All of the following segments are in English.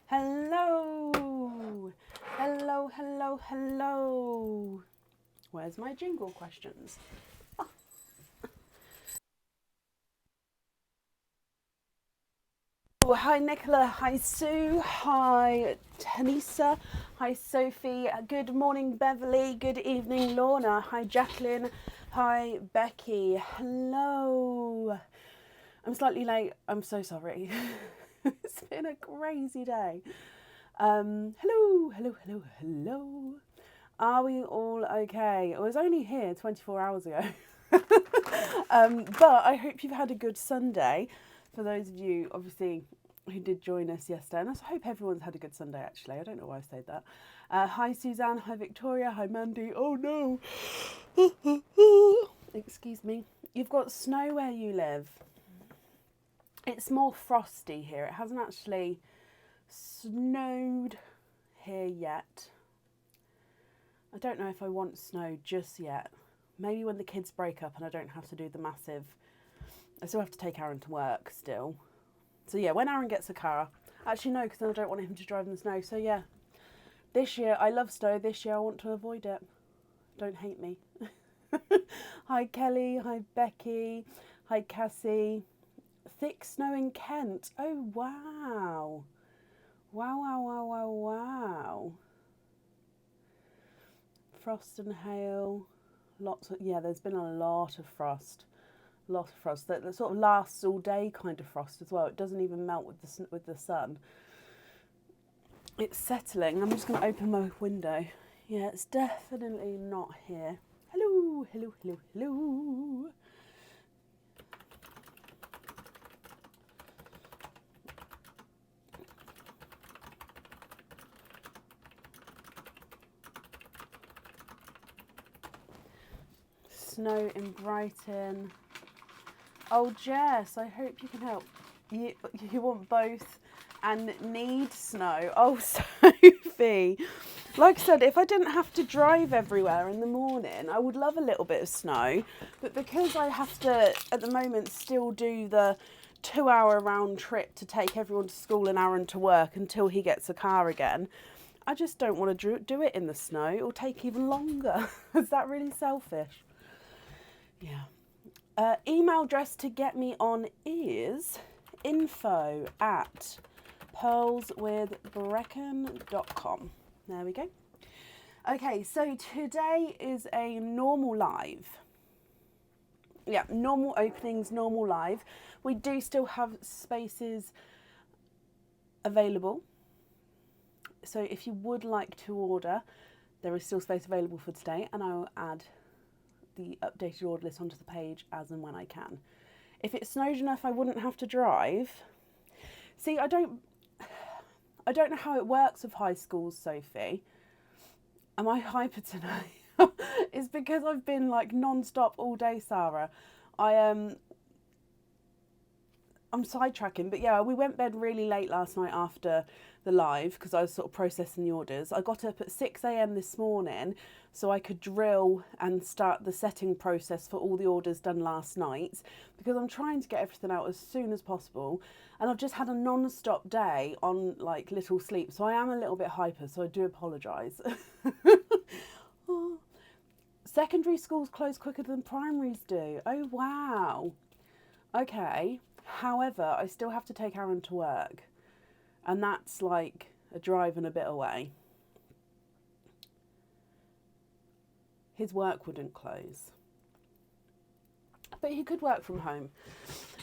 Hello. Hello, hello, hello. Where's my jingle questions? Oh, hi Nicola, hi Sue, hi Tanisa, hi Sophie, good morning Beverly, good evening Lorna, hi Jacqueline, hi Becky, hello. I'm slightly late, I'm so sorry. It's been a crazy day. Hello, hello, hello, hello. Are we all okay? I was only here 24 hours ago. But I hope you've had a good Sunday. For those of you, obviously, who did join us yesterday, and I hope everyone's had a good Sunday, actually. I don't know why I said that. Hi, Suzanne. Hi, Victoria. Hi, Mandy. Oh, no. Excuse me. You've got snow where you live. It's more frosty here. It hasn't actually snowed here yet. I don't know if I want snow just yet. Maybe when the kids break up and I don't have to do the massive... I still have to take Aaron to work still. So yeah, when Aaron gets a car... Actually no, because then I don't want him to drive in the snow. So yeah, this year, I love snow. This year I want to avoid it. Don't hate me. Hi Kelly, hi Becky, hi Cassie. Thick snow in Kent. Oh wow. Wow, wow, wow, wow, wow. Frost and hail. Lots of, yeah, there's been a lot of frost. Lot of frost that sort of lasts all day kind of frost as well. It doesn't even melt with the sun. It's settling. I'm just going to open my window. Yeah, it's definitely not here. Hello, hello, hello, hello. Snow in Brighton. Oh, Jess, I hope you can help. You want both and need snow. Oh, Sophie. Like I said, if I didn't have to drive everywhere in the morning, I would love a little bit of snow. But because I have to, at the moment, still do the 2-hour round trip to take everyone to school and Aaron to work until he gets a car again, I just don't want to do it in the snow. It'll take even longer. Is that really selfish? Yeah. Email address to get me on is info@pearlswithbrecken.com. There we go. Okay, so today is a normal live. Yeah, normal openings, normal live. We do still have spaces available. So if you would like to order, there is still space available for today, and I will add the updated order list onto the page as and when I can. If it snowed enough I wouldn't have to drive. See, I don't know how it works with high schools, Sophie. Am I hyper tonight? It's because I've been like non-stop all day, Sarah. I'm sidetracking, but yeah, we went bed really late last night after the live because I was sort of processing the orders. I got up at 6 a.m. this morning so I could drill and start the setting process for all the orders done last night because I'm trying to get everything out as soon as possible. And I've just had a non-stop day on like little sleep, so I am a little bit hyper, so I do apologise. Oh. Secondary schools close quicker than primaries do. Oh wow. Okay. However, I still have to take Aaron to work, and that's like a drive and a bit away. His work wouldn't close, but he could work from home.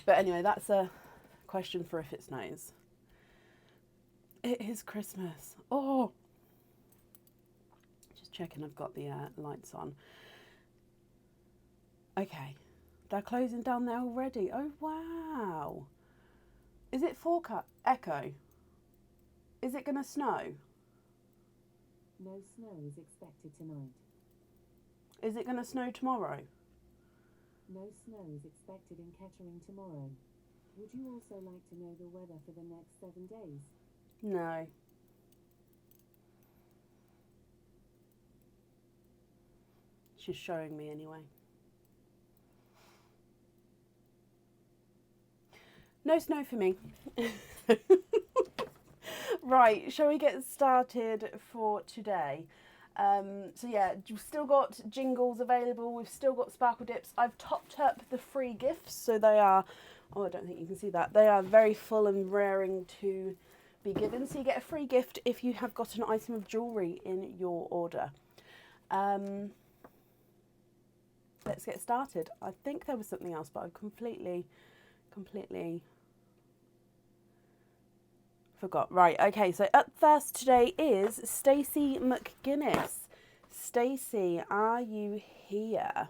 But anyway, that's a question for if it snows. It is Christmas. Oh, just checking I've got the lights on. Okay, they're closing down there already. Oh wow. Is it forecast? Echo. Is it going to snow? No snow is expected tonight. Is it going to snow tomorrow? No snow is expected in Kettering tomorrow. Would you also like to know the weather for the next 7 days? No. She's showing me anyway. No snow for me. Right, shall we get started for today? So yeah, we've still got jingles available, we've still got sparkle dips. I've topped up the free gifts, so they are, oh, I don't think you can see that, they are very full and raring to be given. So you get a free gift if you have got an item of jewellery in your order. Let's get started. I think there was something else, but I've completely forgot. Right, okay, so up first today is Stacey McGuinness. Stacey, are you here?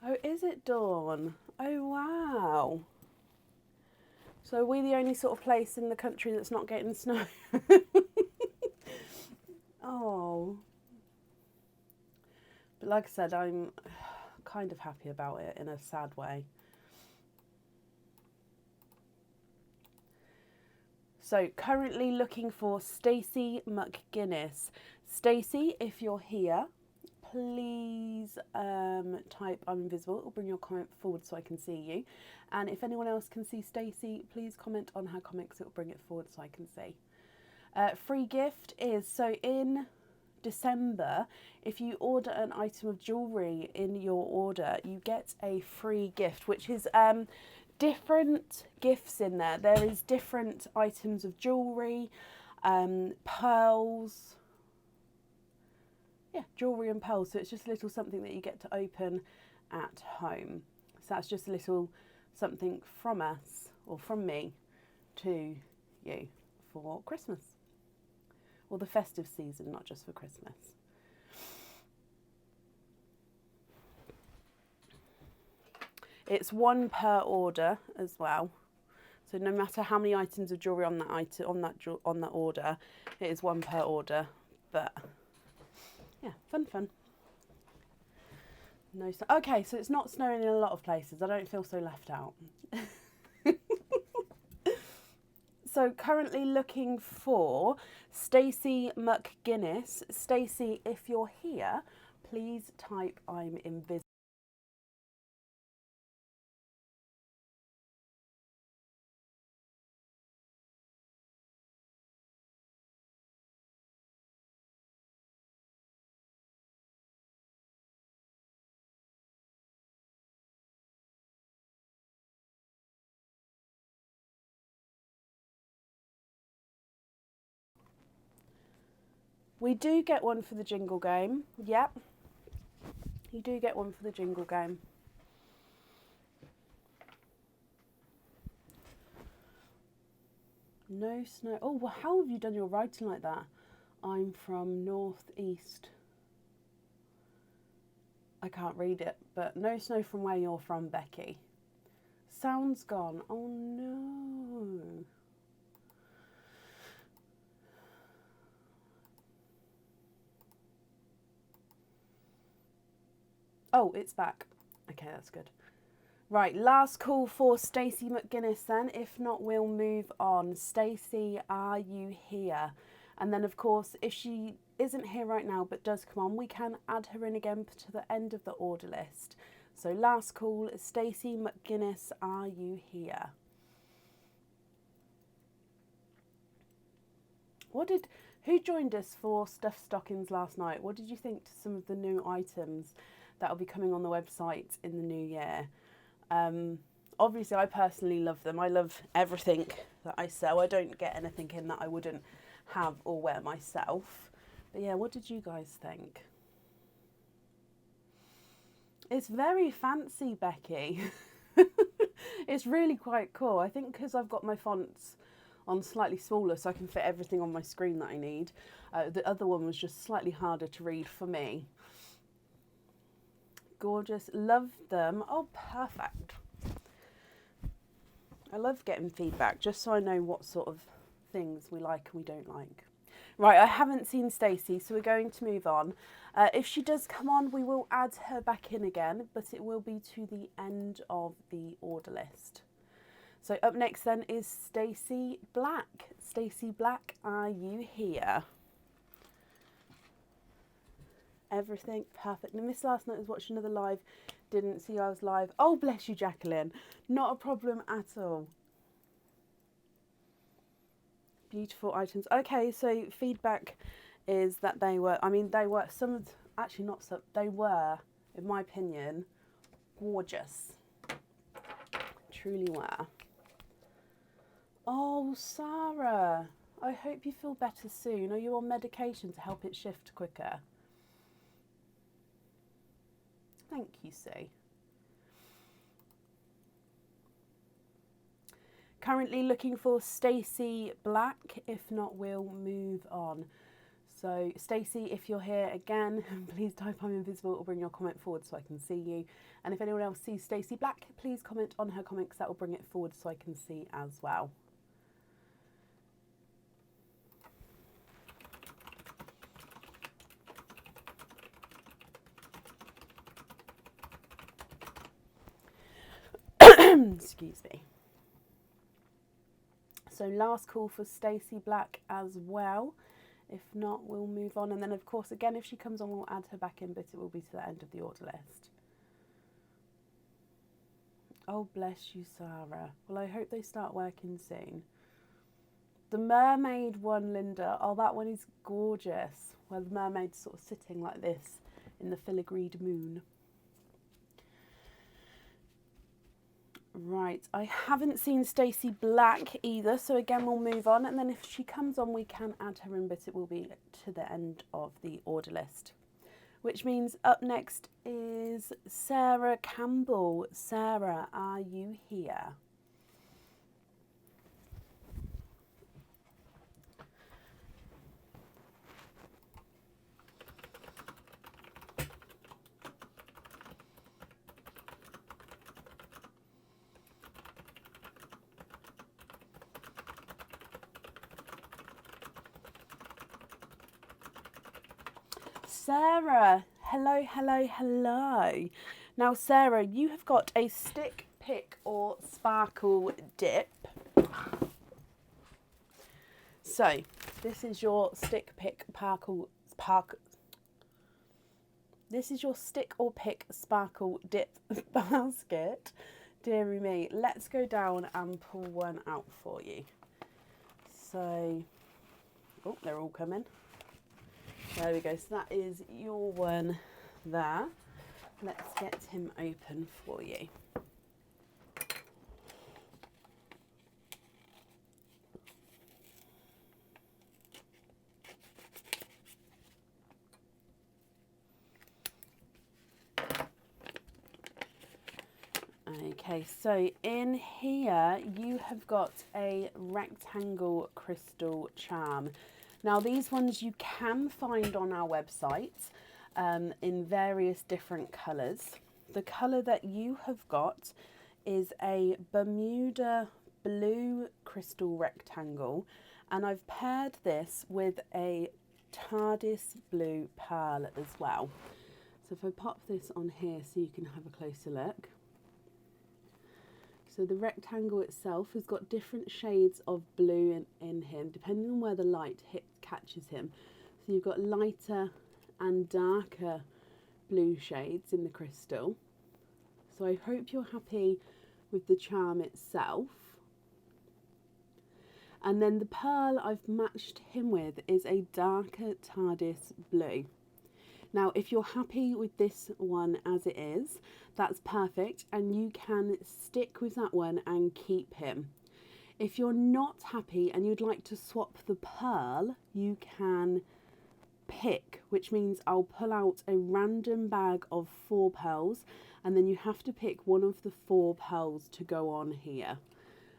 Oh, is it Dawn? Oh, wow. So are we the only sort of place in the country that's not getting snow? Oh. But like I said, I'm kind of happy about it in a sad way. So currently looking for Stacey McGuinness. Stacey, if you're here, please type I'm invisible or bring your comment forward so I can see you. And if anyone else can see Stacey, please comment on her comics. It will bring it forward so I can see. Free gift is, so in December, if you order an item of jewellery in your order, you get a free gift, which is different gifts in there. There is different items of jewellery, pearls. Yeah, jewellery and pearls. So it's just a little something that you get to open at home. So that's just a little something from us, or from me, to you for Christmas. Or the festive season, not just for Christmas. It's one per order as well. So no matter how many items of jewellery on that order, it is one per order. But yeah, fun. No, okay, so it's not snowing in a lot of places. I don't feel so left out. So currently looking for Stacey McGuinness. Stacey, if you're here, please type I'm invisible. We do get one for the jingle game. Yep. You do get one for the jingle game. No snow. Oh, well, how have you done your writing like that? I'm from northeast. I can't read it, but no snow from where you're from, Becky. Sound's gone. Oh no. Oh, it's back. Okay, that's good. Right, last call for Stacey McGuinness then. If not, we'll move on. Stacey, are you here? And then, of course, if she isn't here right now but does come on, we can add her in again to the end of the order list. So last call, Stacey McGuinness, are you here? Who joined us for Stuffed Stockings last night? What did you think to some of the new items that will be coming on the website in the new year? Obviously, I personally love them. I love everything that I sell. I don't get anything in that I wouldn't have or wear myself. But yeah, what did you guys think? It's very fancy, Becky. It's really quite cool. I think because I've got my fonts on slightly smaller so I can fit everything on my screen that I need. The other one was just slightly harder to read for me. Gorgeous. Love them. Oh, perfect. I love getting feedback just so I know what sort of things we like and we don't like. Right, I haven't seen Stacey, so we're going to move on. If she does come on, we will add her back in again, but it will be to the end of the order list. So up next then is Stacey Black. Stacey Black, are you here? Everything perfect. I missed last night, I was watching another live, didn't see I was live. Oh, bless you, Jacqueline. Not a problem at all. Beautiful items. Okay, so feedback is that they were, actually not some, they were, in my opinion, gorgeous. Truly were. Oh, Sarah, I hope you feel better soon. Are you on medication to help it shift quicker? Thank you, Sue. Currently looking for Stacey Black. If not, we'll move on. So, Stacey, if you're here again, please type I'm invisible or bring your comment forward so I can see you. And if anyone else sees Stacey Black, please comment on her comment because that will bring it forward so I can see as well. Excuse me. So last call for Stacey Black as well. If not, we'll move on. And then, of course, again, if she comes on, we'll add her back in, but it will be to the end of the order list. Oh, bless you, Sarah. Well, I hope they start working soon. The mermaid one, Linda. Oh, that one is gorgeous. Where the mermaid's sort of sitting like this in the filigreed moon. Right, I haven't seen Stacey Black either, so again we'll move on, and then if she comes on we can add her in, but it will be to the end of the order list. Which means up next is Sarah Campbell. Sarah, are you here? Sarah, hello, hello, hello. Now, Sarah, you have got a stick, pick or sparkle dip. So, this is your stick, pick, This is your stick or pick sparkle dip basket. Dearie me, let's go down and pull one out for you. So, oh, they're all coming. There we go, so that is your one there. Let's get him open for you. Okay, so in here you have got a rectangle crystal charm. Now these ones you can find on our website in various different colours. The colour that you have got is a Bermuda blue crystal rectangle, and I've paired this with a TARDIS blue pearl as well. So if I pop this on here so you can have a closer look. So the rectangle itself has got different shades of blue in him, depending on where the light catches him. So you've got lighter and darker blue shades in the crystal. So I hope you're happy with the charm itself. And then the pearl I've matched him with is a darker TARDIS blue. Now, if you're happy with this one as it is, that's perfect, and you can stick with that one and keep him. If you're not happy and you'd like to swap the pearl, you can pick, which means I'll pull out a random bag of 4 pearls, and then you have to pick one of the 4 pearls to go on here.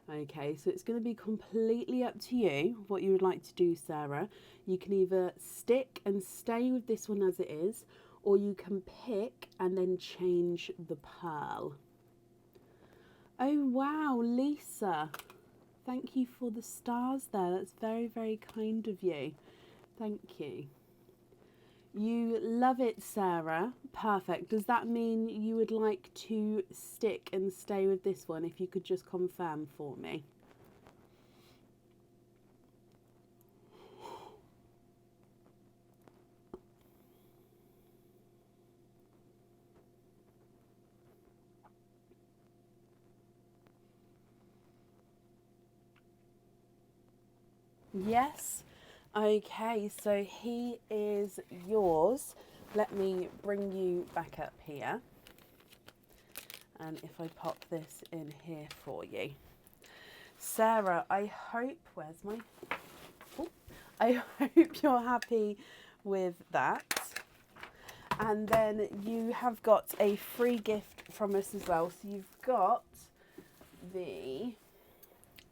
Okay, so it's going to be completely up to you what you would like to do, Sarah. You can either stick and stay with this one as it is, or you can pick and then change the pearl. Oh wow, Lisa, thank you for the stars there. That's very, very kind of you. Thank you. You love it, Sarah. Perfect. Does that mean you would like to stick and stay with this one? If you could just confirm for me. Yes. Okay, so he is yours. Let me bring you back up here. And if I pop this in here for you. Sarah, I hope, where's my, oh, I hope you're happy with that. And then you have got a free gift from us as well. So you've got the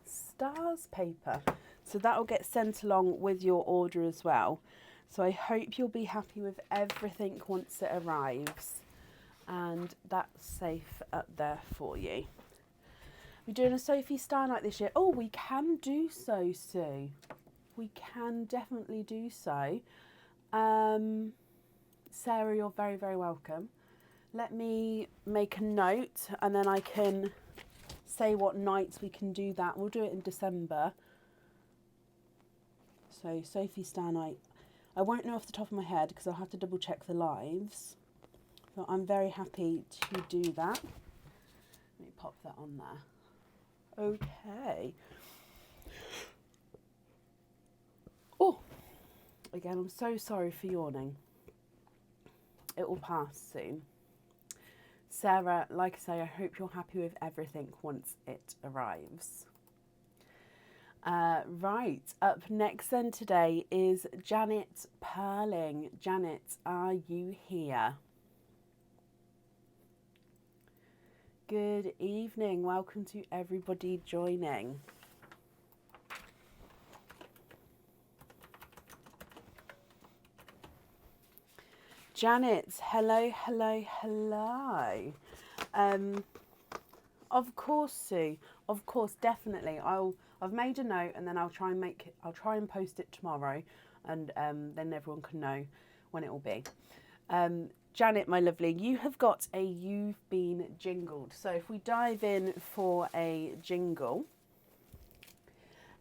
stars paper. So that will get sent along with your order as well. So I hope you'll be happy with everything once it arrives. And that's safe up there for you. We're doing a Sophie Star Night this year. Oh, we can do so, Sue. We can definitely do so. Sarah, you're very, very welcome. Let me make a note and then I can say what nights we can do that. We'll do it in December. So Sophie Star Night. I won't know off the top of my head because I'll have to double check the lives. But I'm very happy to do that. Let me pop that on there. Okay. Oh, again, I'm so sorry for yawning. It will pass soon. Sarah, like I say, I hope you're happy with everything once it arrives. Right, up next then today is Janet Perling. Janet, are you here? Good evening. Welcome to everybody joining. Janet, hello, hello, hello. Of course, Sue. Of course, definitely. I've made a note, and then I'll try and post it tomorrow, and then everyone can know when it will be. Janet, my lovely, you have got a You've Been Jingled. So if we dive in for a jingle,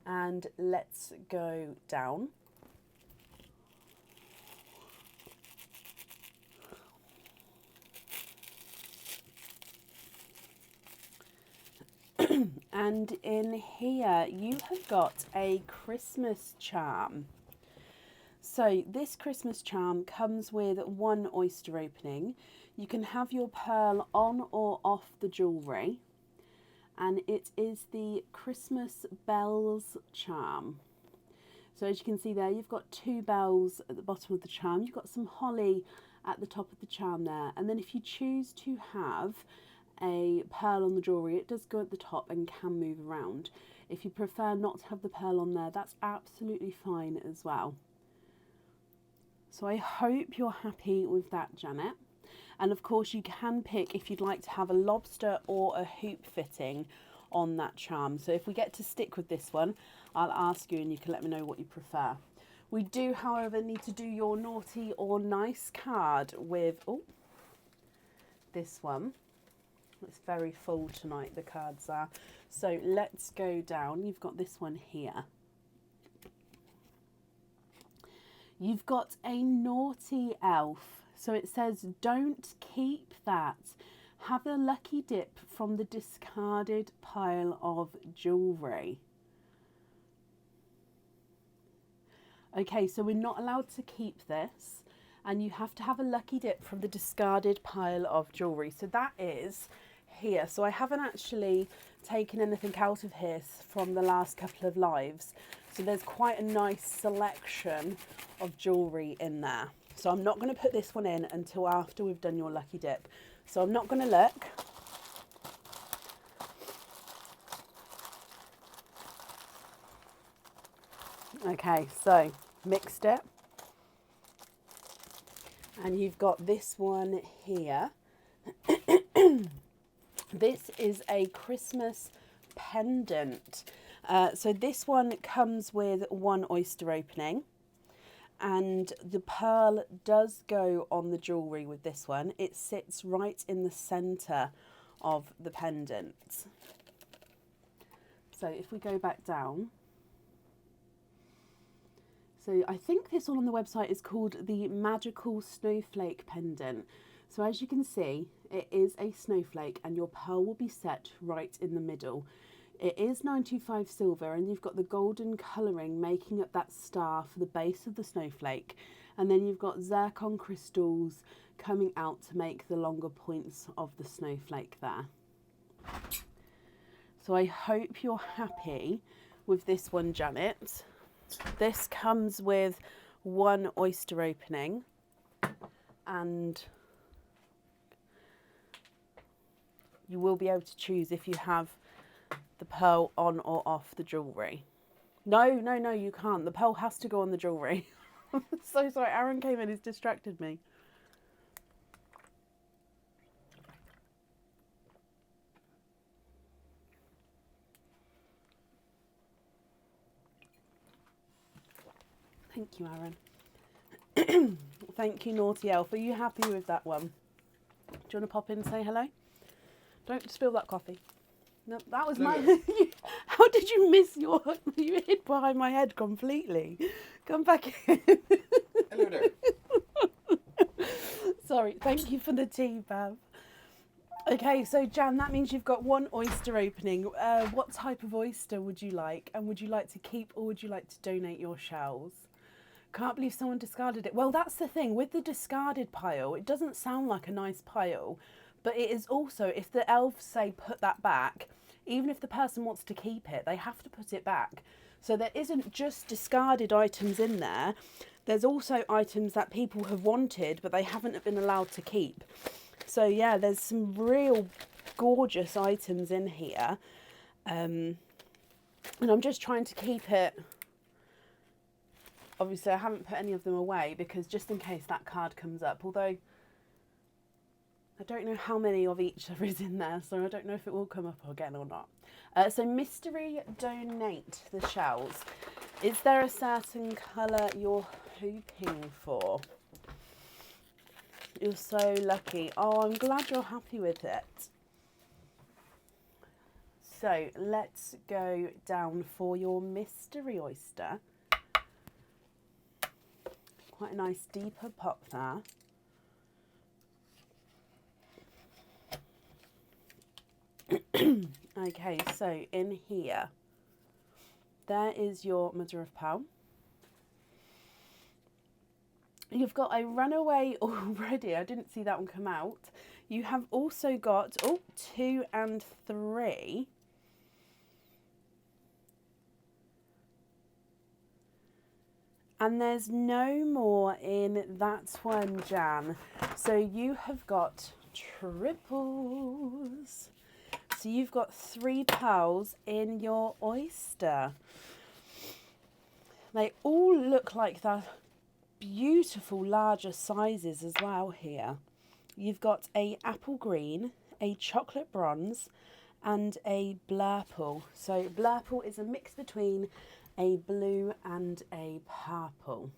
and let's go down. And in here you have got a Christmas charm. So this Christmas charm comes with one oyster opening. You can have your pearl on or off the jewellery. And it is the Christmas bells charm. So as you can see there, you've got two bells at the bottom of the charm. You've got some holly at the top of the charm there. And then if you choose to have a pearl on the jewellery, it does go at the top and can move around. If you prefer not to have the pearl on there, that's absolutely fine as well. So I hope you're happy with that, Janet. And of course you can pick if you'd like to have a lobster or a hoop fitting on that charm. So if we get to stick with this one, I'll ask you and you can let me know what you prefer. We do, however, need to do your naughty or nice card with this one. It's very full tonight, the cards are. So let's go down. You've got this one here. You've got a naughty elf. So it says, don't keep that. Have a lucky dip from the discarded pile of jewellery. Okay, so we're not allowed to keep this. And you have to have a lucky dip from the discarded pile of jewellery. So that is here. So I haven't actually taken anything out of here from the last couple of lives. So there's quite a nice selection of jewellery in there. So I'm not going to put this one in until after we've done your lucky dip. So I'm not going to look. Okay, so mixed it. And you've got this one here. This is a Christmas pendant. So this one comes with one oyster opening. And the pearl does go on the jewellery with this one. It sits right in the centre of the pendant. So if we go back down, so I think this one on the website is called the Magical Snowflake Pendant. So as you can see, it is a snowflake and your pearl will be set right in the middle. It is 925 silver and you've got the golden colouring making up that star for the base of the snowflake. And then you've got zircon crystals coming out to make the longer points of the snowflake there. So I hope you're happy with this one, Janet. This comes with one oyster opening and you will be able to choose if you have the pearl on or off the jewellery. No, you can't. The pearl has to go on the jewellery. So sorry, Aaron came in, he's distracted me. Thank you, Aaron. Thank you, Naughty Elf. Are you happy with that one? Do you want to pop in and say hello? Don't spill that coffee. No, that was my... How did you miss your... You hid behind my head completely. Come back in. Hello there. Sorry, thank you for the tea, Bav. Okay, so Jan, that means you've got one oyster opening. What type of oyster would you like? And would you like to keep or would you like to donate your shells? Can't believe someone discarded it. Well, that's the thing. With the discarded pile, it doesn't sound like a nice pile. But it is also, if the elves say put that back, even if the person wants to keep it, they have to put it back. So there isn't just discarded items in there. There's also items that people have wanted, but they haven't been allowed to keep. So yeah, there's some real gorgeous items in here. And I'm just trying to keep it. Obviously, I haven't put any of them away because just in case that card comes up, although I don't know how many of each there is in there, so I don't know if it will come up again or not. So mystery donate the shells. Is there a certain colour you're hoping for? You're so lucky. Oh, I'm glad you're happy with it. So let's go down for your mystery oyster. Quite a nice deeper pop there. Okay, so in here, there is your mother of pearl. You've got a runaway already. I didn't see that one come out. You have also got, 2 and 3. And there's no more in that one, Jan. So you have got triples. So you've got 3 pearls in your oyster. They all look like they're beautiful larger sizes as well here. You've got a apple green, a chocolate bronze and a blurple. So blurple is a mix between a blue and a purple.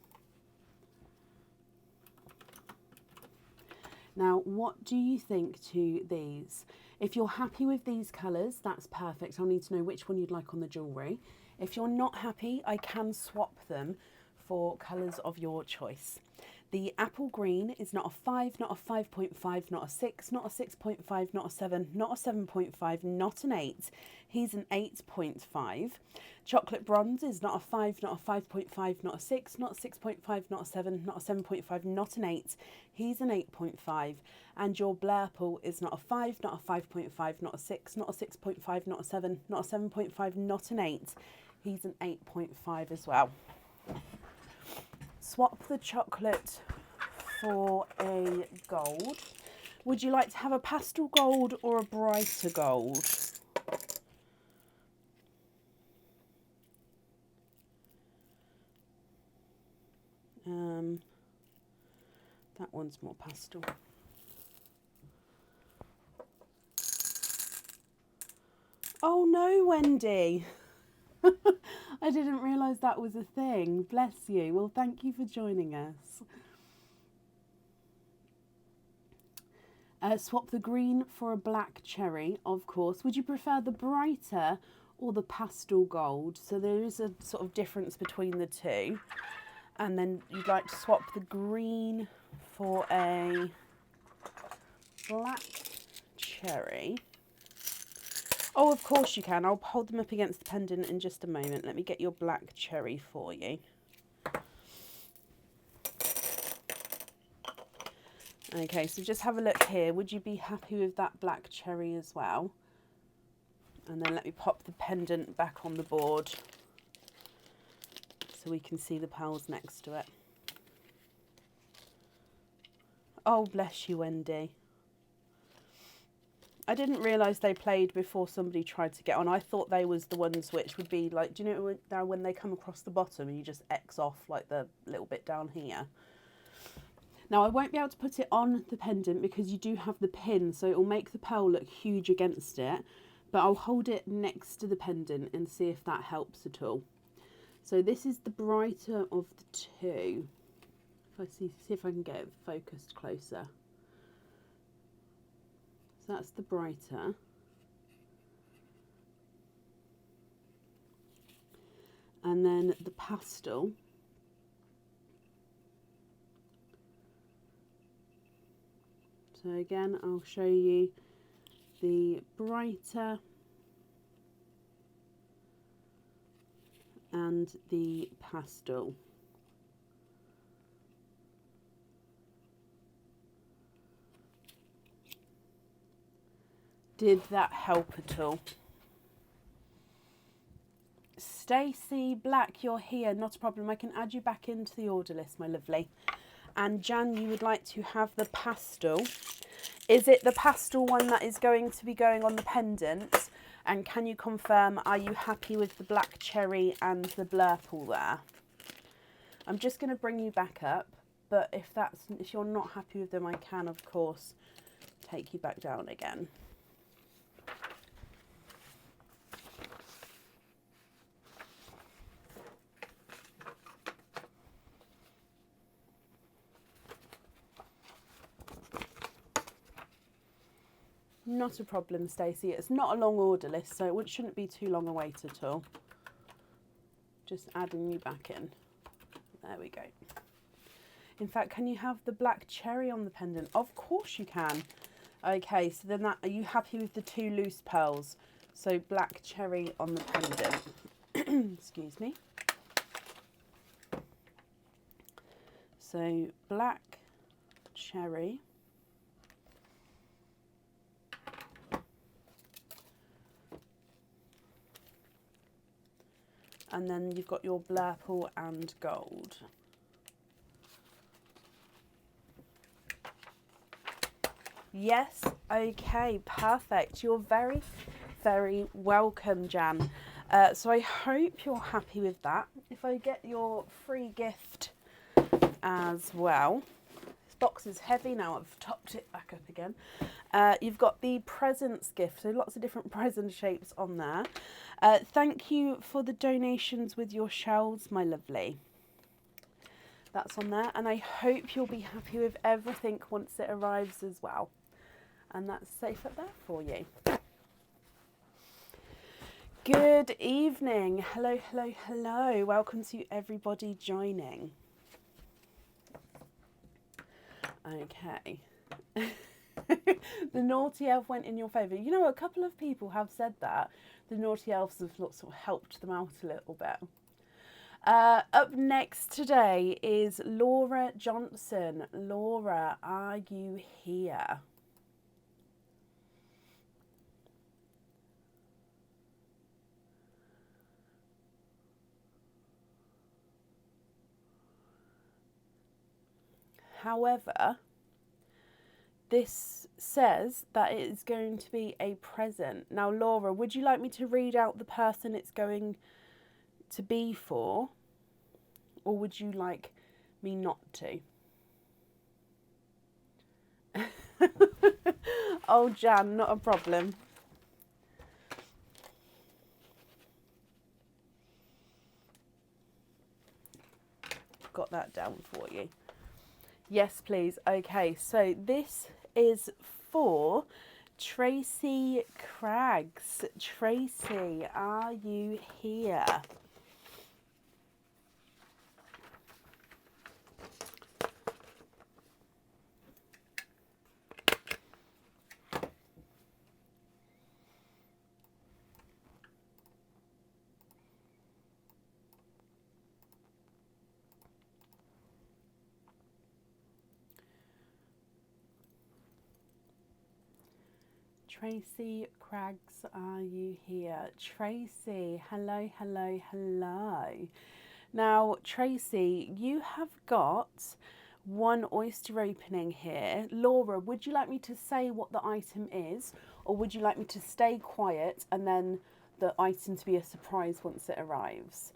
Now, what do you think to these? If you're happy with these colours, that's perfect. I'll need to know which one you'd like on the jewellery. If you're not happy, I can swap them for colours of your choice. The apple green is not a 5, not a 5.5, not a 6, not a 6.5, not a 7, not a 7.5, not an 8. He's an 8.5. Chocolate bronze is not a 5, not a 5.5, not a 6, not a 6.5, not a 7, not a 7.5, not an 8. He's an 8.5. And your blurple is not a 5, not a 5.5, not a 6, not a 6.5, not a 7, not a 7.5, not an 8. He's an 8.5 as well. Swap the chocolate for a gold. Would you like to have a pastel gold or a brighter gold? That one's more pastel. Oh no, Wendy. I didn't realise that was a thing. Bless you. Well, thank you for joining us. Swap the green for a black cherry, of course. Would you prefer the brighter or the pastel gold? So there is a sort of difference between the two. And then you'd like to swap the green for a black cherry. Oh, of course you can. I'll hold them up against the pendant in just a moment. Let me get your black cherry for you. Okay, so just have a look here. Would you be happy with that black cherry as well? And then let me pop the pendant back on the board so we can see the pearls next to it. Oh, bless you, Wendy. I didn't realise they played before somebody tried to get on. I thought they was the ones which would be like, do you know now when they come across the bottom and you just X off like the little bit down here? Now I won't be able to put it on the pendant because you do have the pin, so it will make the pearl look huge against it, but I'll hold it next to the pendant and see if that helps at all. So this is the brighter of the two. If I see if I can get it focused closer. So that's the brighter. And then the pastel. So again, I'll show you the brighter and the pastel. Did that help at all? Stacey Black, you're here. Not a problem. I can add you back into the order list, my lovely. And Jan, you would like to have the pastel. Is it the pastel one that is going to be going on the pendant? And can you confirm, are you happy with the black cherry and the blurple there? I'm just going to bring you back up, but if you're not happy with them, I can, of course, take you back down again. Not a problem, Stacey. It's not a long order list, so it shouldn't be too long a wait at all. Just adding you back in. There we go. In fact, can you have the black cherry on the pendant? Of course you can. Okay, so then are you happy with the two loose pearls? So black cherry on the pendant. Excuse me. So black cherry. And then you've got your blurple and gold. Yes, okay, perfect. You're very, very welcome, Jan. So I hope you're happy with that. If I get your free gift as well. This box is heavy now, I've topped it back up again. You've got the presents gift, so lots of different present shapes on there. Thank you for the donations with your shells, my lovely. That's on there, and I hope you'll be happy with everything once it arrives as well. And that's safe up there for you. Good evening. Hello, hello, hello. Welcome to everybody joining. Okay. The naughty elf went in your favour. You know, a couple of people have said that. The naughty elves have sort of helped them out a little bit. Up next today is Laura Johnson. Laura, are you here? However, this says that it is going to be a present. Now, Laura, would you like me to read out the person it's going to be for? Or would you like me not to? Oh, Jan, not a problem. that down for you. Yes, please. Okay, so this is for Tracy Craggs. Tracy, are you here? Tracy Craggs, are you here? Tracy, hello, hello, hello. Now, Tracy, you have got one oyster opening here. Laura, would you like me to say what the item is, or would you like me to stay quiet and then the item to be a surprise once it arrives?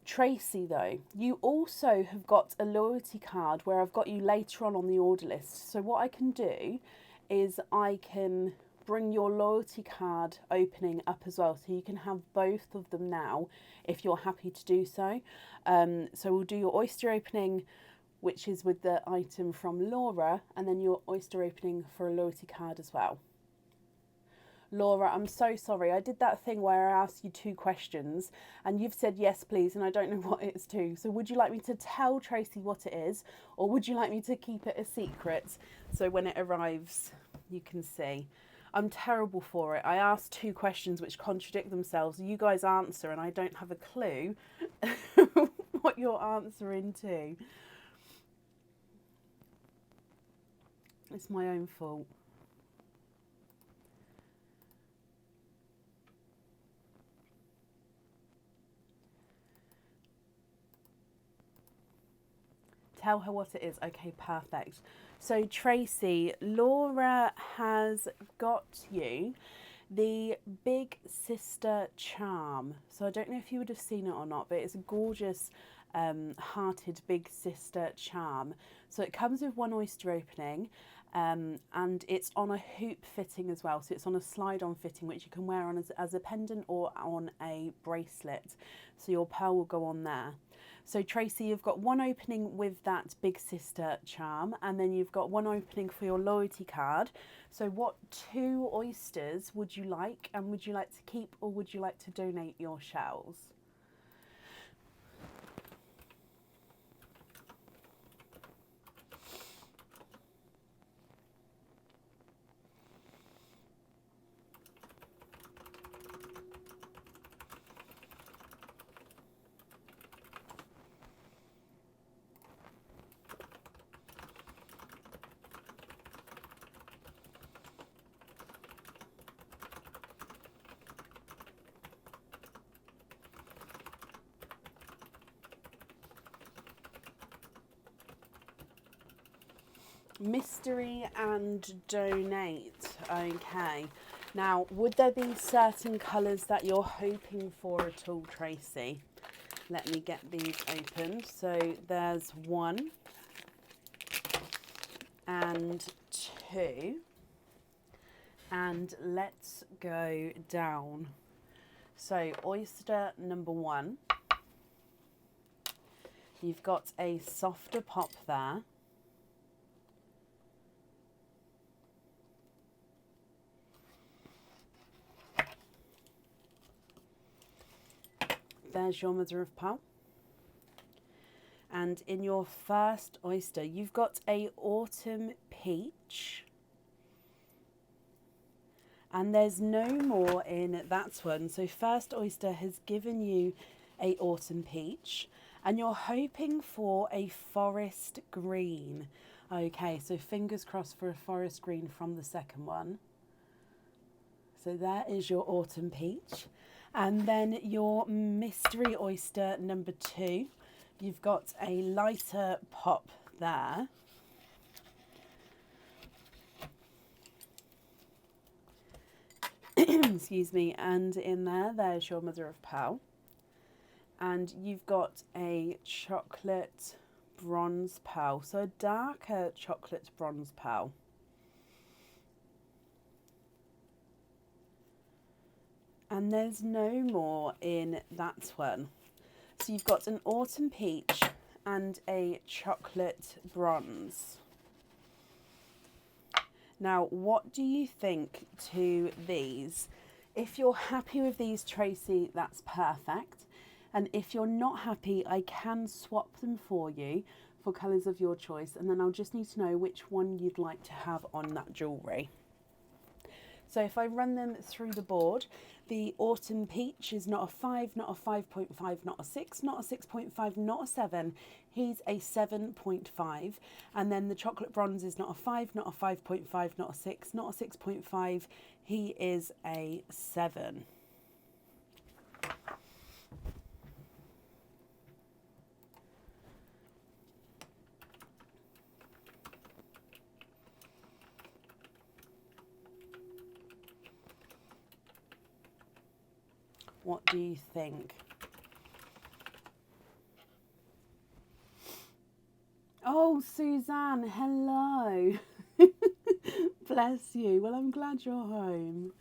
Tracy, though, you also have got a loyalty card where I've got you later on the order list. So what I can do is I can bring your loyalty card opening up as well, so you can have both of them now if you're happy to do so. So we'll do your oyster opening, which is with the item from Laura, and then your oyster opening for a loyalty card as well. Laura, I'm so sorry. I did that thing where I asked you 2 questions and you've said yes, please, and I don't know what it's to. So would you like me to tell Tracy what it is, or would you like me to keep it a secret so when it arrives you can see? I'm terrible for it. I asked 2 questions which contradict themselves. You guys answer and I don't have a clue what you're answering to. It's my own fault. Tell her what it is. Okay, perfect. So Tracy, Laura has got you the Big Sister charm. So I don't know if you would have seen it or not, but it's a gorgeous hearted Big Sister charm. So it comes with one oyster opening, and it's on a hoop fitting as well. So it's on a slide-on fitting, which you can wear on as a pendant or on a bracelet. So your pearl will go on there. So Tracy, you've got one opening with that Big Sister charm, and then you've got one opening for your loyalty card. So what 2 oysters would you like, and would you like to keep, or would you like to donate your shells? Mystery and donate. Okay. Now, would there be certain colours that you're hoping for at all, Tracy? Let me get these open. So there's 1 and 2. And let's go down. So oyster number 1. You've got a softer pop there. There's your mother of pearl. And in your first oyster, you've got a autumn peach. And there's no more in that one. So first oyster has given you a autumn peach, and you're hoping for a forest green. Okay, so fingers crossed for a forest green from the second one. So there is your autumn peach. And then your mystery oyster number 2, you've got a lighter pop there. Excuse me, and in there's your mother of pearl. And you've got a chocolate bronze pearl, so a darker chocolate bronze pearl. And there's no more in that one. So you've got an autumn peach, and a chocolate bronze. Now, what do you think to these? If you're happy with these, Tracy, that's perfect. And if you're not happy, I can swap them for you for colours of your choice. And then I'll just need to know which one you'd like to have on that jewellery. So if I run them through the board, the Autumn Peach is not a 5, not a 5.5, not a 6, not a 6.5, not a 7. He's a 7.5. And then the Chocolate Bronze is not a 5, not a 5.5, not a 6, not a 6.5. He is a 7. What do you think? Oh, Suzanne, hello. Bless you. Well, I'm glad you're home.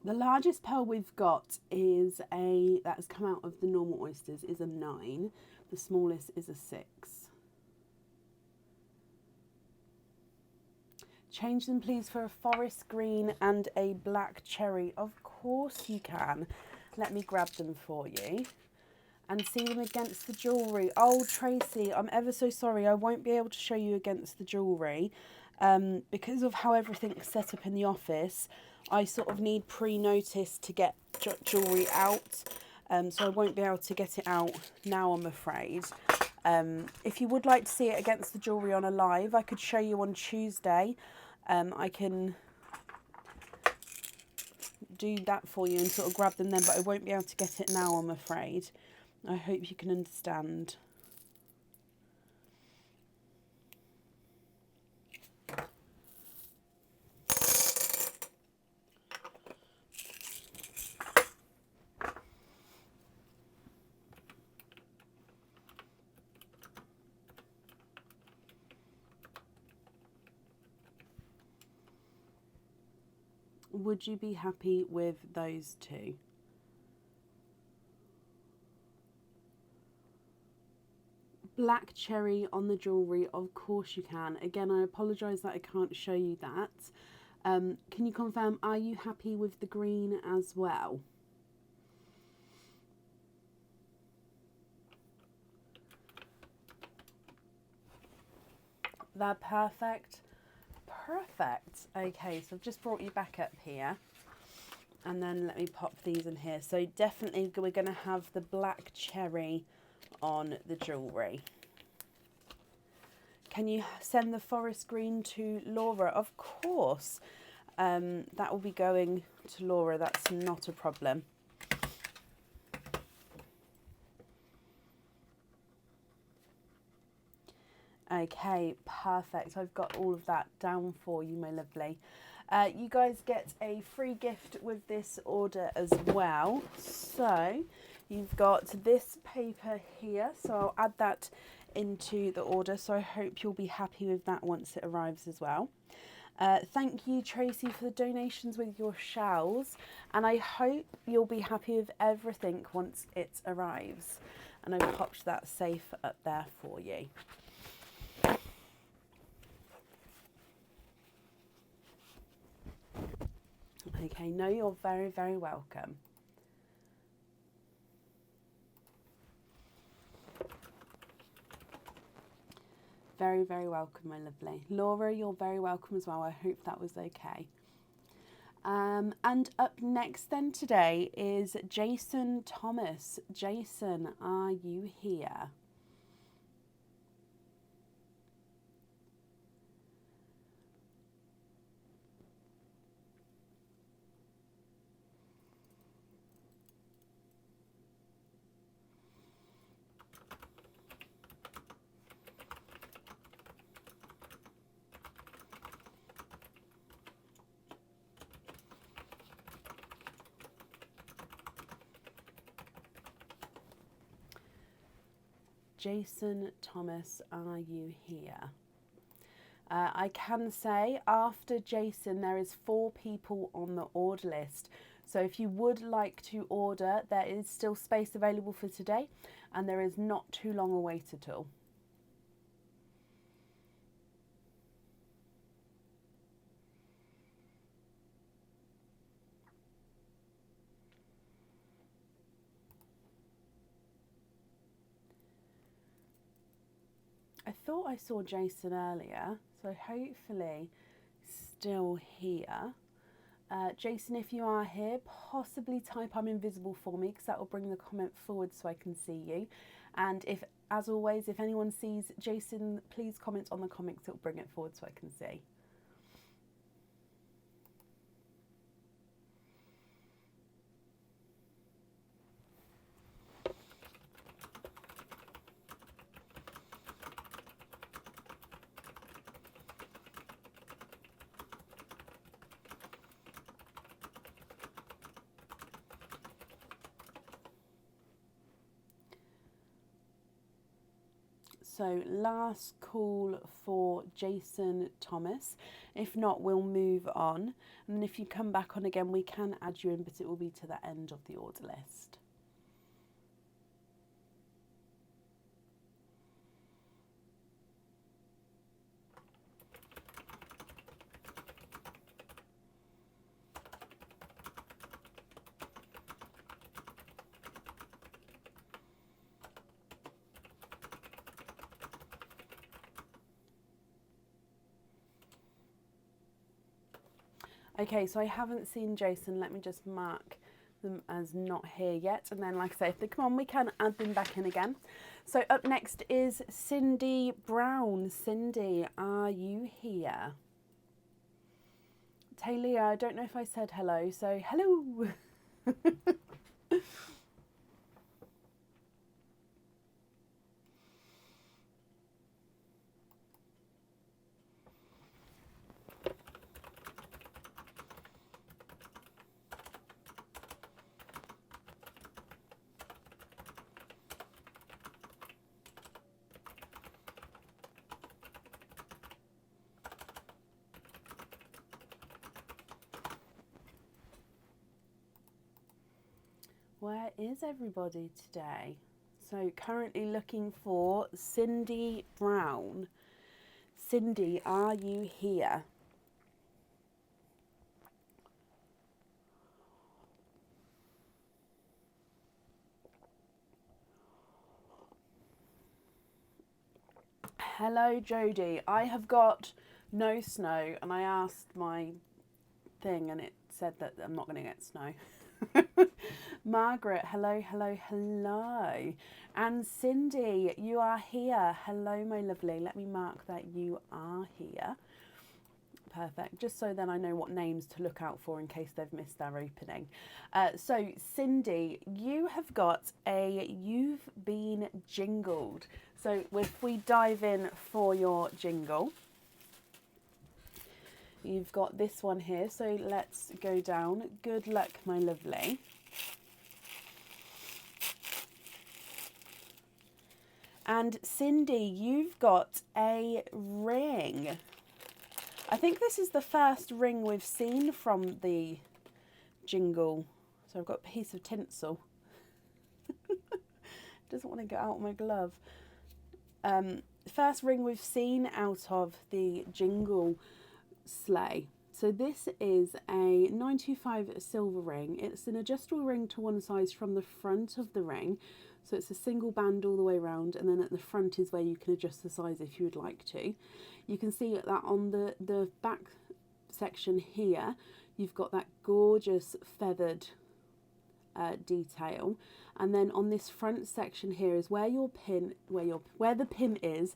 The largest pearl we've got is that has come out of the normal oysters, is a 9. The smallest is a 6. Change them please for a forest green and a black cherry. Of course you can. Let me grab them for you and see them against the jewellery. Oh, Tracy, I'm ever so sorry. I won't be able to show you against the jewellery because of how everything's set up in the office. I sort of need pre-notice to get jewellery out, so I won't be able to get it out now, I'm afraid. If you would like to see it against the jewellery on a live, I could show you on Tuesday. I can do that for you and sort of grab them then, but I won't be able to get it now, I'm afraid. I hope you can understand. Would you be happy with those two? Black cherry on the jewellery, of course you can. Again, I apologise that I can't show you that. Can you confirm, are you happy with the green as well? They're perfect. Perfect. Okay, so I've just brought you back up here. And then let me pop these in here. So definitely we're going to have the black cherry on the jewellery. Can you send the forest green to Laura? Of course. That will be going to Laura. That's not a problem. Okay, perfect. I've got all of that down for you, my lovely. You guys get a free gift with this order as well. So you've got this paper here. So I'll add that into the order. So I hope you'll be happy with that once it arrives as well. Thank you, Tracy, for the donations with your shells. And I hope you'll be happy with everything once it arrives. And I've popped that safe up there for you. Okay, no, you're very, very welcome. Very, very welcome, my lovely. Laura, you're very welcome as well. I hope that was okay. And up next then today is Jason Thomas. Jason, are you here? Jason Thomas, are you here? I can say after Jason there is 4 people on the order list. So if you would like to order, there is still space available for today and there is not too long a wait at all. I thought I saw Jason earlier, so hopefully still here. Jason, if you are here, possibly type I'm invisible for me because that will bring the comment forward so I can see you. And if, as always, if anyone sees Jason, please comment on the comics, it will bring it forward so I can see. So last call for Jason Thomas. If not, we'll move on. And then if you come back on again, we can add you in, but it will be to the end of the order list. Okay, so I haven't seen Jason. Let me just mark them as not here yet. And then, like I say, if they come on, we can add them back in again. So up next is Cindy Brown. Cindy, are you here? Taylor, I don't know if I said hello, so hello. Where is everybody today? So currently looking for Cindy Brown. Cindy, are you here? Hello, Jodie. I have got no snow, and I asked my thing, and it said that I'm not going to get snow. Margaret, hello, hello, hello. And Cindy, you are here. Hello, my lovely. Let me mark that you are here. Perfect. Just so then I know what names to look out for in case they've missed their opening. So, Cindy, you have got a You've Been Jingled. So, if we dive in for your jingle, you've got this one here. So, let's go down. Good luck, my lovely. And Cindy, you've got a ring. I think this is the first ring we've seen from the jingle. So I've got a piece of tinsel. Doesn't want to get out my glove. First ring we've seen out of the jingle sleigh. So this is a 925 silver ring. It's an adjustable ring to one size from the front of the ring. So it's a single band all the way around, and then at the front is where you can adjust the size if you would like to. You can see that on the back section here, you've got that gorgeous feathered detail, and then on this front section here is where your pin, where the pin is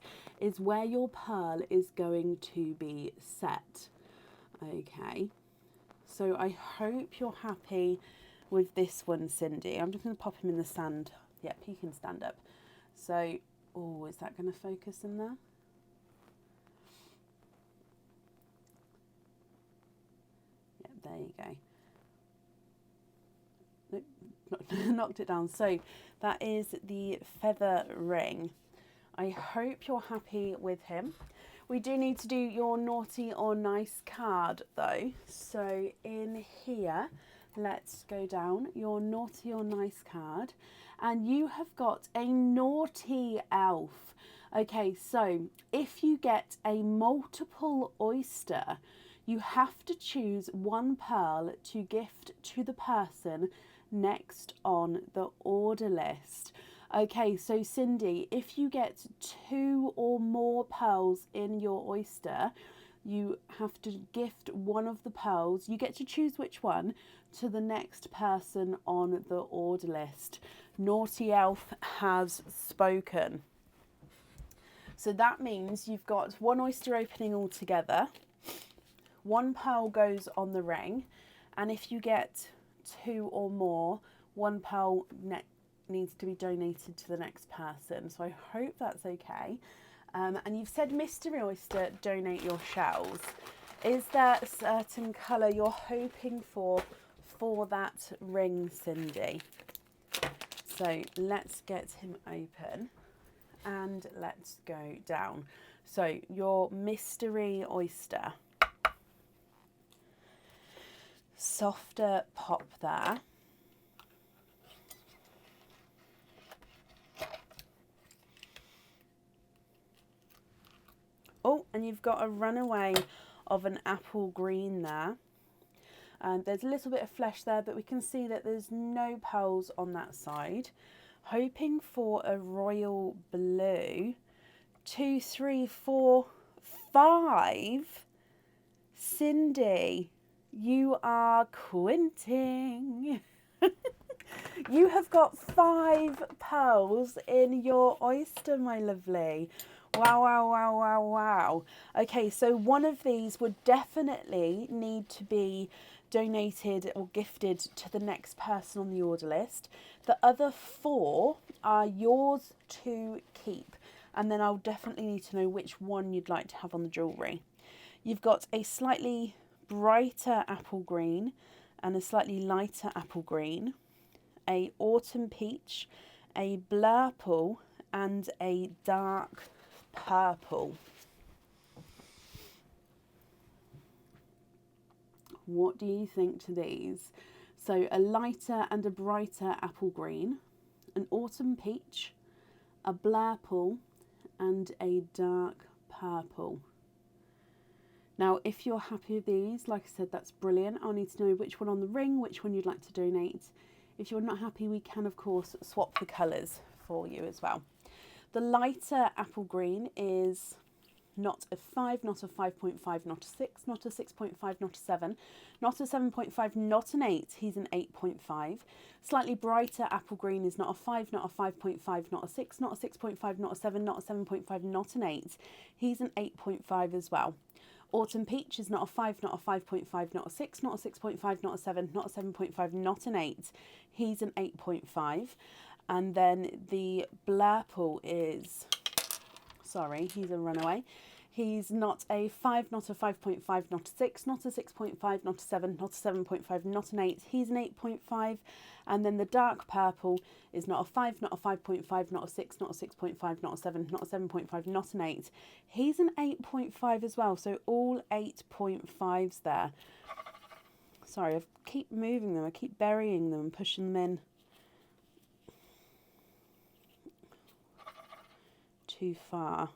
where your pearl is going to be set. Okay, so I hope you're happy with this one, Cindy. I'm just going to pop him in the sand. Yep, he can stand up. So, oh, is that going to focus in there? Yep, there you go. Nope, knocked it down. So that is the feather ring. I hope you're happy with him. We do need to do your naughty or nice card though. So in here, let's go down your naughty or nice card. And you have got a naughty elf. Okay, so if you get a multiple oyster, you have to choose one pearl to gift to the person next on the order list. Okay, so Cindy, if you get 2 or more pearls in your oyster, you have to gift one of the pearls. You get to choose which one to the next person on the order list. Naughty Elf has spoken. So that means you've got 1 oyster opening altogether. 1 pearl goes on the ring, and if you get 2 or more, 1 pearl needs to be donated to the next person. So I hope that's okay. And you've said Mystery Oyster, donate your shells. Is there a certain colour you're hoping for that ring, Cindy? So let's get him open and let's go down. So your Mystery Oyster. Softer pop there. Oh, and you've got a runaway of an apple green there. And there's a little bit of flesh there, but we can see that there's no pearls on that side. Hoping for a royal blue. 2, 3, 4, 5. Cindy, you are quinting. You have got 5 pearls in your oyster, my lovely. Wow, wow, wow, wow, wow. Okay, so one of these would definitely need to be donated or gifted to the next person on the order list. The other 4 are yours to keep. And then I'll definitely need to know which one you'd like to have on the jewellery. You've got a slightly brighter apple green and a slightly lighter apple green, a autumn peach, a blurple, and a dark purple. What do you think to these? So a lighter and a brighter apple green, an autumn peach, a blurple, and a dark purple. Now, if you're happy with these, like I said, that's brilliant. I'll need to know which one on the ring, which one you'd like to donate. If you're not happy, we can, of course, swap the colours for you as well. The lighter apple green is not a 5, not a 5.5, not a 6, not a 6.5, not a 7, not a 7.5, not an 8. He's an 8.5. Slightly brighter apple green is not a 5, not a 5.5, not a 6, not a 6.5, not a 7, not a 7.5, not an 8. He's an 8.5 as well. Autumn peach is not a 5, not a 5.5, not a 6, not a 6.5, not a 7, not a 7.5, not an 8. He's an 8.5. And then the blurple is, sorry, he's a runaway. He's not a 5, not a 5.5, not a 6, not a 6.5, not a 7, not a 7.5, not an 8. He's an 8.5. And then the dark purple is not a 5, not a 5.5, not a 6, not a 6.5, not a 7, not a 7.5, not an 8. He's an 8.5 as well. So all 8.5s there. Sorry, I keep moving them. I keep burying them and pushing them in. Too far.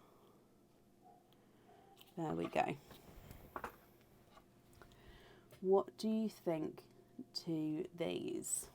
There we go. What do you think to these?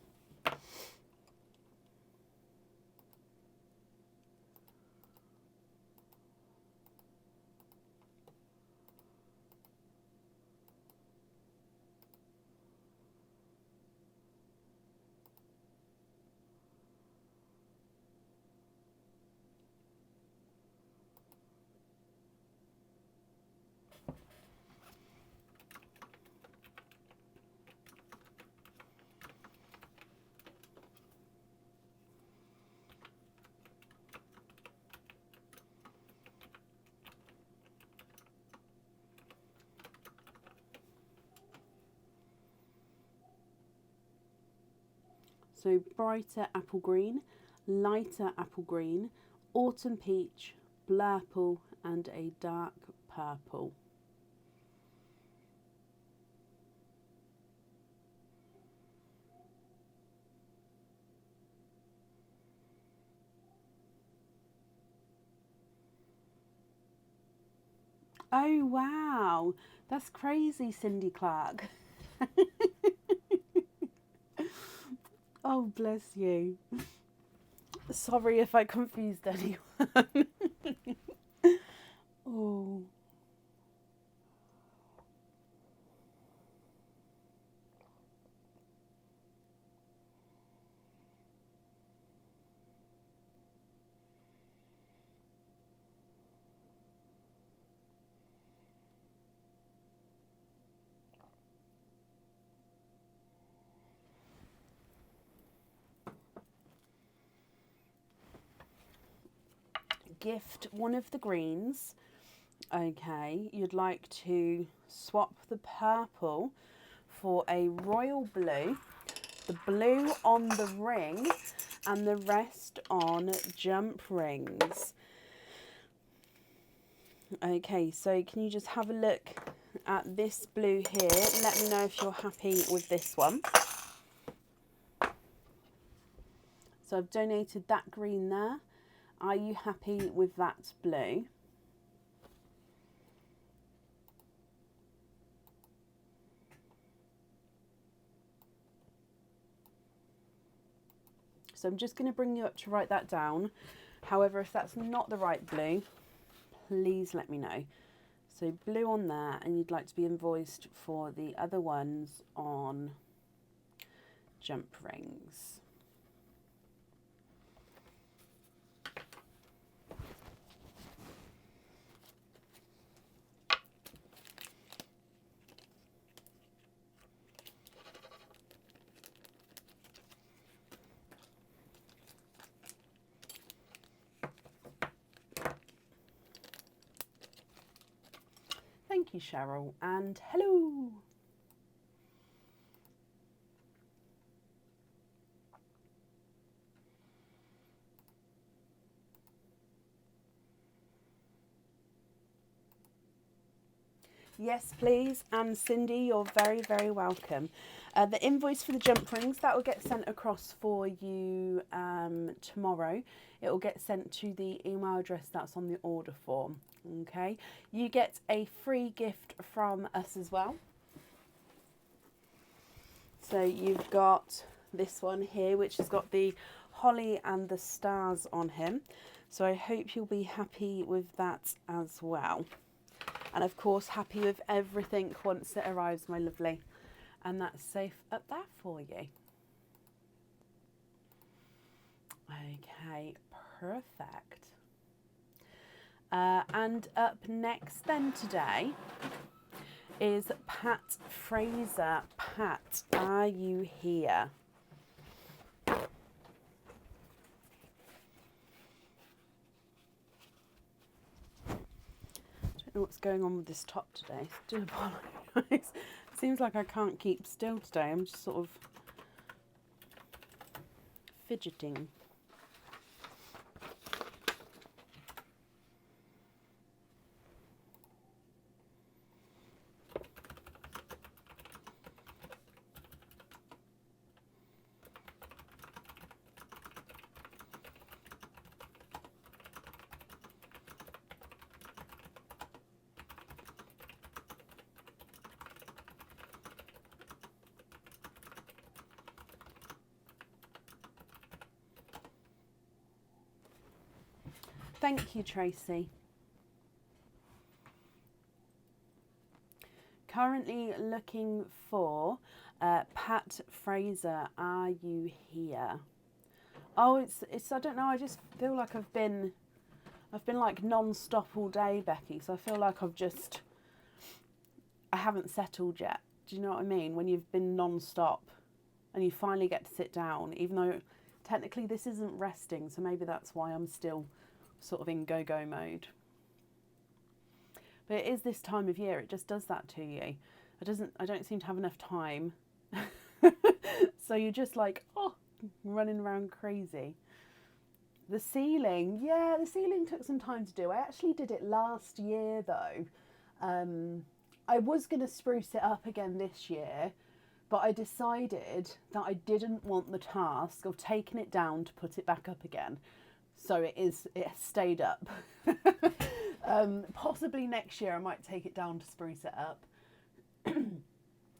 So brighter apple green, lighter apple green, autumn peach, blurple and a dark purple. Oh wow, that's crazy, Cindy Clark. Oh, bless you. Sorry if I confused anyone. Oh. Gift one of the greens. Okay, you'd like to swap the purple for a royal blue, the blue on the ring, and the rest on jump rings. Okay, so can you just have a look at this blue here? Let me know if you're happy with this one. So I've donated that green there. Are you happy with that blue? So I'm just going to bring you up to write that down. However, if that's not the right blue, please let me know. So blue on there, and you'd like to be invoiced for the other ones on jump rings. Thank you, Cheryl, and hello. Yes, please. And Cindy, you're very, very welcome. The invoice for the jump rings, that will get sent across for you tomorrow. It will get sent to the email address that's on the order form. Okay. You get a free gift from us as well. So you've got this one here, which has got the holly and the stars on him. So I hope you'll be happy with that as well. And of course, happy with everything once it arrives, my lovely. And that's safe up there for you. Okay, perfect. And up next then today is Pat Fraser. Pat, are you here? I don't know what's going on with this top today. Do apologise. Seems like I can't keep still today. I'm just sort of fidgeting. Thank you, Tracy. Currently looking for Pat Fraser. Are you here? Oh, it's. I don't know. I just feel like I've been like non-stop all day, Becky. So I feel like I haven't settled yet. Do you know what I mean? When you've been non-stop and you finally get to sit down, even though technically this isn't resting. So maybe that's why I'm still sort of in go-go mode. But it is this time of year, it just does that to you. I don't seem to have enough time. So you're just like, oh, running around crazy. The ceiling, yeah, the ceiling took some time to do. I actually did it last year though. I was going to spruce it up again this year, but I decided that I didn't want the task of taking it down to put it back up again. So it stayed up. Possibly next year I might take it down to spruce it up.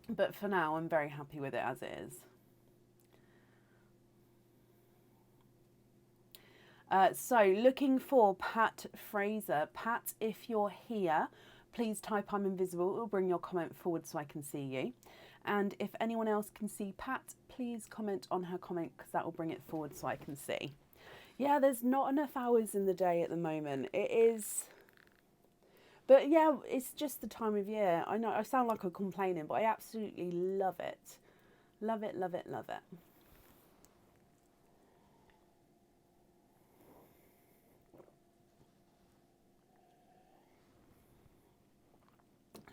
But for now I'm very happy with it as it is. So looking for Pat Fraser. Pat, if you're here, please type I'm invisible. It will bring your comment forward so I can see you. And if anyone else can see Pat, please comment on her comment because that will bring it forward so I can see. Yeah, there's not enough hours in the day at the moment. It is... But yeah, it's just the time of year. I know I sound like I'm complaining, but I absolutely love it. Love it, love it, love it.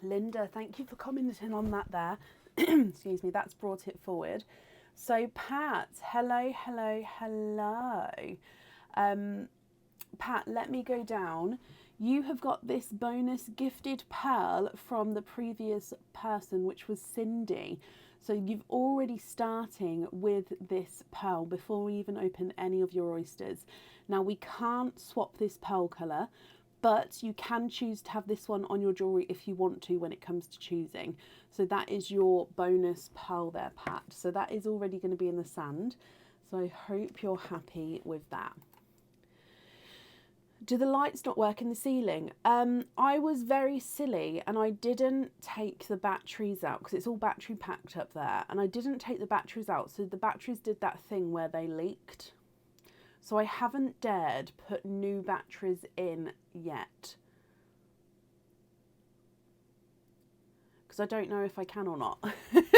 Linda, thank you for commenting on that there. Excuse me, that's brought it forward. So Pat, hello, hello, hello. Pat, let me go down. You have got this bonus gifted pearl from the previous person, which was Cindy. So you've already starting with this pearl before we even open any of your oysters. Now we can't swap this pearl colour, but you can choose to have this one on your jewellery if you want to when it comes to choosing. So that is your bonus pearl there, Pat. So that is already going to be in the sand. So I hope you're happy with that. Do the lights not work in the ceiling? I was very silly and I didn't take the batteries out because it's all battery packed up there. And I didn't take the batteries out. So the batteries did that thing where they leaked. So I haven't dared put new batteries in yet. Because I don't know if I can or not.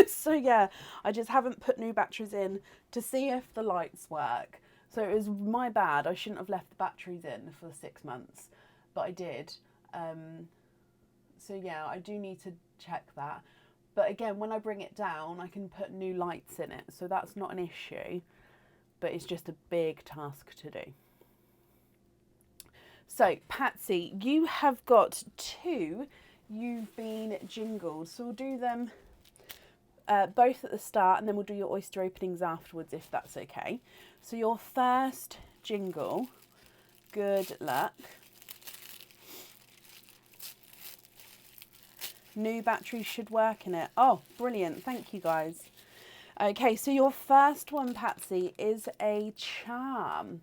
So yeah, I just haven't put new batteries in to see if the lights work. So it was my bad. I shouldn't have left the batteries in for 6 months, but I did. So yeah, I do need to check that. But again, when I bring it down, I can put new lights in it. So that's not an issue, but it's just a big task to do. So Patsy, you have got 2 you've been jingled. So we'll do them both at the start and then we'll do your oyster openings afterwards if that's okay. So your first jingle, good luck. New batteries should work in it. Oh, brilliant. Thank you guys. Okay, so your first one, Patsy, is a charm.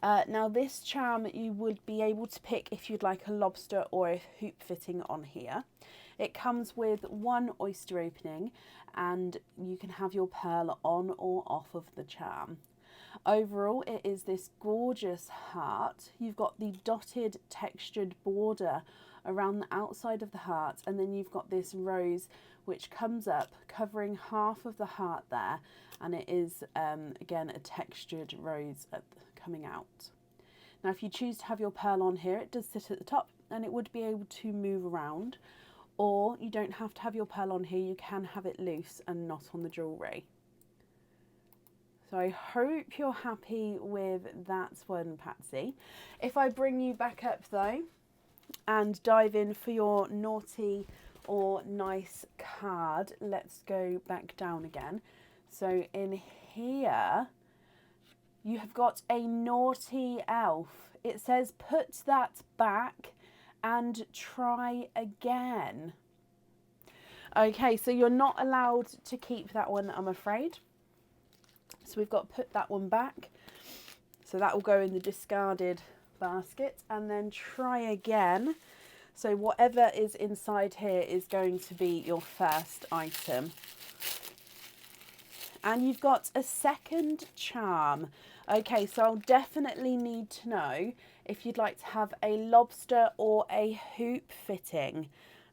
Now this charm you would be able to pick if you'd like a lobster or a hoop fitting on here. It comes with 1 oyster opening and you can have your pearl on or off of the charm. Overall, it is this gorgeous heart. You've got the dotted textured border around the outside of the heart, and then you've got this rose which comes up covering half of the heart there, and it is again a textured rose coming out. Now if you choose to have your pearl on here, it does sit at the top and it would be able to move around, or you don't have to have your pearl on here, you can have it loose and not on the jewellery. So I hope you're happy with that one, Patsy. If I bring you back up though and dive in for your naughty or nice card, let's go back down again. So in here, you have got a naughty elf. It says put that back and try again. Okay, so you're not allowed to keep that one, I'm afraid. So we've got to put that one back. So that will go in the discarded basket and then try again. So whatever is inside here is going to be your first item. And you've got a second charm. Okay, so I'll definitely need to know if you'd like to have a lobster or a hoop fitting.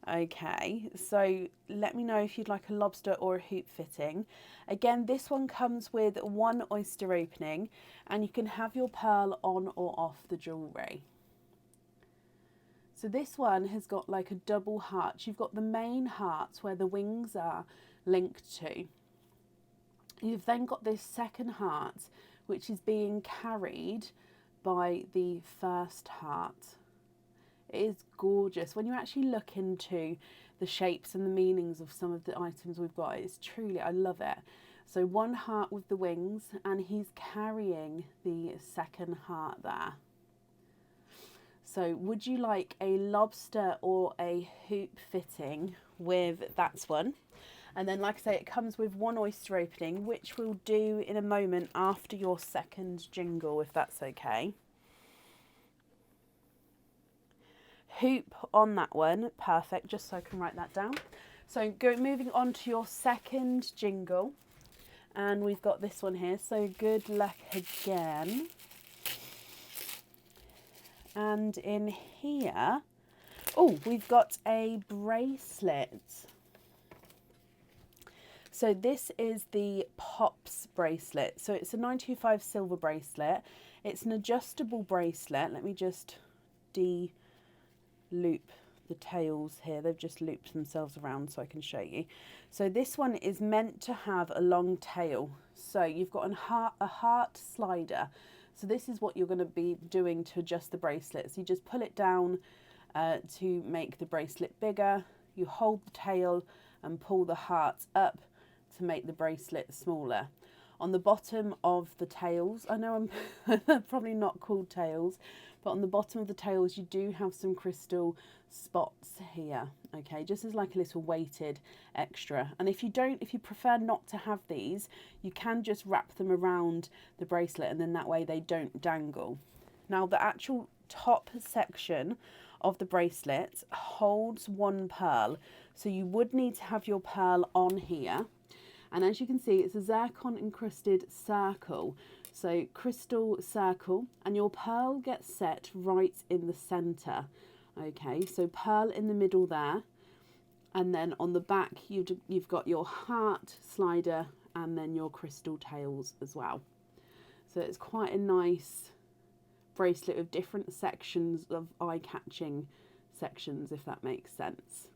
Okay, so let me know if you'd like a lobster or a hoop fitting. Again, this one comes with 1 oyster opening and you can have your pearl on or off the jewellery. So this one has got like a double heart. You've got the main heart where the wings are linked to. You've then got this second heart which is being carried by the first heart. It is gorgeous. When you actually look into the shapes and the meanings of some of the items we've got, it's truly, I love it. So one heart with the wings, and he's carrying the second heart there. So would you like a lobster or a hoop fitting with that one? And then, like I say, it comes with one oyster opening, which we'll do in a moment after your second jingle, if that's okay. Hoop on that one, perfect, just so I can write that down. So moving on to your second jingle, and we've got this one here, so good luck again. And in here, oh, we've got a bracelet. So this is the Pops bracelet. So it's a 925 silver bracelet. It's an adjustable bracelet. Let me just de-loop the tails here. They've just looped themselves around so I can show you. So this one is meant to have a long tail. So you've got a heart slider. So this is what you're going to be doing to adjust the bracelet. So you just pull it down to make the bracelet bigger. You hold the tail and pull the heart up to make the bracelet smaller. On the bottom of the tails, I know I'm probably not called tails, but on the bottom of the tails you do have some crystal spots here, okay, just as like a little weighted extra. And if you prefer not to have these, you can just wrap them around the bracelet, and then that way they don't dangle. Now the actual top section of the bracelet holds one pearl, so you would need to have your pearl on here. And as you can see, it's a zircon encrusted circle. So crystal circle, and your pearl gets set right in the center. Okay, so pearl in the middle there. And then on the back, you've got your heart slider and then your crystal tails as well. So it's quite a nice bracelet with different sections of eye-catching sections, if that makes sense.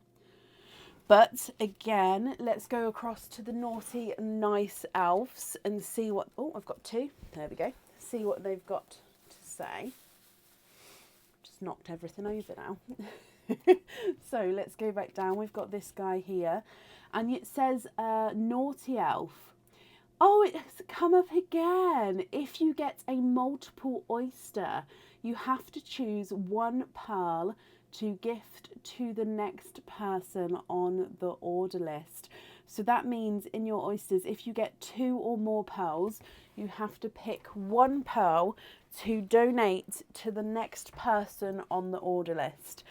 But again, let's go across to the naughty and nice elves and see what, oh, I've got two. There we go. See what they've got to say. Just knocked everything over now. So let's go back down. We've got this guy here, and it says naughty elf. Oh, it's come up again. If you get a multiple oyster, you have to choose one pearl to gift to the next person on the order list. So that means in your oysters, if you get 2 or more pearls, you have to pick one pearl to donate to the next person on the order list.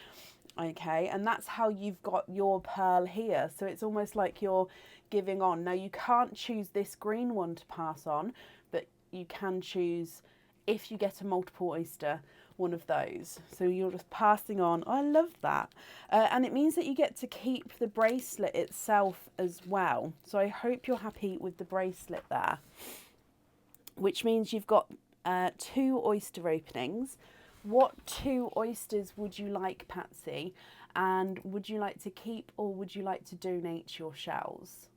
Okay, and that's how you've got your pearl here. So it's almost like you're giving on. Now you can't choose this green one to pass on, but you can choose, if you get a multiple oyster, one of those. So you're just passing on. I love that. And it means that you get to keep the bracelet itself as well. So I hope you're happy with the bracelet there, which means you've got 2 oyster openings. What 2 oysters would you like, Patsy? And would you like to keep, or would you like to donate your shells?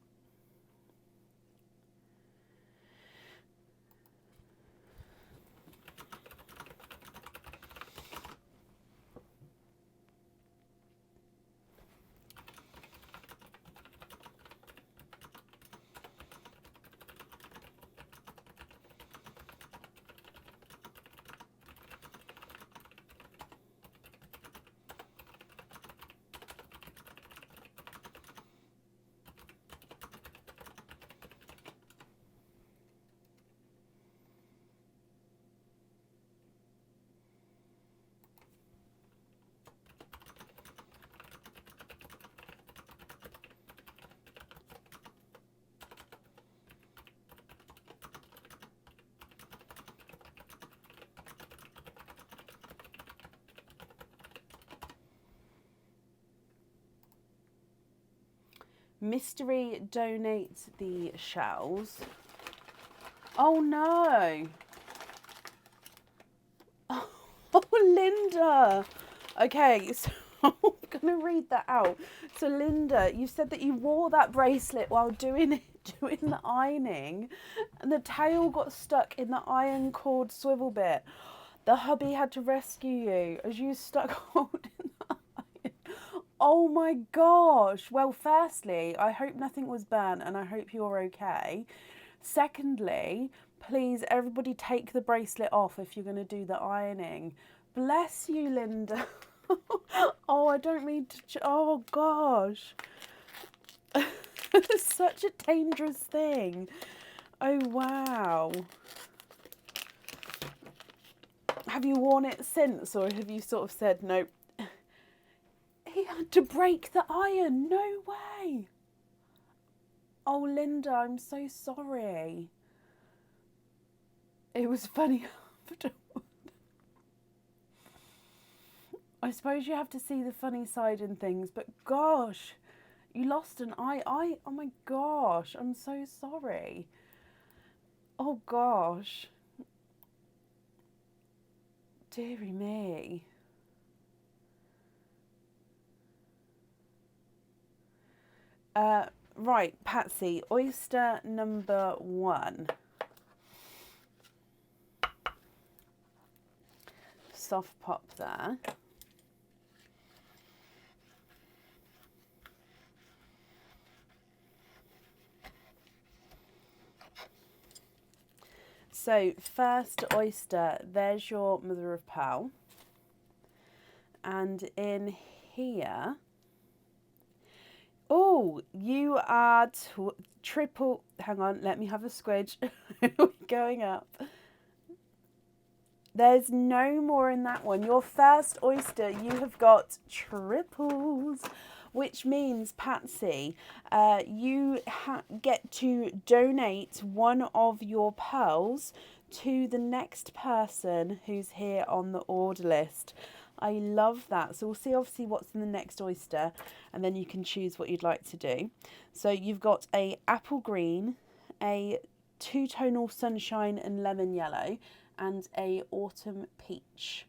Mystery donates the shells. Oh no! Oh, Linda! Okay, so I'm going to read that out. So Linda, you said that you wore that bracelet while doing the ironing, and the tail got stuck in the iron cord swivel bit. The hubby had to rescue you as you stuck holding the iron. Oh my gosh. Well, firstly, I hope nothing was burnt and I hope you're okay. Secondly, please, everybody take the bracelet off if you're going to do the ironing. Bless you, Linda. Oh, I don't mean to... Oh, gosh. It's such a dangerous thing. Oh, wow. Have you worn it since, or have you sort of said, no? He had to break the iron. No way. Oh, Linda, I'm so sorry. It was funny afterward. I suppose you have to see the funny side in things, but gosh, you lost an eye. Oh my gosh, I'm so sorry. Oh gosh. Dearie me. Right, Patsy, oyster number 1. Soft pop there. So, first oyster, there's your mother of pearl. And in here, oh, you are triple, hang on, let me have a squidge. Going up. There's no more in that one. Your first oyster, you have got triples, which means, Patsy, you get to donate one of your pearls to the next person who's here on the order list. I love that. So we'll see obviously what's in the next oyster, and then you can choose what you'd like to do. So you've got a apple green, a two-tonal sunshine and lemon yellow, and a autumn peach.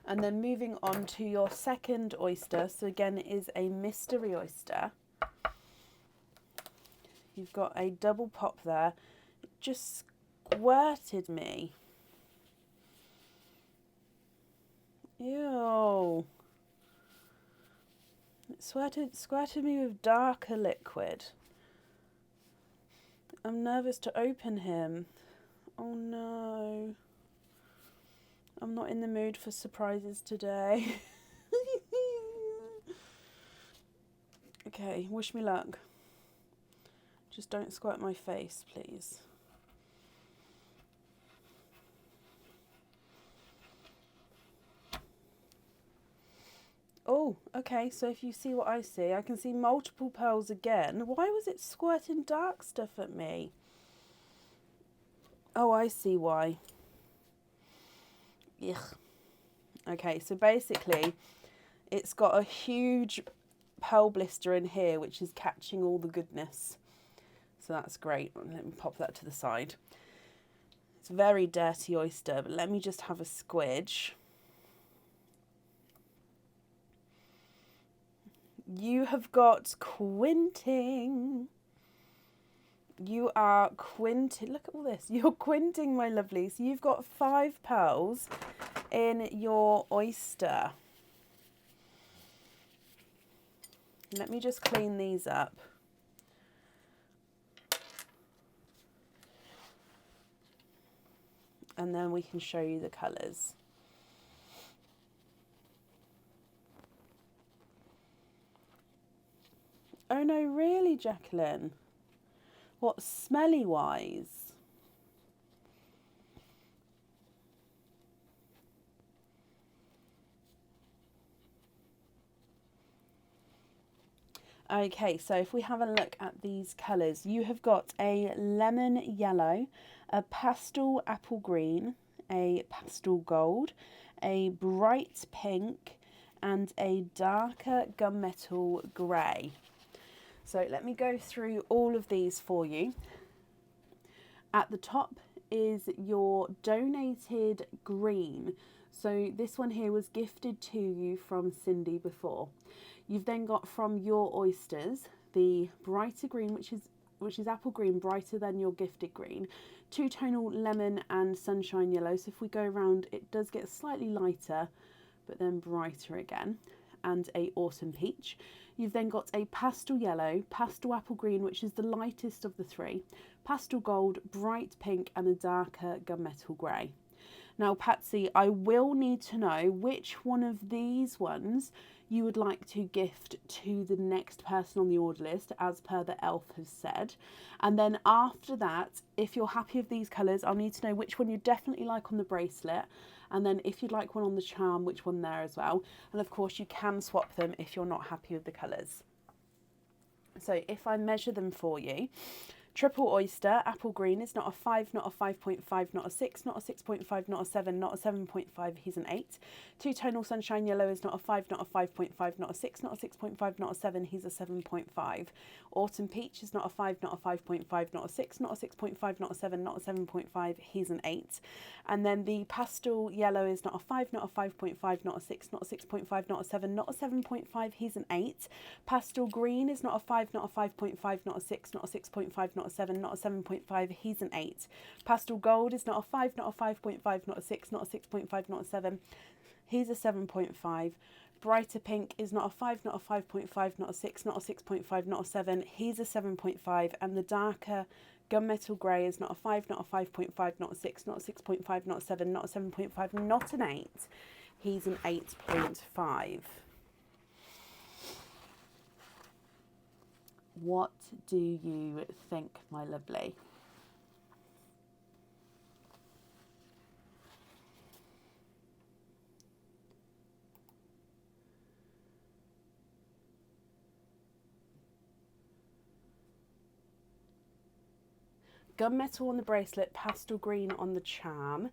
And then moving on to your second oyster, so again it is a mystery oyster. You've got a double pop there. It just squirted me. Ew. It squirted me with darker liquid. I'm nervous to open him. Oh no. I'm not in the mood for surprises today. Okay, wish me luck. Just don't squirt my face, please. Oh, okay, so if you see what I see, I can see multiple pearls again. Why was it squirting dark stuff at me? Oh, I see why. Ugh. Okay, so basically, it's got a huge pearl blister in here, which is catching all the goodness. So that's great. Let me pop that to the side. It's a very dirty oyster, but let me just have a squidge. You have got quinting. You are quinting. Look at all this. You're quinting, my lovely. So you've got 5 pearls in your oyster. Let me just clean these up. And then we can show you the colours. Oh no, really, Jacqueline? What, smelly wise? Okay, so if we have a look at these colours, you have got a lemon yellow, a pastel apple green, a pastel gold, a bright pink, and a darker gunmetal grey. So let me go through all of these for you. At the top is your donated green. So this one here was gifted to you from Cindy before. You've then got from your oysters the brighter green, which is which is apple green, brighter than your gifted green. Two-tonal lemon and sunshine yellow. So if we go around, it does get slightly lighter, but then brighter again. And a autumn peach. You've then got a pastel yellow, pastel apple green, which is the lightest of the three, pastel gold, bright pink, and a darker gunmetal grey. Now, Patsy, I will need to know which one of these ones you would like to gift to the next person on the order list, as per the elf has said. And then after that, if you're happy with these colours, I'll need to know which one you definitely like on the bracelet. And then if you'd like one on the charm, which one there as well. And of course, you can swap them if you're not happy with the colours. So if I measure them for you, triple oyster, apple green is not a 5, not a 5.5, not a 6, not a 6.5, not a 7, not a 7.5, he's an 8. Two-tonal sunshine yellow is not a 5, not a 5.5, not a 6, not a 6.5, not a 7, he's a 7.5. Autumn peach is not a 5, not a 5.5, not a 6, not a 6.5, not a 7, not a 7.5, he's an 8. And then the pastel yellow is not a 5, not a 5.5, not a 6, not a 6.5, not a 7, not a 7.5, he's an 8. Pastel green is not a 5, not a 5.5, not a 6, not a 6.5, not a 7, not a 7.5, he's an 8. Pastel gold is not a 5, not a 5.5, not a 6, not a 6.5, not a 7, he's a 7.5. Brighter pink is not a 5, not a 5.5, not a 6, not a 6.5, not a 7, he's a 7.5. And the darker gunmetal grey is not a 5, not a 5.5, not a 6, not a 6.5, not a 7, not a 7.5, not an 8, he's an 8.5. What do you think, my lovely? Gunmetal on the bracelet, pastel green on the charm.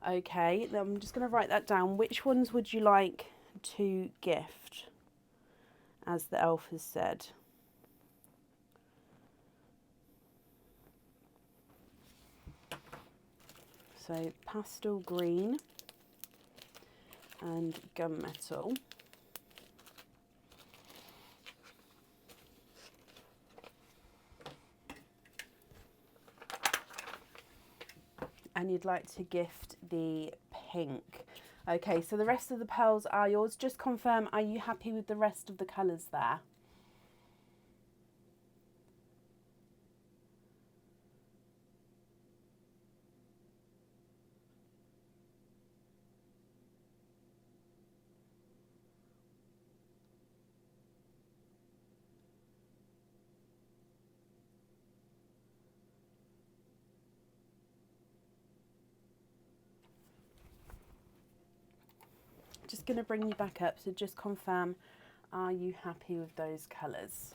Okay, then I'm just going to write that down. Which ones would you like to gift, as the elf has said? So pastel green and gunmetal. And you'd like to gift the pink. Okay, so the rest of the pearls are yours. Just confirm, are you happy with the rest of the colours there? Just going to bring you back up, so just confirm, are you happy with those colours?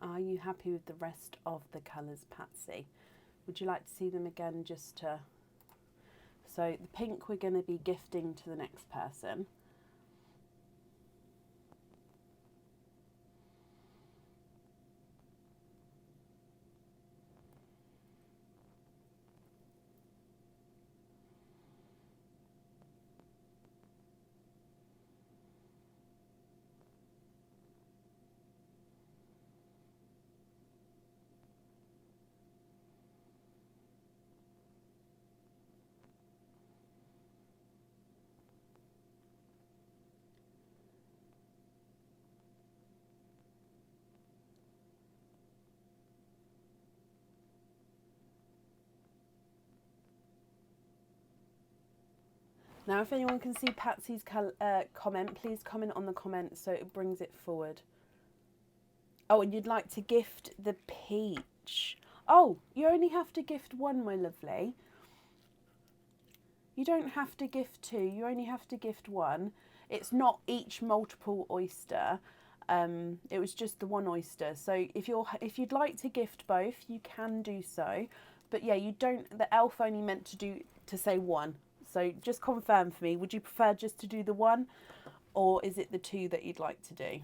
Are you happy with the rest of the colours, Patsy? Would you like to see them again just to... So the pink we're going to be gifting to the next person. Now, if anyone can see Patsy's comment, please comment on the comment so it brings it forward. Oh, and you'd like to gift the peach. Oh, you only have to gift one, my lovely. You don't have to gift two, you only have to gift one. It's not each multiple oyster. It was just the one oyster. So if you'd like to gift both, you can do so. But yeah, you don't. The elf only meant to say one. So just confirm for me. Would you prefer just to do the one, or is it the two that you'd like to do?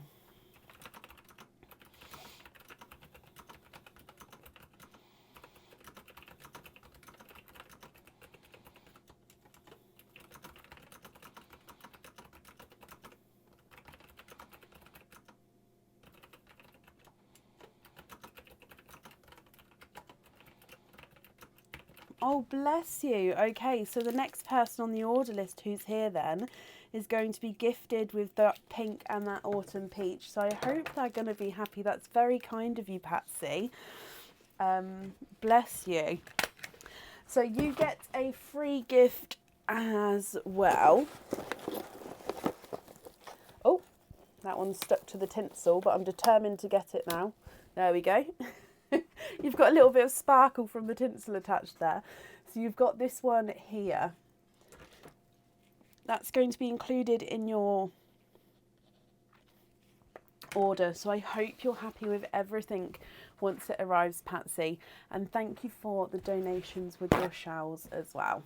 Oh, bless you. Okay, so the next person on the order list who's here then is going to be gifted with that pink and that autumn peach. So I hope they're going to be happy. That's very kind of you, Patsy. Bless you. So you get a free gift as well. Oh, that one's stuck to the tinsel, but I'm determined to get it now. There we go. You've got a little bit of sparkle from the tinsel attached there. So you've got this one here. That's going to be included in your order. So I hope you're happy with everything once it arrives, Patsy. And thank you for the donations with your shells as well.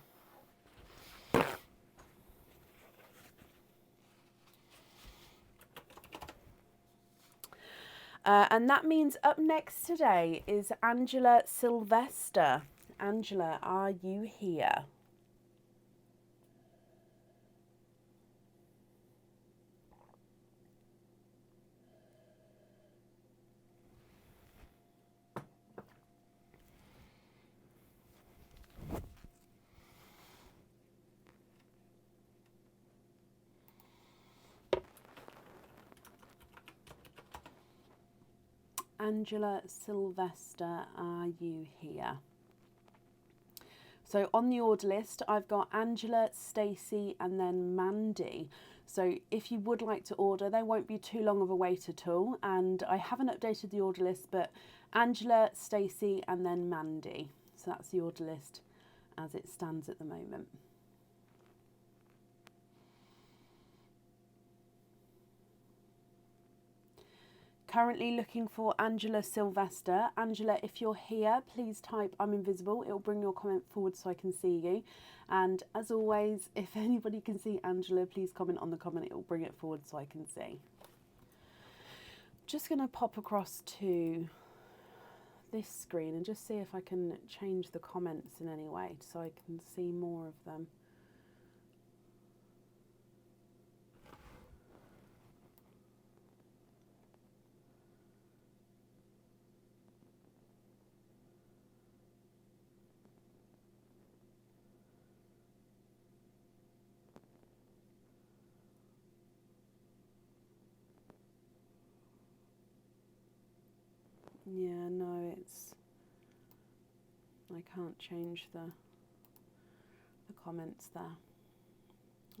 And that means up next today is Angela Sylvester. Angela, are you here? Angela Sylvester, are you here? So on the order list, I've got Angela, Stacey, and then Mandy. So if you would like to order, there won't be too long of a wait at all. And I haven't updated the order list, but Angela, Stacey, and then Mandy. So that's the order list as it stands at the moment. Currently looking for Angela Sylvester. Angela, if you're here, please type I'm invisible. It will bring your comment forward so I can see you. And as always, if anybody can see Angela, please comment on the comment. It will bring it forward so I can see. Just going to pop across to this screen and just see if I can change the comments in any way so I can see more of them. Yeah, no, I can't change the comments there.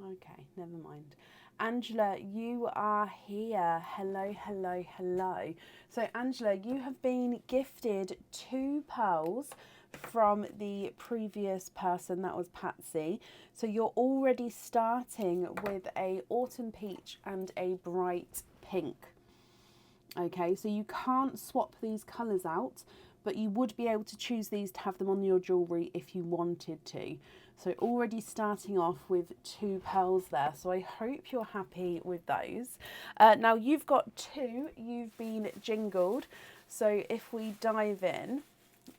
Okay, never mind. Angela, you are here. Hello, hello, hello. So Angela, you have been gifted 2 pearls from the previous person, that was Patsy. So you're already starting with a autumn peach and a bright pink. Okay, so you can't swap these colours out, but you would be able to choose these to have them on your jewellery if you wanted to. So already starting off with 2 pearls there. So I hope you're happy with those. Now you've got 2, you've been jingled. So if we dive in,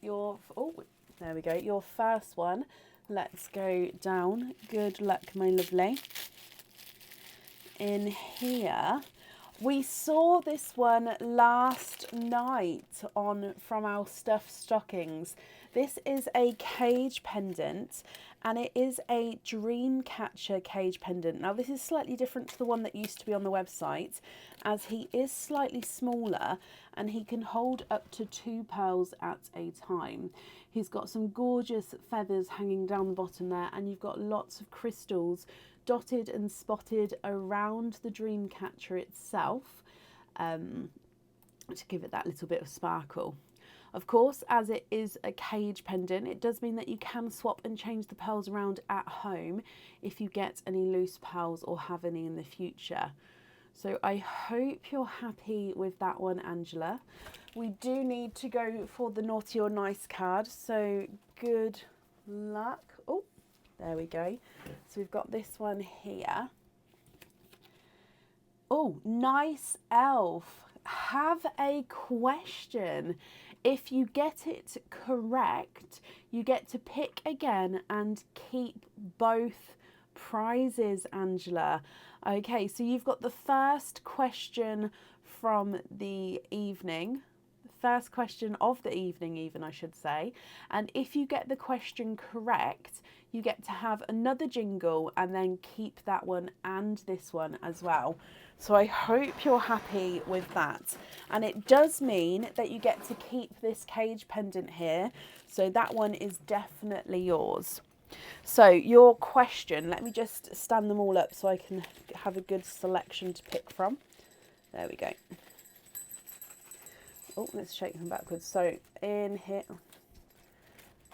there we go, your first one. Let's go down. Good luck, my lovely. In here. We saw this one last night from our stuffed stockings. This is a cage pendant and it is a dream catcher cage pendant. Now this is slightly different to the one that used to be on the website, as he is slightly smaller and he can hold up to 2 pearls at a time. He's got some gorgeous feathers hanging down the bottom there, and you've got lots of crystals dotted and spotted around the dream catcher itself, to give it that little bit of sparkle. Of course, as it is a cage pendant, it does mean that you can swap and change the pearls around at home if you get any loose pearls or have any in the future. So I hope you're happy with that one, Angela. We do need to go for the naughty or nice card, so good luck. Oh, there we go. So we've got this one here. Oh, nice elf. Have a question. If you get it correct, you get to pick again and keep both prizes, Angela. Okay, so you've got the first question from the evening, first question of the evening even, I should say. And if you get the question correct, you get to have another jingle and then keep that one and this one as well. So I hope you're happy with that. And it does mean that you get to keep this cage pendant here. So that one is definitely yours. So your question, let me just stand them all up so I can have a good selection to pick from. There we go. Oh, let's shake them backwards. So in here,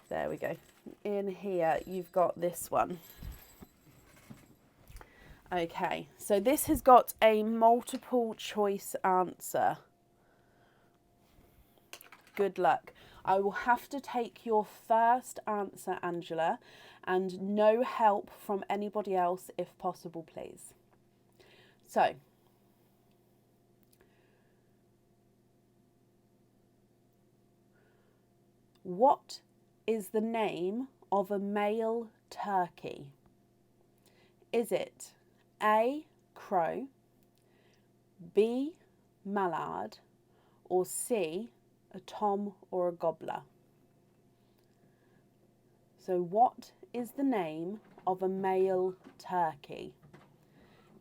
there we go. In here, you've got this one. Okay, so this has got a multiple choice answer. Good luck. I will have to take your first answer, Angela, and no help from anybody else if possible, please. So, what is the name of a male turkey? Is it A, crow, B, mallard, or C, a tom or a gobbler? So what is the name of a male turkey?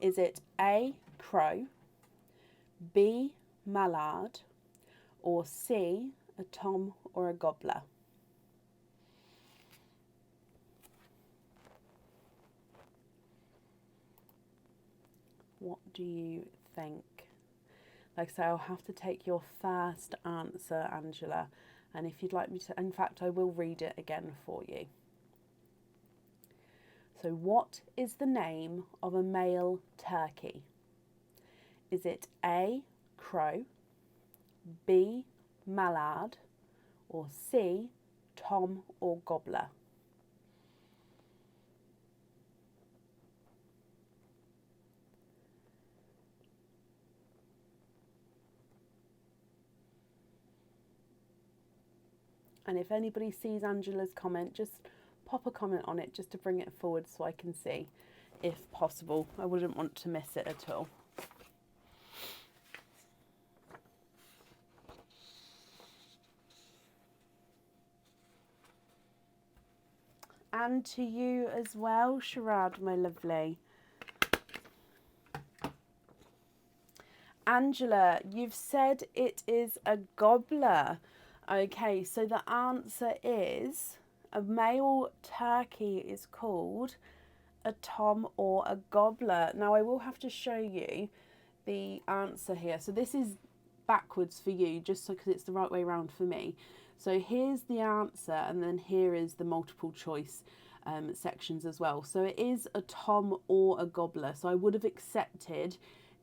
Is it A, crow, B, mallard, or C, a tom or a gobbler? What do you think? Like I say, I'll have to take your first answer, Angela. And if you'd like me to, in fact, I will read it again for you. So what is the name of a male turkey? Is it A, crow, B, mallard, or C, tom or gobbler? And if anybody sees Angela's comment, just pop a comment on it just to bring it forward so I can see if possible. I wouldn't want to miss it at all. And to you as well, Sharad, my lovely. Angela, you've said it is a gobbler. Okay, so the answer is a male turkey is called a tom or a gobbler. Now I will have to show you the answer here. So this is backwards for you, just so because it's the right way around for me. So here's the answer, and then here is the multiple choice sections as well. So it is a tom or a gobbler. So I would have accepted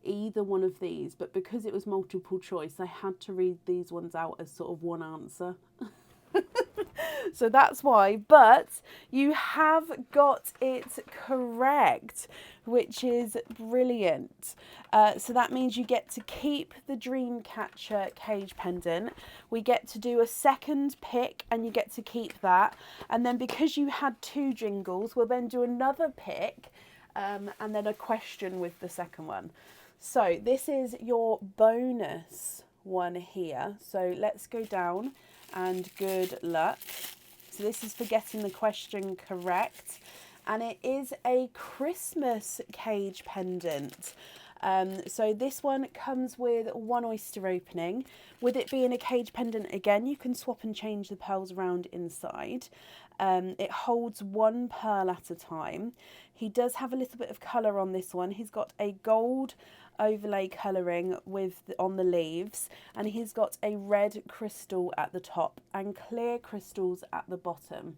either one of these, but because it was multiple choice, I had to read these ones out as sort of one answer. So that's why, but you have got it correct, which is brilliant. So that means you get to keep the Dreamcatcher cage pendant. We get to do a second pick and you get to keep that. And then because you had two jingles, we'll then do another pick and then a question with the second one. So this is your bonus one here. So let's go down and good luck. So this is for getting the question correct. And it is a Christmas cage pendant. So this one comes with one oyster opening. With it being a cage pendant, again, you can swap and change the pearls around inside. It holds one pearl at a time. He does have a little bit of colour on this one. He's got a gold overlay colouring on the leaves, and he's got a red crystal at the top and clear crystals at the bottom.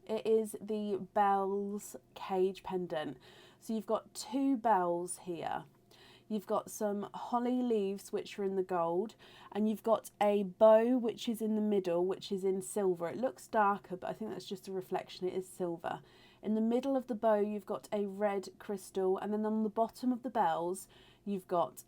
It is the bells cage pendant. So you've got 2 bells here. You've got some holly leaves which are in the gold, and you've got a bow which is in the middle, which is in silver. It looks darker, but I think that's just a reflection. It is silver. In the middle of the bow you've got a red crystal, and then on the bottom of the bells you've got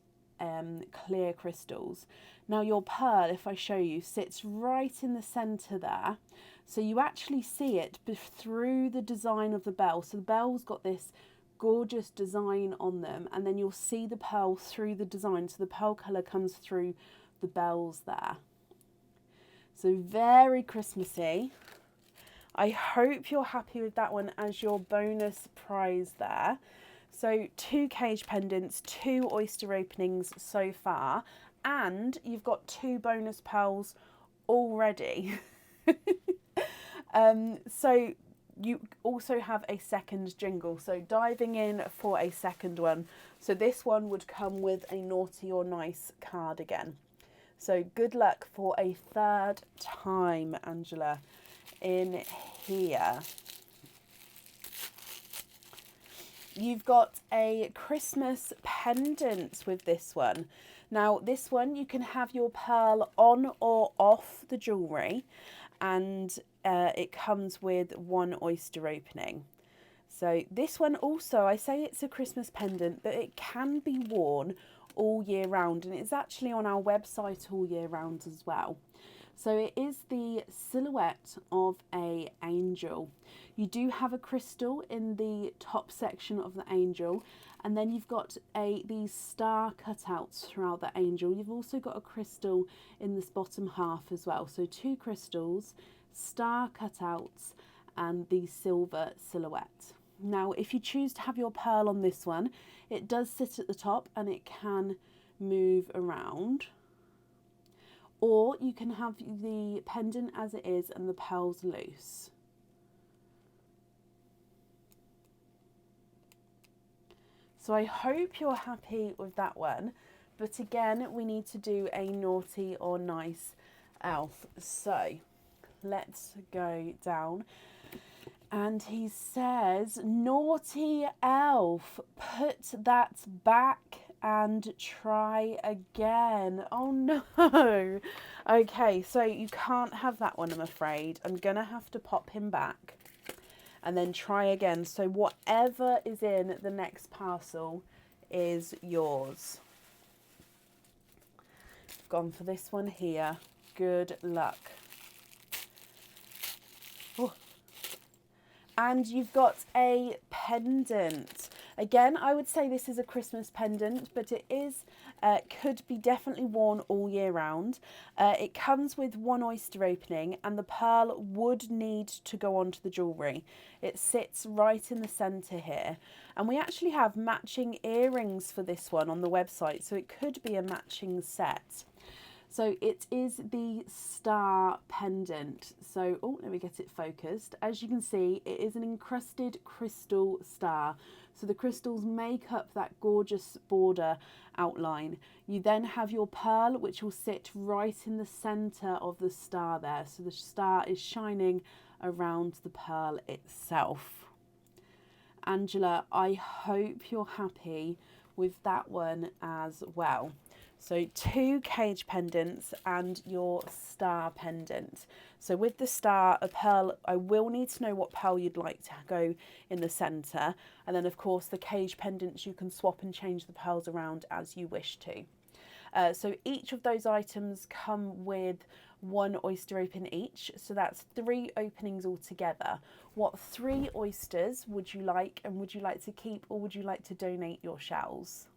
clear crystals. Now your pearl, if I show you, sits right in the centre there. So you actually see it through the design of the bell. So the bell's got this gorgeous design on them, and then you'll see the pearl through the design. So the pearl colour comes through the bells there. So very Christmassy. I hope you're happy with that one as your bonus prize there. So 2 cage pendants, 2 oyster openings so far, and you've got 2 bonus pearls already. So you also have a second jingle, so diving in for a second one. So this one would come with a naughty or nice card again. So good luck for a 3rd time, Angela, in here. You've got a Christmas pendant with this one. Now this one you can have your pearl on or off the jewellery, and it comes with 1 oyster opening. So this one also, I say it's a Christmas pendant, but it can be worn all year round, and it's actually on our website all year round as well. So it is the silhouette of an angel. You do have a crystal in the top section of the angel, and then you've got these star cutouts throughout the angel. You've also got a crystal in this bottom half as well. So 2 crystals, star cutouts, and the silver silhouette. Now, if you choose to have your pearl on this one, it does sit at the top and it can move around. Or you can have the pendant as it is and the pearls loose. So I hope you're happy with that one. But again, we need to do a naughty or nice elf. So let's go down. And he says, naughty elf, put that back and try again. Oh no. Okay, so you can't have that one, I'm afraid. I'm gonna have to pop him back and then try again. So whatever is in the next parcel is yours. Gone for this one here. Good luck. Oh. And you've got a pendant. Again, I would say this is a Christmas pendant, but it is could be definitely worn all year round. It comes with 1 oyster opening, and the pearl would need to go onto the jewellery. It sits right in the centre here. And we actually have matching earrings for this one on the website, so it could be a matching set. So it is the star pendant. So, oh, let me get it focused. As you can see, it is an encrusted crystal star. So the crystals make up that gorgeous border outline. You then have your pearl, which will sit right in the centre of the star there. So the star is shining around the pearl itself. Angela, I hope you're happy with that one as well. So 2 cage pendants and your star pendant. So with the star, a pearl, I will need to know what pearl you'd like to go in the centre. And then of course the cage pendants, you can swap and change the pearls around as you wish to. So each of those items come with 1 oyster open each. So that's 3 openings altogether. What 3 oysters would you like, and would you like to keep, or would you like to donate your shells?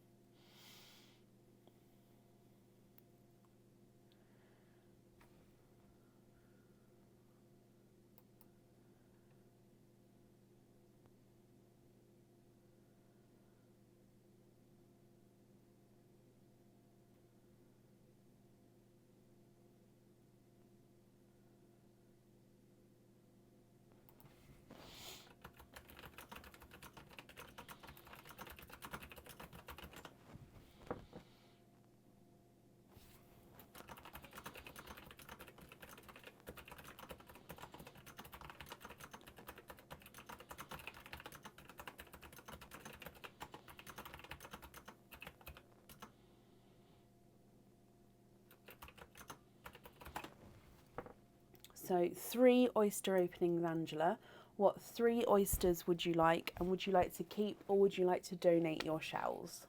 So 3 oyster openings, Angela. What 3 oysters would you like, and would you like to keep or would you like to donate your shells?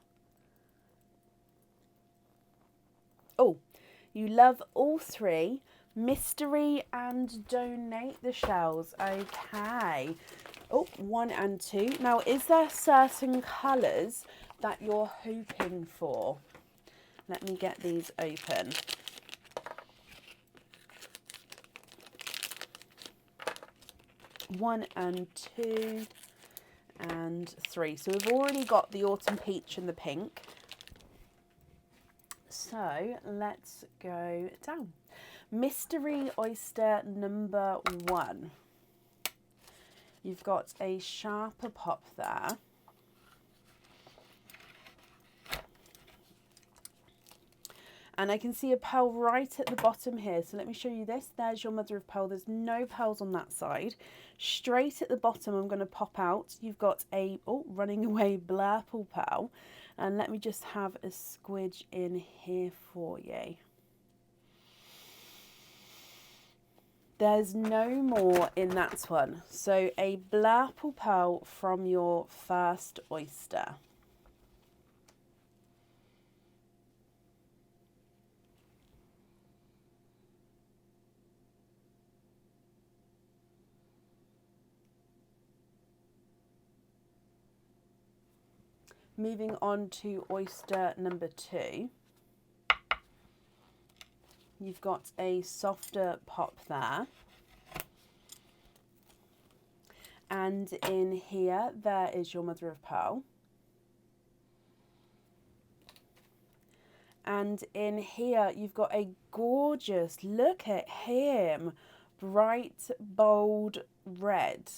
Oh, you love all 3. Mystery and donate the shells. Okay. Oh, 1 and 2. Now, is there certain colours that you're hoping for? Let me get these open. One and 2 and 3. So we've already got the autumn peach and the pink. So let's go down. Mystery oyster number 1. You've got a sharper pop there. And I can see a pearl right at the bottom here. So let me show you this. There's your mother of pearl. There's no pearls on that side. Straight at the bottom, I'm going to pop out. You've got a, oh, running away blurple pearl. And let me just have a squidge in here for you. There's no more in that one. So a blurple pearl from your first oyster. Moving on to oyster number 2. You've got a softer pop there. And in here, there is your mother of pearl. And in here, you've got a gorgeous, look at him, bright, bold red.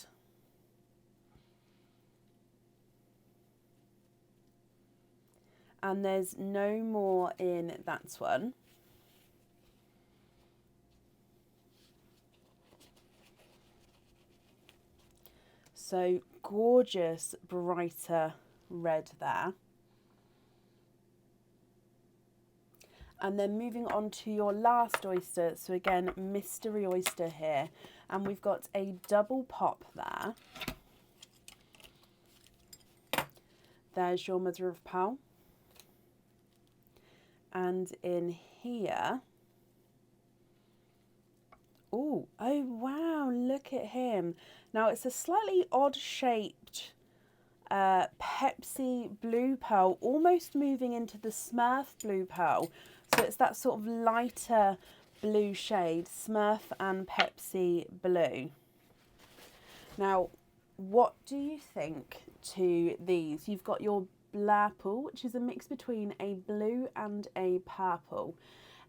And there's no more in that one. So gorgeous, brighter red there. And then moving on to your last oyster. So again, mystery oyster here. And we've got a double pop there. There's your mother of pearl. And in here, oh wow, look at him. Now it's a slightly odd shaped Pepsi blue pearl, almost moving into the Smurf blue pearl. So it's that sort of lighter blue shade, Smurf and Pepsi blue. Now, what do you think to these? You've got your blurple, which is a mix between a blue and a purple,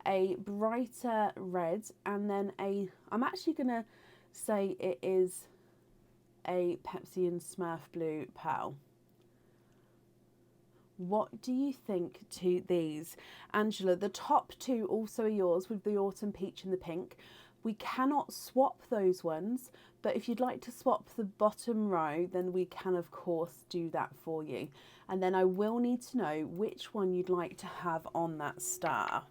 a brighter red, and then I'm actually going to say it is a Pepsi and Smurf blue pearl. What do you think to these? Angela, the top 2 also are yours with the autumn peach and the pink. We cannot swap those ones, but if you'd like to swap the bottom row, then we can of course do that for you. And then I will need to know which one you'd like to have on that star.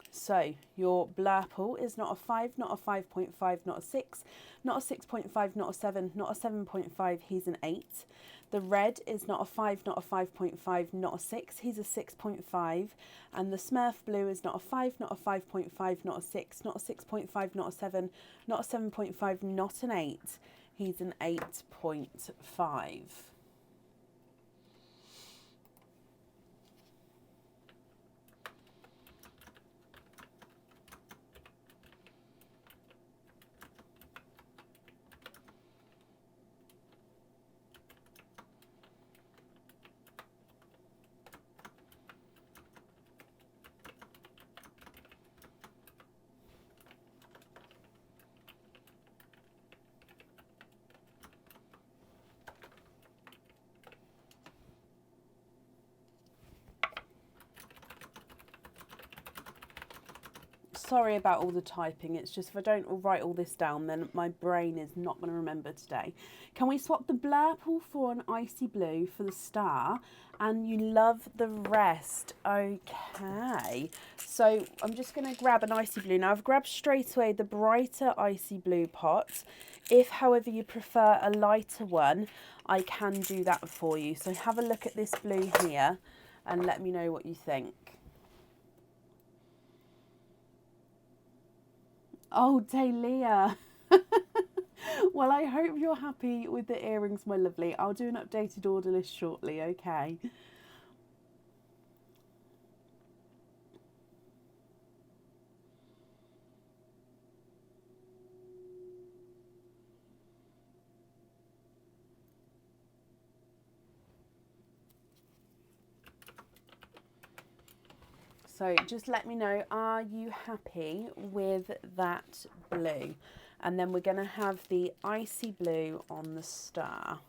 So your blurple is not a 5, not a 5.5, not a 6, not a 6.5, not a 7, not a 7.5, he's an 8. The red is not a 5, not a 5.5, not a 6, he's a 6.5. And the Smurf blue is not a 5, not a 5.5, not a 6, not a 6.5, not a 7, not a 7.5, not an 8, he's an 8.5. sorry about all the typing. It's just if I don't write all this down, then my brain is not going to remember today. Can we swap the blurple for an icy blue for the star? And you love the rest. Okay. So I'm just going to grab an icy blue. Now I've grabbed straight away the brighter icy blue pot. If, however, you prefer a lighter one, I can do that for you. So have a look at this blue here and let me know what you think. Oh, Dahlia. Well, I hope you're happy with the earrings, my lovely. I'll do an updated order list shortly, okay? So just let me know, are you happy with that blue? And then we're going to have the icy blue on the star.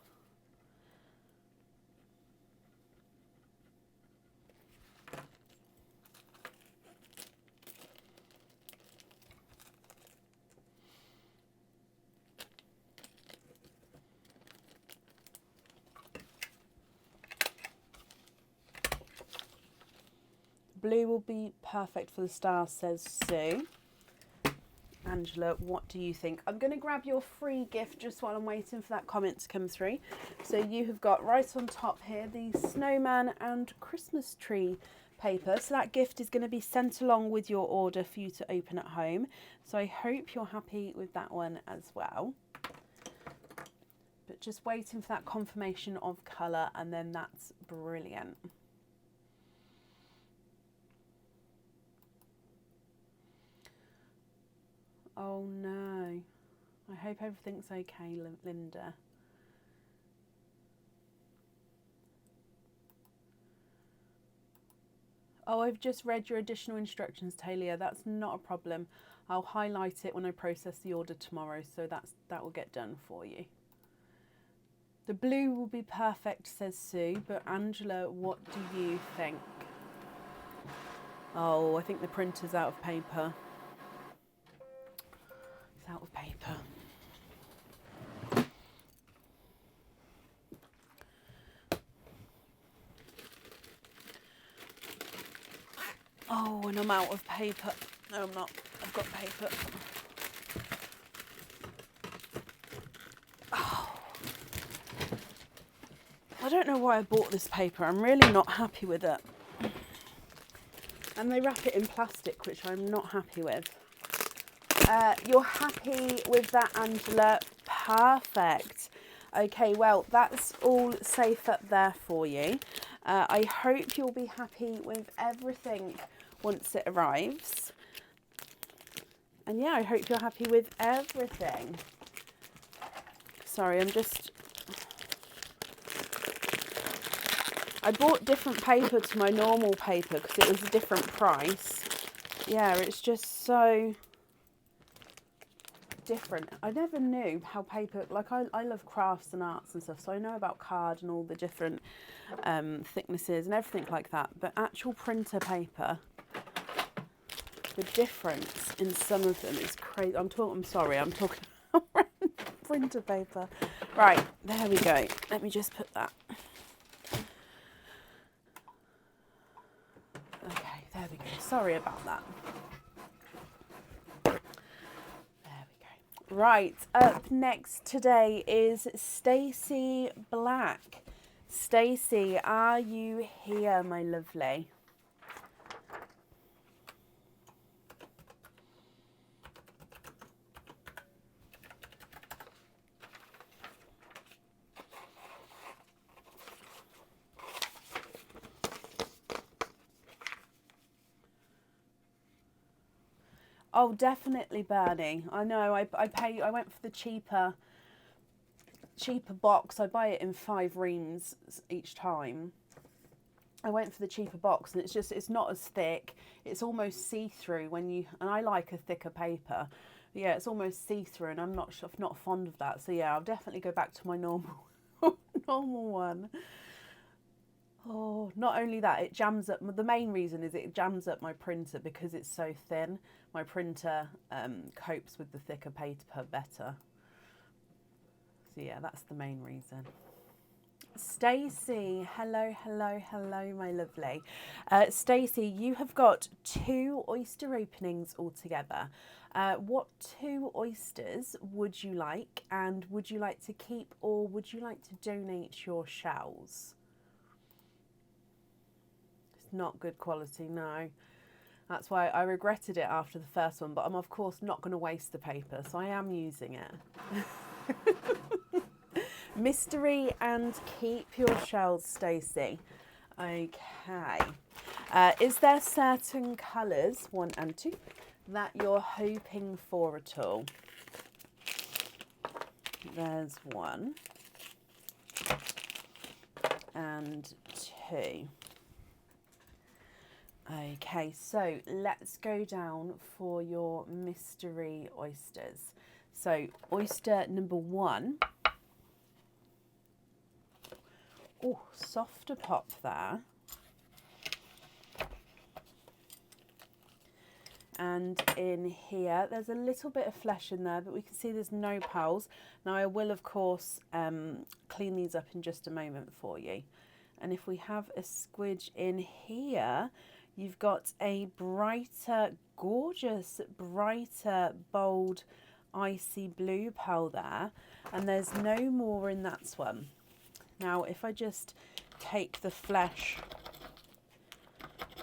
Blue will be perfect for the star, says Sue. Angela, what do you think? I'm going to grab your free gift just while I'm waiting for that comment to come through. So you have got right on top here the snowman and Christmas tree paper. So that gift is going to be sent along with your order for you to open at home. So I hope you're happy with that one as well. But just waiting for that confirmation of colour, and then that's brilliant. Oh no, I hope everything's okay, Linda. Oh, I've just read your additional instructions, Talia. That's not a problem. I'll highlight it when I process the order tomorrow, so that will get done for you. The blue will be perfect, says Sue, but Angela, what do you think? Oh, I think the printer's out of paper. It's out of paper. Oh, and I'm out of paper. No, I'm not. I've got paper. Oh. I don't know why I bought this paper. I'm really not happy with it. And they wrap it in plastic, which I'm not happy with. You're happy with that, Angela? Perfect. Okay, well, that's all safe up there for you. I hope you'll be happy with everything once it arrives. And yeah, I hope you're happy with everything. Sorry, I bought different paper to my normal paper because it was a different price. Yeah, it's just so different. I never knew how paper, like I love crafts and arts and stuff, so I know about card and all the different thicknesses and everything like that, but actual printer paper, the difference in some of them is crazy. I'm talking printer paper. Right, there we go. Let me just put that. Okay, there we go. Sorry about that. Right, up next today is Stacey Black. Stacey, are you here, my lovely? Oh, definitely, Bernie. I know. I went for the cheaper box. I buy it in 5 reams each time. I went for the cheaper box, and it's not as thick. It's almost see-through and I like a thicker paper. But yeah, it's almost see-through, and I'm not fond of that. So yeah, I'll definitely go back to my normal one. Oh not only that, it jams up, the main reason is it jams up my printer because it's so thin. My printer copes with the thicker paper better. So yeah, that's the main reason. Stacey, hello, hello, hello, my lovely. Stacey, you have got 2 oyster openings altogether. What 2 oysters would you like, and would you like to keep or would you like to donate your shells? It's not good quality, no. That's why I regretted it after the first one, but I'm of course not going to waste the paper, so I am using it. Mystery and keep your shells, Stacey. Okay. Is there certain colours, 1 and 2, that you're hoping for at all? There's 1 and 2. Okay, so let's go down for your mystery oysters. So oyster number 1. Oh, softer pop there. And in here, there's a little bit of flesh in there, but we can see there's no pearls. Now I will, of course, clean these up in just a moment for you. And if we have a squidge in here, you've got a brighter, gorgeous, brighter, bold, icy blue pearl there. And there's no more in that one. Now, if I just take the flesh,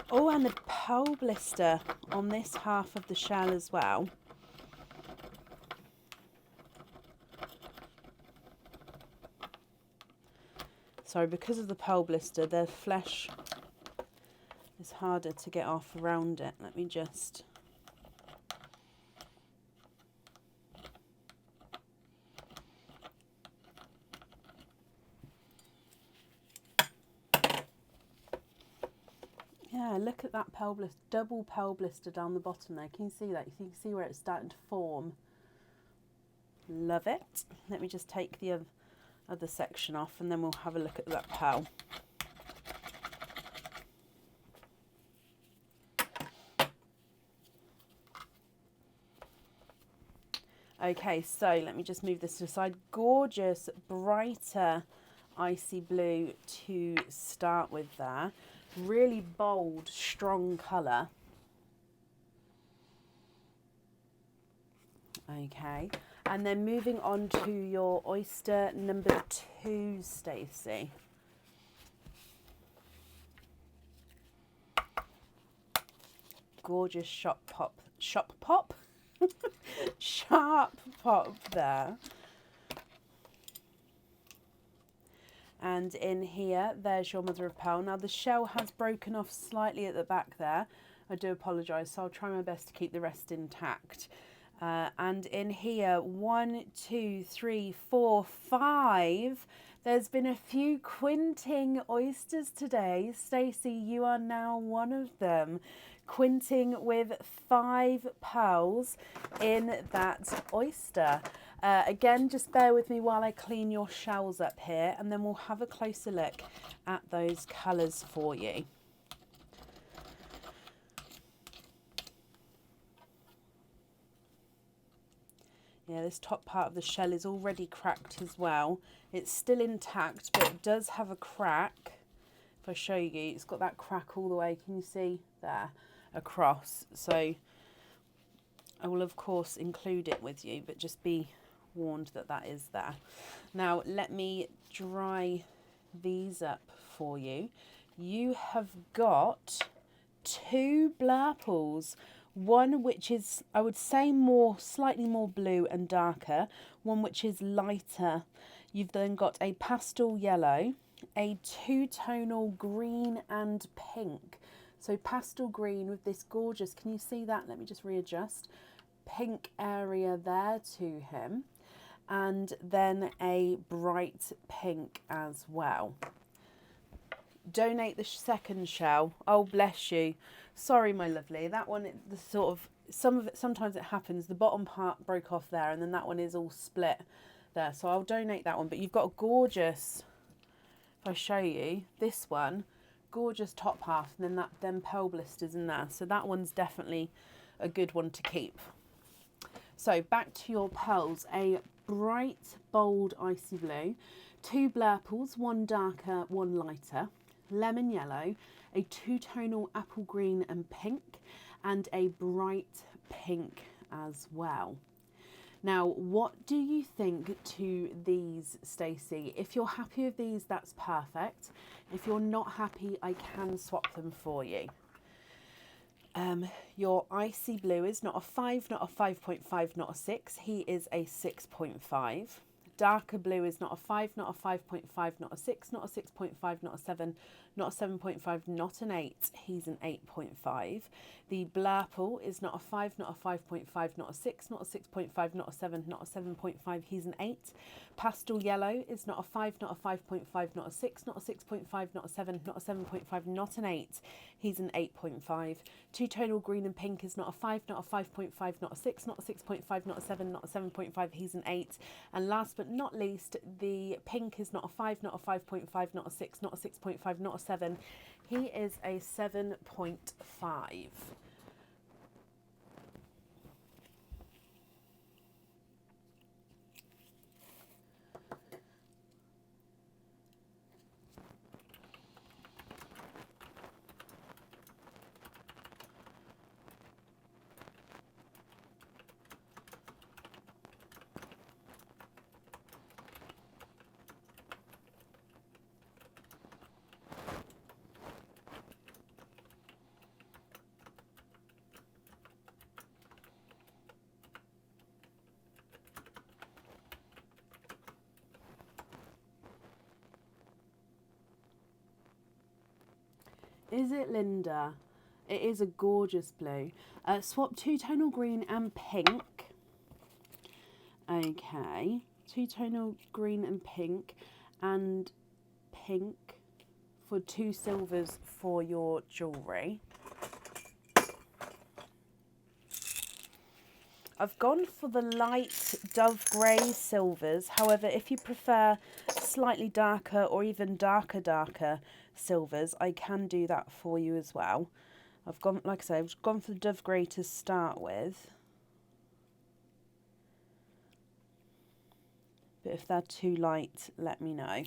oh, and a pearl blister on this half of the shell as well. Sorry, because of the pearl blister, the flesh is harder to get off around it. Let me just... Yeah, look at that pearl blister, double pearl blister down the bottom there. Can you see that? You can see where it's starting to form. Love it. Let me just take the other section off and then we'll have a look at that pearl. Okay, so let me just move this to the side. Gorgeous, brighter, icy blue to start with there. Really bold, strong colour. Okay, and then moving on to your oyster number 2, Stacey. Gorgeous sharp pop there. And in here, there's your mother of pearl. Now the shell has broken off slightly at the back there. I do apologise, so I'll try my best to keep the rest intact. And in here, 1, 2, 3, 4, 5. There's been a few quinting oysters today. Stacey, you are now one of them. Quinting with 5 pearls in that oyster. Again, just bear with me while I clean your shells up here and then we'll have a closer look at those colours for you. Yeah, this top part of the shell is already cracked as well. It's still intact, but it does have a crack. If I show you, it's got that crack all the way, can you see there, across. So I will of course include it with you, but just be warned that that is there. Now let me dry these up for you. You have got 2 blurples, one which is, I would say, slightly more blue and darker, one which is lighter. You've then got a pastel yellow, a 2-tonal green and pink. So pastel green with this gorgeous, can you see that? Let me just readjust. Pink area there to him. And then a bright pink as well. Donate the second shell. Oh, bless you. Sorry, my lovely. That one, the sort of, sometimes it happens. The bottom part broke off there and then that one is all split there. So I'll donate that one. But you've got a gorgeous, if I show you, this one, gorgeous top half, and then them pearl blisters in there. So that one's definitely a good one to keep. So back to your pearls, a bright, bold icy blue, 2 blurples, 1 darker, 1 lighter, lemon yellow, a 2-tonal apple green and pink, and a bright pink as well. Now, what do you think to these, Stacey? If you're happy with these, that's perfect. If you're not happy, I can swap them for you. Your icy blue is not a 5, not a 5.5, not a 6. He is a 6.5. Darker blue is not a 5, not a 5.5, not a 6, not a 6.5, not a 7, not a 7.5, not an 8. He's an 8.5. The blurple is not a 5, not a 5.5, not a 6, not a 6.5, not a 7, not a 7.5. He's an 8. Pastel yellow is not a 5, not a 5.5, not a 6, not a 6.5, not a 7, not a 7.5, not an 8. He's an 8.5. Two-tonal green and pink is not a 5, not a 5.5, not a 6, not a 6.5, not a 7, not a 7.5. He's an 8. And last but not least, the pink is not a 5, not a 5.5, not a 6, not a 6.5, not a 7. He is a 7.5. Is it, Linda? It is a gorgeous blue. Swap two-tonal green and pink. Okay. Two-tonal green and pink for 2 silvers for your jewellery. I've gone for the light dove grey silvers. However, if you prefer slightly darker or even darker silvers, I can do that for you as well. I've gone, like I say, I've gone for the dove grey to start with. But if they're too light, let me know.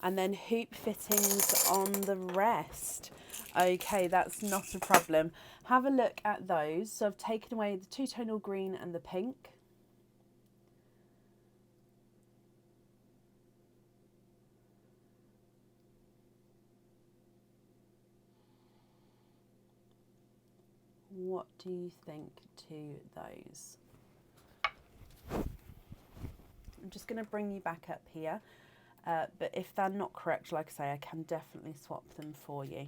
And then hoop fittings on the rest. Okay, that's not a problem. Have a look at those. So I've taken away the two-tonal green and the pink. What do you think to those? I'm just going to bring you back up here. But if they're not correct, like I say, I can definitely swap them for you.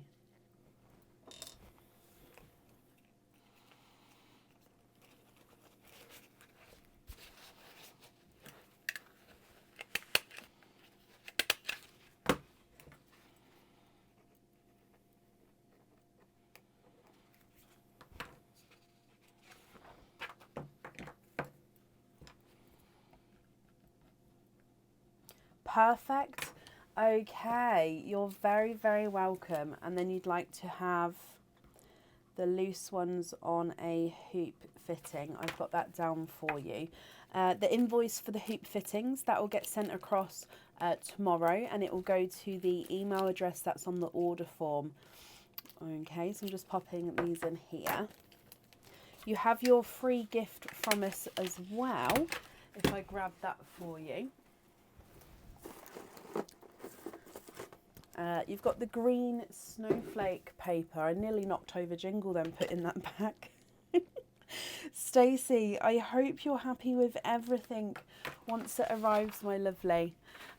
Perfect. Okay, you're very, very welcome. And then you'd like to have the loose ones on a hoop fitting. I've got that down for you. The invoice for the hoop fittings, that will get sent across tomorrow, and it will go to the email address that's on the order form. Okay, so I'm just popping these in here. You have your free gift from us as well, if I grab that for you. You've got the green snowflake paper. I nearly knocked over Jingle then putting that back. Stacey, I hope you're happy with everything once it arrives, my lovely.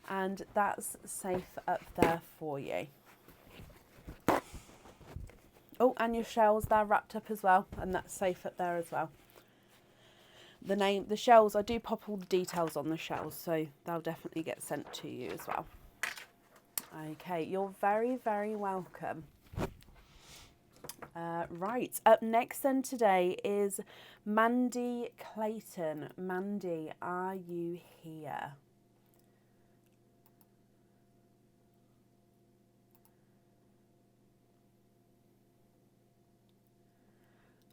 And that's safe up there for you. Oh, and your shells, they're wrapped up as well, and that's safe up there as well. The shells, I do pop all the details on the shells, so they'll definitely get sent to you as well. Okay, you're very, very welcome. Right, up next then today is Mandy Clayton. Mandy, are you here?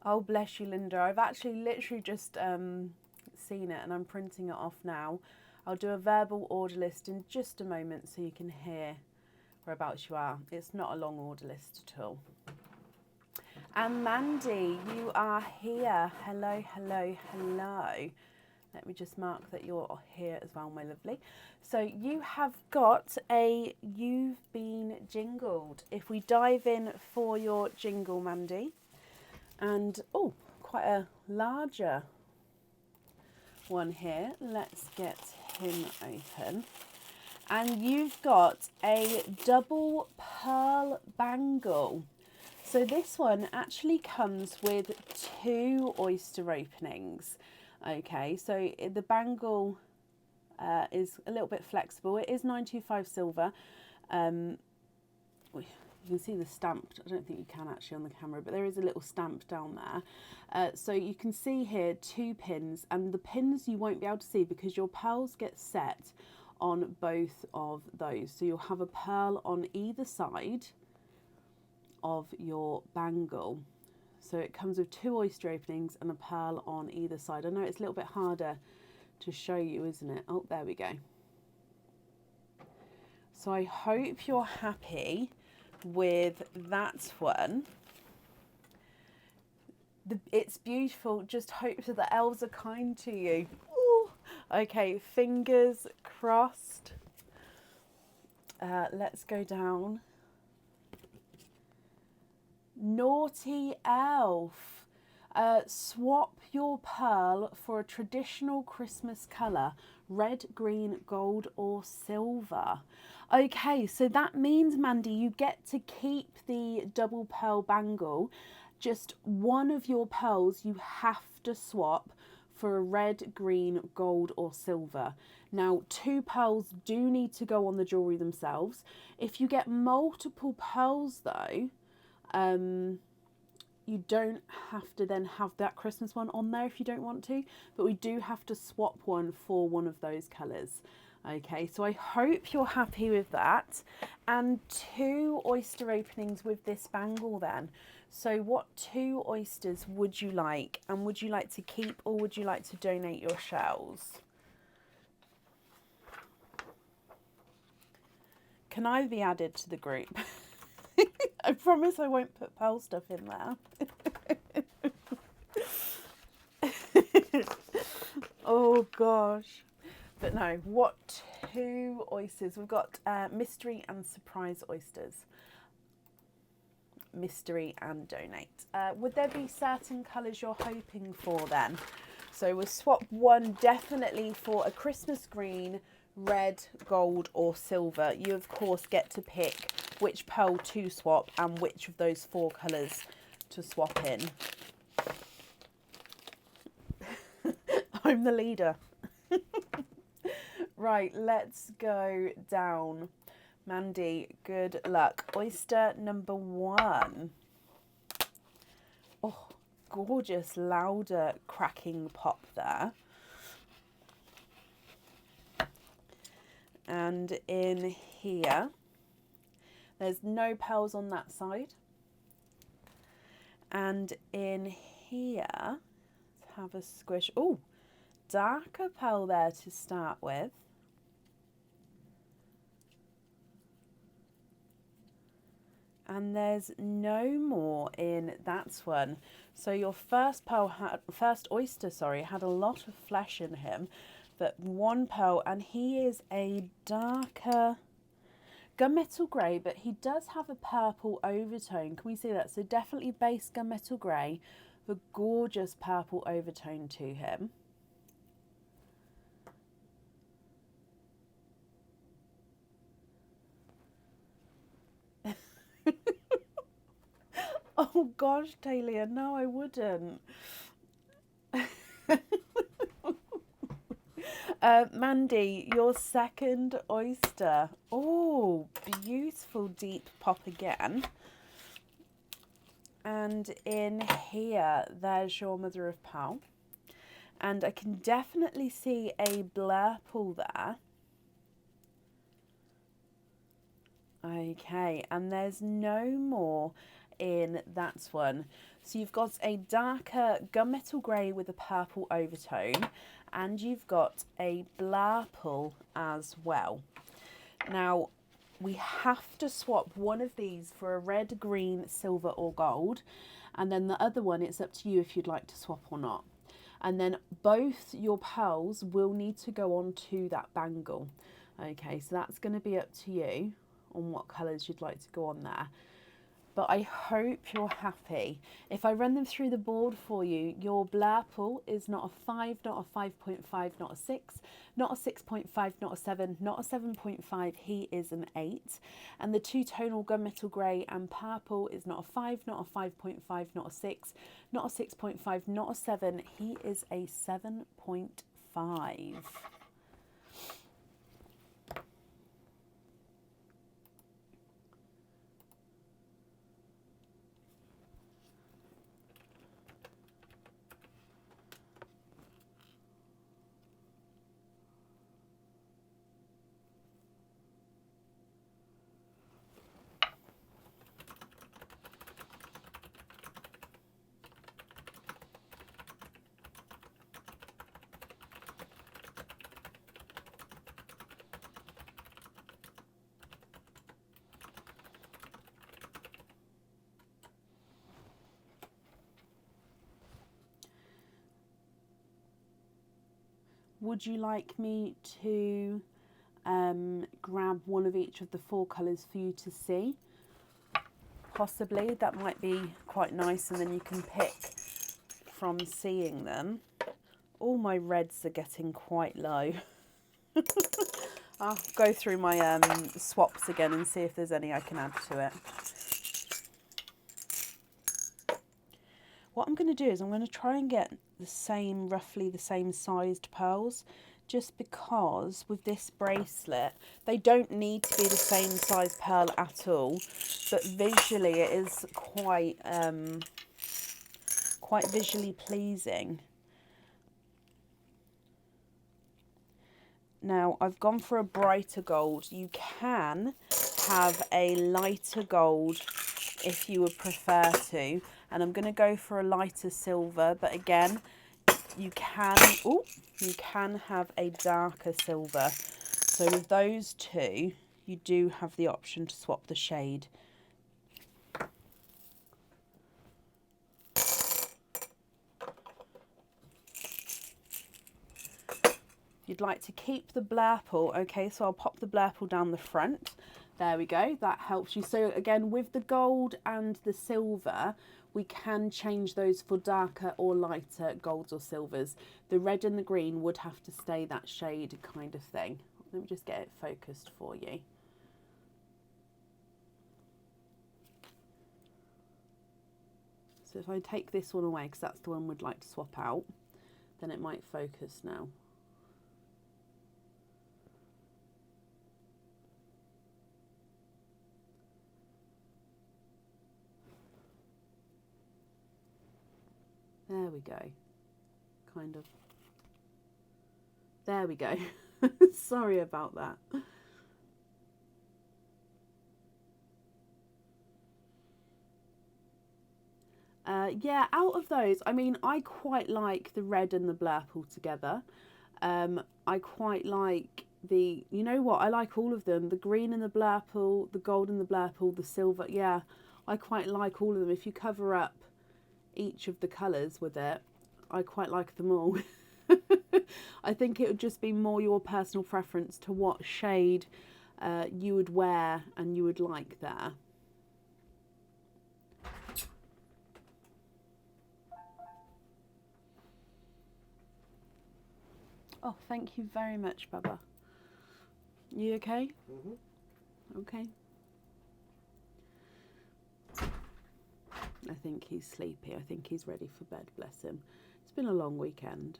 Oh, bless you, Linda. I've actually literally just seen it and I'm printing it off now. I'll do a verbal order list in just a moment so you can hear whereabouts you are. It's not a long order list at all. And Mandy, you are here. Hello, hello, hello. Let me just mark that you're here as well, my lovely. So you have got a You've Been Jingled. If we dive in for your jingle, Mandy, and oh, quite a larger one here. Let's get him open. And you've got a double pearl bangle. So this one actually comes with 2 oyster openings. Okay, so the bangle is a little bit flexible. It is 925 silver. You can see the stamp. I don't think you can actually on the camera, but there is a little stamp down there. So you can see here 2 pins, and the pins you won't be able to see because your pearls get set on both of those. So you'll have a pearl on either side of your bangle. So it comes with 2 oyster openings and a pearl on either side. I know it's a little bit harder to show you, isn't it? Oh, there we go. So I hope you're happy with that one. It's beautiful. Just hope that the elves are kind to you. Ooh. Okay, fingers crossed. Let's go down. Naughty elf. Swap your pearl for a traditional Christmas colour, red, green, gold or silver. Okay, so that means, Mandy, you get to keep the double pearl bangle. Just one of your pearls you have to swap for a red, green, gold or silver. Now, 2 pearls do need to go on the jewellery themselves. If you get multiple pearls though, you don't have to then have that Christmas one on there if you don't want to, but we do have to swap one for one of those colours. Okay, so I hope you're happy with that. And 2 oyster openings with this bangle then. So what 2 oysters would you like? And would you like to keep or would you like to donate your shells? Can I be added to the group? I promise I won't put pearl stuff in there. Oh gosh. But no, what 2 oysters? We've got mystery and surprise oysters. Mystery and donate. Would there be certain colours you're hoping for then? So we'll swap one definitely for a Christmas green, red, gold or silver. You of course get to pick which pearl to swap and which of those 4 colours to swap in. I'm the leader. Right, let's go down. Mandy, good luck. Oyster number 1. Oh, gorgeous, louder cracking pop there. And in here, there's no pearls on that side. And in here, let's have a squish. Oh, darker pearl there to start with. And there's no more in that one. So your first oyster, had a lot of flesh in him, but 1 pearl, and he is a darker gunmetal grey, but he does have a purple overtone. Can we see that? So definitely base gunmetal grey, the gorgeous purple overtone to him. Oh gosh, Talia, no, I wouldn't. Mandy, your second oyster. Oh, beautiful deep pop again. And in here, there's your mother of pearl. And I can definitely see a blurple there. Okay, and there's no more in that one. So you've got a darker gunmetal grey with a purple overtone, and you've got a blurple as well. Now, we have to swap one of these for a red, green, silver or gold, and then the other one, it's up to you if you'd like to swap or not. And then both your pearls will need to go onto that bangle. Okay, so that's going to be up to you on what colours you'd like to go on there. But I hope you're happy. If I run them through the board for you, your blurple is not a 5, not a 5.5, not a 6, not a 6.5, not a 7, not a 7.5, he is an 8. And the two-tonal gunmetal grey and purple is not a 5, not a 5.5, not a 6, not a 6.5, not a 7, he is a 7.5. Would you like me to grab one of each of the 4 colours for you to see? Possibly, that might be quite nice, and then you can pick from seeing them. All my reds are getting quite low. I'll go through my swaps again and see if there's any I can add to it. What I'm going to do is I'm going to try and get the same, roughly the same sized pearls, just because with this bracelet, they don't need to be the same size pearl at all, but visually it is quite visually pleasing. Now, I've gone for a brighter gold. You can have a lighter gold if you would prefer to. And I'm going to go for a lighter silver. But again, you can have a darker silver. So with those two, you do have the option to swap the shade. You'd like to keep the blurple, okay, so I'll pop the blurple down the front. There we go, that helps you. So again, with the gold and the silver, we can change those for darker or lighter golds or silvers. The red and the green would have to stay that shade kind of thing. Let me just get it focused for you. So if I take this one away, because that's the one we'd like to swap out, then it might focus now. There we go, kind of. There we go. Sorry about that. Yeah, out of those, I mean, I quite like the red and the blurple together. I quite like the, you know what, I like all of them. The green and the blurple, the gold and the blurple, the silver. Yeah, I quite like all of them. If you cover up each of the colours with it, I quite like them all. I think it would just be more your personal preference to what shade you would wear and you would like there. Oh, thank you very much, Baba. You okay? Mm-hmm. Okay. I think he's sleepy. I think he's ready for bed, bless him. It's been a long weekend.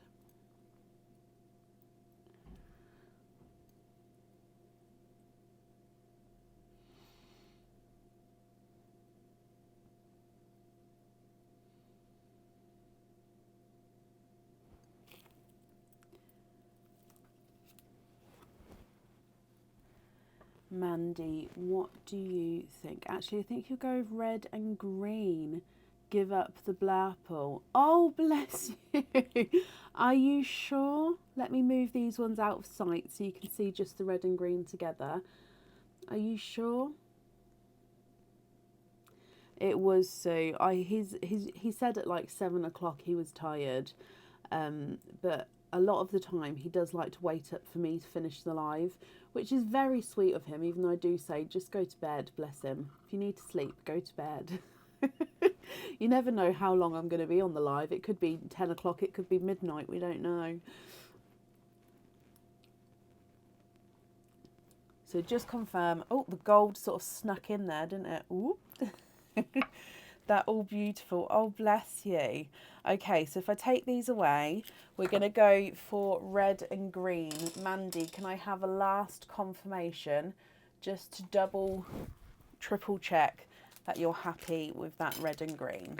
Mandy, what do you think? Actually, I think you'll go with red and green. Give up the blurple. Oh, bless you. Are you sure? Let me move these ones out of sight so you can see just the red and green together. Are you sure? It was Sue. He said at like 7 o'clock he was tired, but a lot of the time he does like to wait up for me to finish the live, which is very sweet of him, even though I do say just go to bed, bless him. If you need to sleep, go to bed. You never know how long I'm going to be on the live. It could be 10 o'clock, it could be midnight, we don't know. So just confirm. Oh, the gold sort of snuck in there, didn't it? Ooh. That all beautiful. Oh, bless you. Okay, so if I take these away, we're going to go for red and green. Mandy, can I have a last confirmation just to double, triple check that you're happy with that red and green?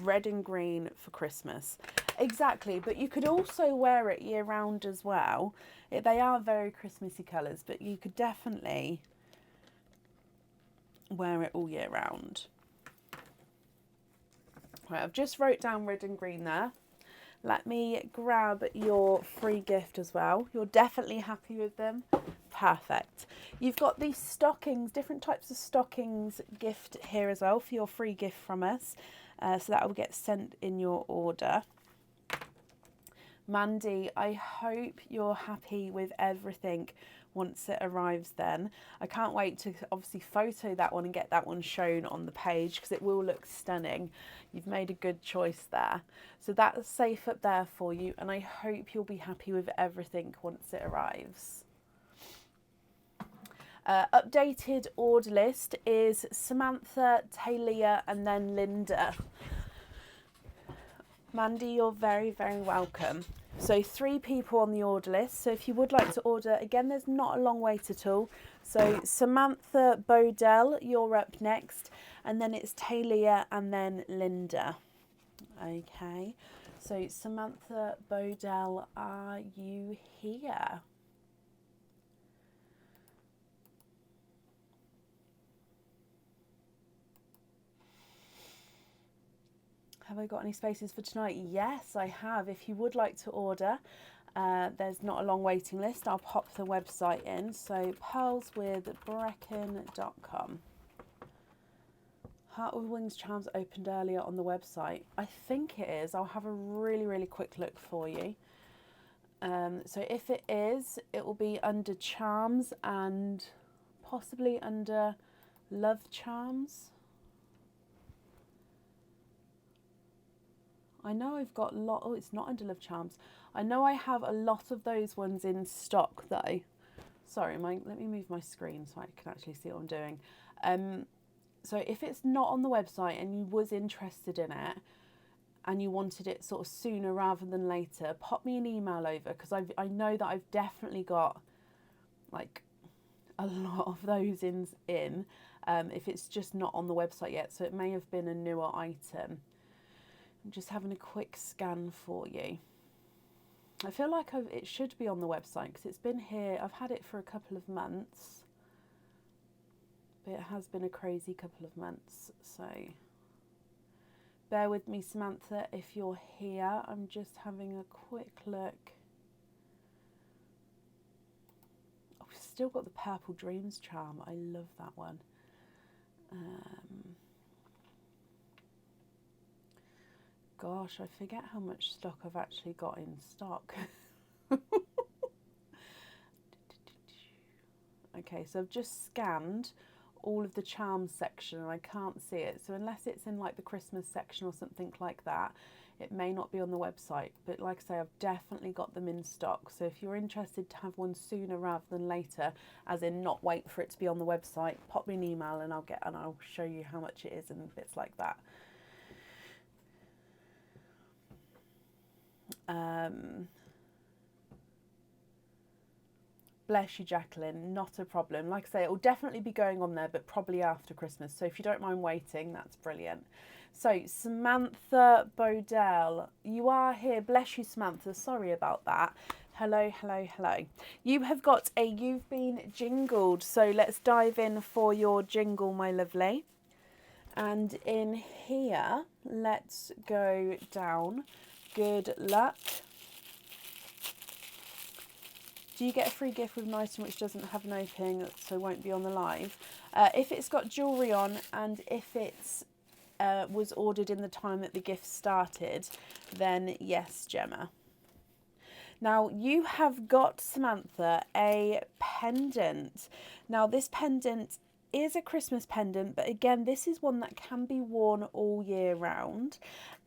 Red and green for Christmas. Exactly, but you could also wear it year round as well. They are very Christmassy colours, but you could definitely wear it all year round. Right, I've just wrote down red and green there. Let me grab your free gift as well. You're definitely happy with them. Perfect. You've got these stockings, different types of stockings gift here as well for your free gift from us. So that will get sent in your order. Mandy, I hope you're happy with everything once it arrives then. I can't wait to obviously photo that one and get that one shown on the page because it will look stunning. You've made a good choice there. So that's safe up there for you, and I hope you'll be happy with everything once it arrives. Updated order list is Samantha, Talia and then Linda. Mandy, you're very, very welcome. So 3 people on the order list. So if you would like to order, again, there's not a long wait at all. So Samantha Bodell, you're up next. And then it's Talia and then Linda. Okay. So Samantha Bodell, are you here? Have I got any spaces for tonight? Yes, I have. If you would like to order, there's not a long waiting list. I'll pop the website in. So pearlswithbrecken.com. Heart with Wings Charms opened earlier on the website. I think it is. I'll have a really, really quick look for you. So if it is, it will be under Charms and possibly under Love Charms. I know I've got a lot. Oh, it's not under Love Charms. I know I have a lot of those ones in stock though. Sorry, let me move my screen so I can actually see what I'm doing. So if it's not on the website and you was interested in it and you wanted it sort of sooner rather than later, pop me an email over because I know that I've definitely got like a lot of those in if it's just not on the website yet. So it may have been a newer item. I'm just having a quick scan for you. I feel like it should be on the website because it's been here. I've had it for a couple of months. But it has been a crazy couple of months. So bear with me, Samantha, if you're here. I'm just having a quick look. Oh, we've still got the Purple Dreams charm. I love that one. Gosh, I forget how much stock I've actually got in stock. Okay, so I've just scanned all of the charms section and I can't see it. So unless it's in like the Christmas section or something like that, it may not be on the website. But like I say, I've definitely got them in stock. So if you're interested to have one sooner rather than later, as in not wait for it to be on the website, pop me an email and I'll show you how much it is and bits like that. Bless you, Jacqueline, not a problem. Like I say, it will definitely be going on there, but probably after Christmas. So if you don't mind waiting, that's brilliant. So, Samantha Bodell, you are here. Bless you, Samantha. Sorry about that. Hello, hello, hello. You have got a You've Been Jingled. So, let's dive in for your jingle, my lovely. And in here, let's go down. Good luck. Do you get a free gift with an item which doesn't have an opening, so won't be on the live? If it's got jewellery on and if it's was ordered in the time that the gift started, then yes, Gemma. Now you have got, Samantha, a pendant. Now this pendant is a Christmas pendant, but again, this is one that can be worn all year round,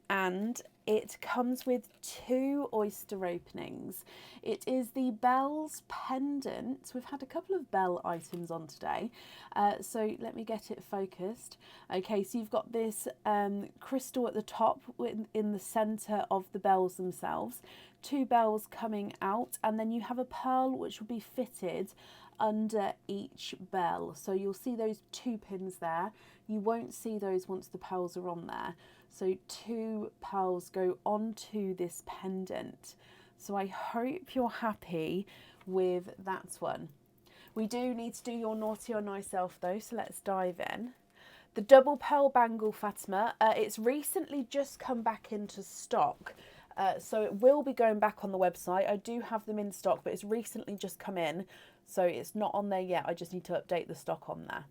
and it comes with 2 oyster openings. It is the Bells pendant. We've had a couple of bell items on today, so let me get it focused. Okay, so you've got this crystal at the top in the centre of the bells themselves, 2 bells coming out, and then you have a pearl which will be fitted under each bell. So you'll see those 2 pins there. You won't see those once the pearls are on there. So 2 pearls go onto this pendant. So I hope you're happy with that one. We do need to do your naughty or nice elf though, so let's dive in. The double pearl bangle, Fatima, it's recently just come back into stock. So it will be going back on the website. I do have them in stock, but it's recently just come in. So it's not on there yet. I just need to update the stock on there.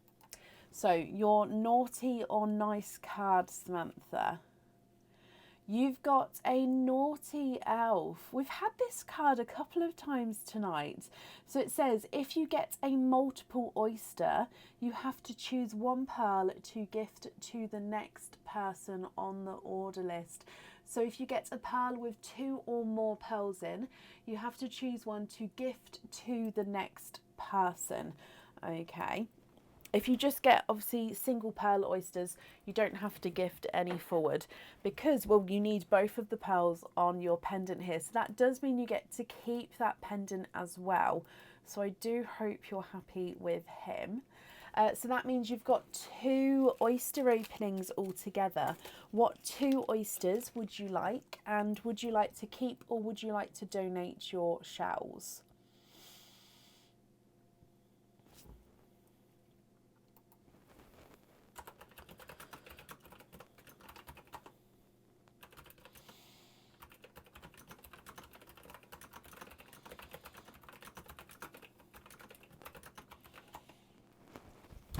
So your naughty or nice card, Samantha. You've got a naughty elf. We've had this card a couple of times tonight. So it says, if you get a multiple oyster, you have to choose 1 pearl to gift to the next person on the order list. So if you get a pearl with 2 or more pearls in, you have to choose 1 to gift to the next person. Okay. If you just get, obviously, single pearl oysters, you don't have to gift any forward because, well, you need both of the pearls on your pendant here. So that does mean you get to keep that pendant as well. So I do hope you're happy with him. So that means you've got 2 oyster openings altogether. What 2 oysters would you like? And would you like to keep or would you like to donate your shells?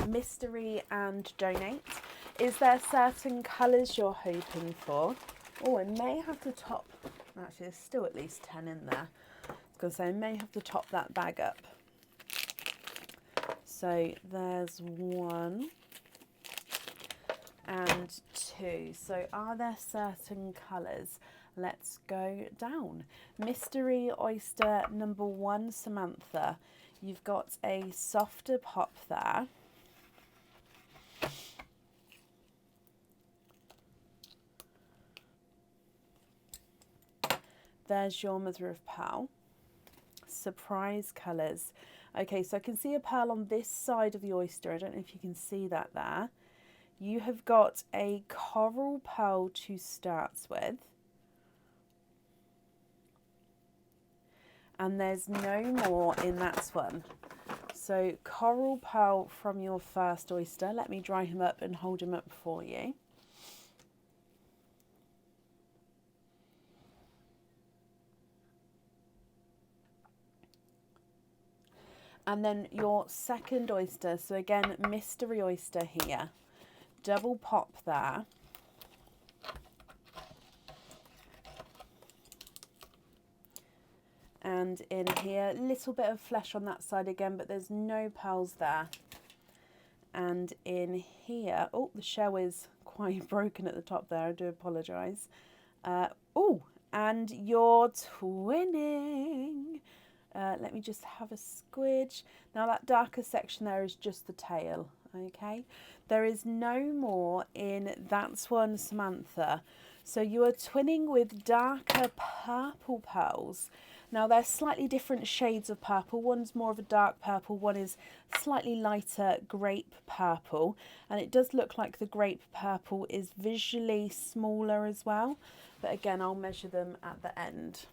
Mystery and donate. Is there certain colours you're hoping for? Oh, I may have to top, actually there's still at least 10 in there. I was going to say I may have to top that bag up. So there's 1 and 2. So are there certain colours? Let's go down. Mystery oyster number 1, Samantha. You've got a softer pop there. There's your mother of pearl. Surprise colours. Okay, so I can see a pearl on this side of the oyster. I don't know if you can see that there. You have got a coral pearl to start with. And there's no more in that one. So coral pearl from your first oyster. Let me dry him up and hold him up for you. And then your second oyster, so again, mystery oyster here. Double pop there. And in here, little bit of flesh on that side again, but there's no pearls there. And in here, oh, the shell is quite broken at the top there, I do apologise. Oh, and you're twinning. Let me just have a squidge. Now that darker section there is just the tail, okay? There is no more in that one, Samantha. So you are twinning with darker purple pearls. Now they're slightly different shades of purple. One's more of a dark purple, one is slightly lighter grape purple. And it does look like the grape purple is visually smaller as well. But again, I'll measure them at the end.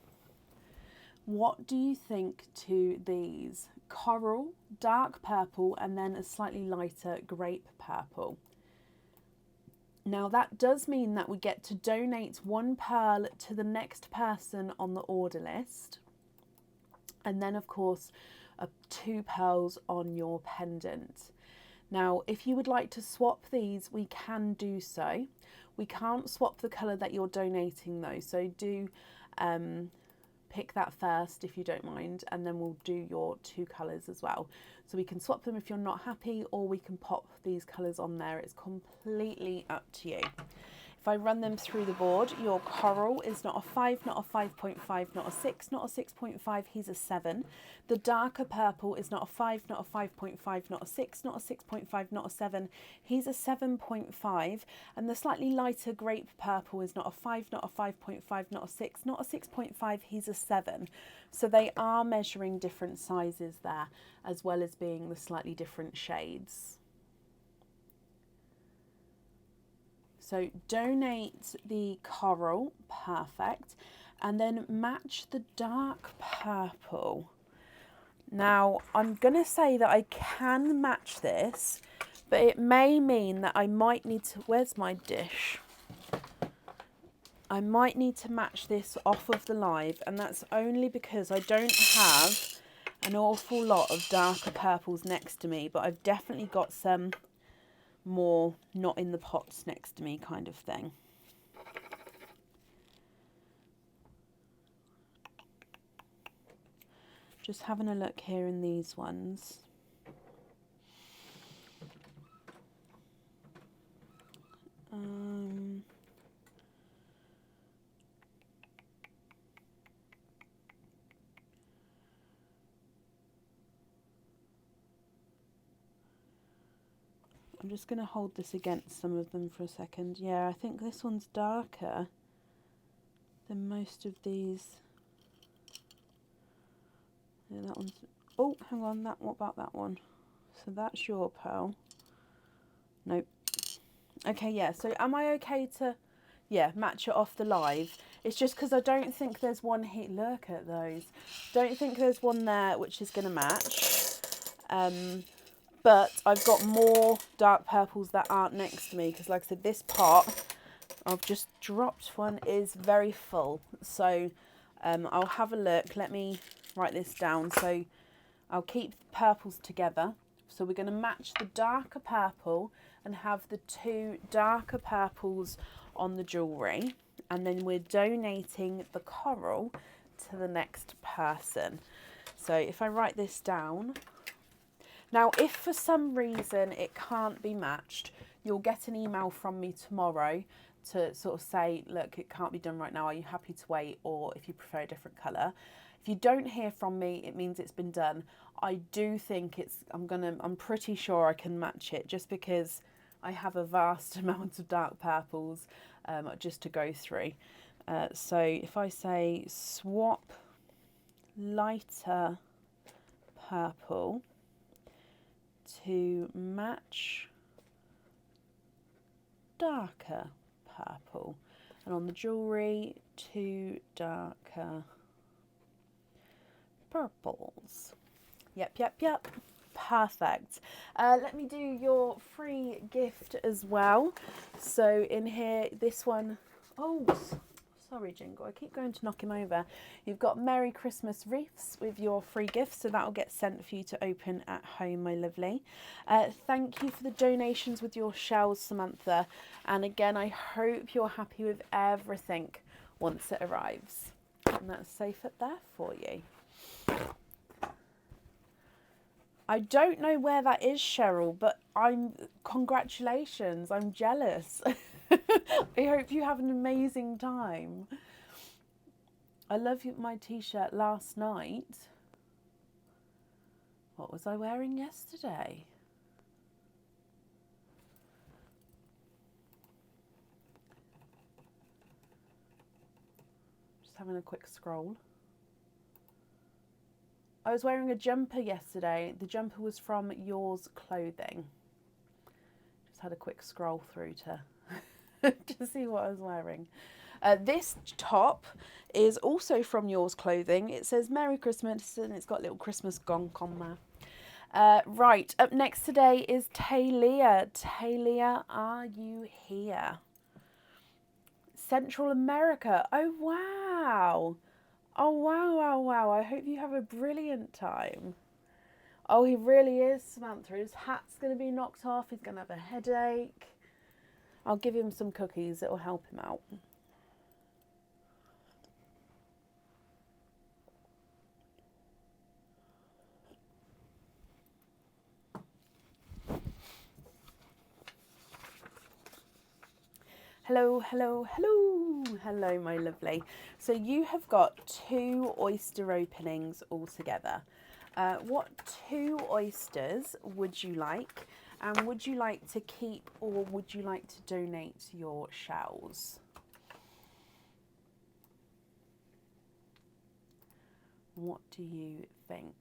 What do you think to these? Coral, dark purple, and then a slightly lighter grape purple. Now that does mean that we get to donate one pearl to the next person on the order list. And then of course, 2 pearls on your pendant. Now, if you would like to swap these, we can do so. We can't swap the colour that you're donating though, so do pick that first if you don't mind, and then we'll do your 2 colours as well. So we can swap them if you're not happy, or we can pop these colours on there. It's completely up to you. If I run them through the board, your coral is not a 5, not a 5.5, not a 6, not a 6.5, he's a 7. The darker purple is not a 5, not a 5.5, not a 6, not a 6.5, not a 7, he's a 7.5. And the slightly lighter grape purple is not a 5, not a 5.5, not a 6, not a 6.5, he's a 7. So they are measuring different sizes there, as well as being the slightly different shades. So donate the coral, perfect, and then match the dark purple. Now, I'm going to say that I can match this, but it may mean that I might need to, where's my dish? I might need to match this off of the live, and that's only because I don't have an awful lot of darker purples next to me, but I've definitely got some more not in the pots next to me kind of thing. Just having a look here in these ones. I'm just going to hold this against some of them for a second. Yeah, I think this one's darker than most of these. Yeah, that one's... Oh, hang on, what about that one? So that's your pearl. Nope. Okay, yeah, so am I okay to, yeah, match it off the live? It's just because I don't think there's one here. Look at those. Don't think there's one there which is going to match. But I've got more dark purples that aren't next to me because, like I said, this pot I've just dropped one is very full. So I'll have a look. Let me write this down. So I'll keep the purples together. So we're going to match the darker purple and have the 2 darker purples on the jewellery. And then we're donating the coral to the next person. So if I write this down... Now, if for some reason it can't be matched, you'll get an email from me tomorrow to sort of say, look, it can't be done right now. Are you happy to wait? Or if you prefer a different colour. If you don't hear from me, it means it's been done. I do think I'm pretty sure I can match it just because I have a vast amount of dark purples just to go through. So if I say swap lighter purple to match darker purple, and on the jewellery 2 darker purples. Yep, perfect. Let me do your free gift as well. So in here, this one, oh sorry Jingle, I keep going to knock him over. You've got Merry Christmas wreaths with your free gift, so that will get sent for you to open at home, my lovely. Thank you for the donations with your shells, Samantha. And again, I hope you're happy with everything once it arrives. And that's safe up there for you. I don't know where that is, Cheryl, but congratulations, I'm jealous. I hope you have an amazing time. I love my t-shirt last night. What was I wearing yesterday? Just having a quick scroll. I was wearing a jumper yesterday. The jumper was from Yours Clothing. Just had a quick scroll through to see what I was wearing. This top is also from Yours Clothing. It says Merry Christmas and it's got a little Christmas gonk on there. Right, up next today is Talia. Talia, are you here? Central America. Oh, wow. Oh, wow, wow, wow. I hope you have a brilliant time. Oh, he really is, Samantha. His hat's going to be knocked off. He's going to have a headache. I'll give him some cookies. It will help him out. Hello, hello, hello. Hello, my lovely. So you have got 2 oyster openings altogether. What 2 oysters would you like? And would you like to keep or would you like to donate your shells? What do you think?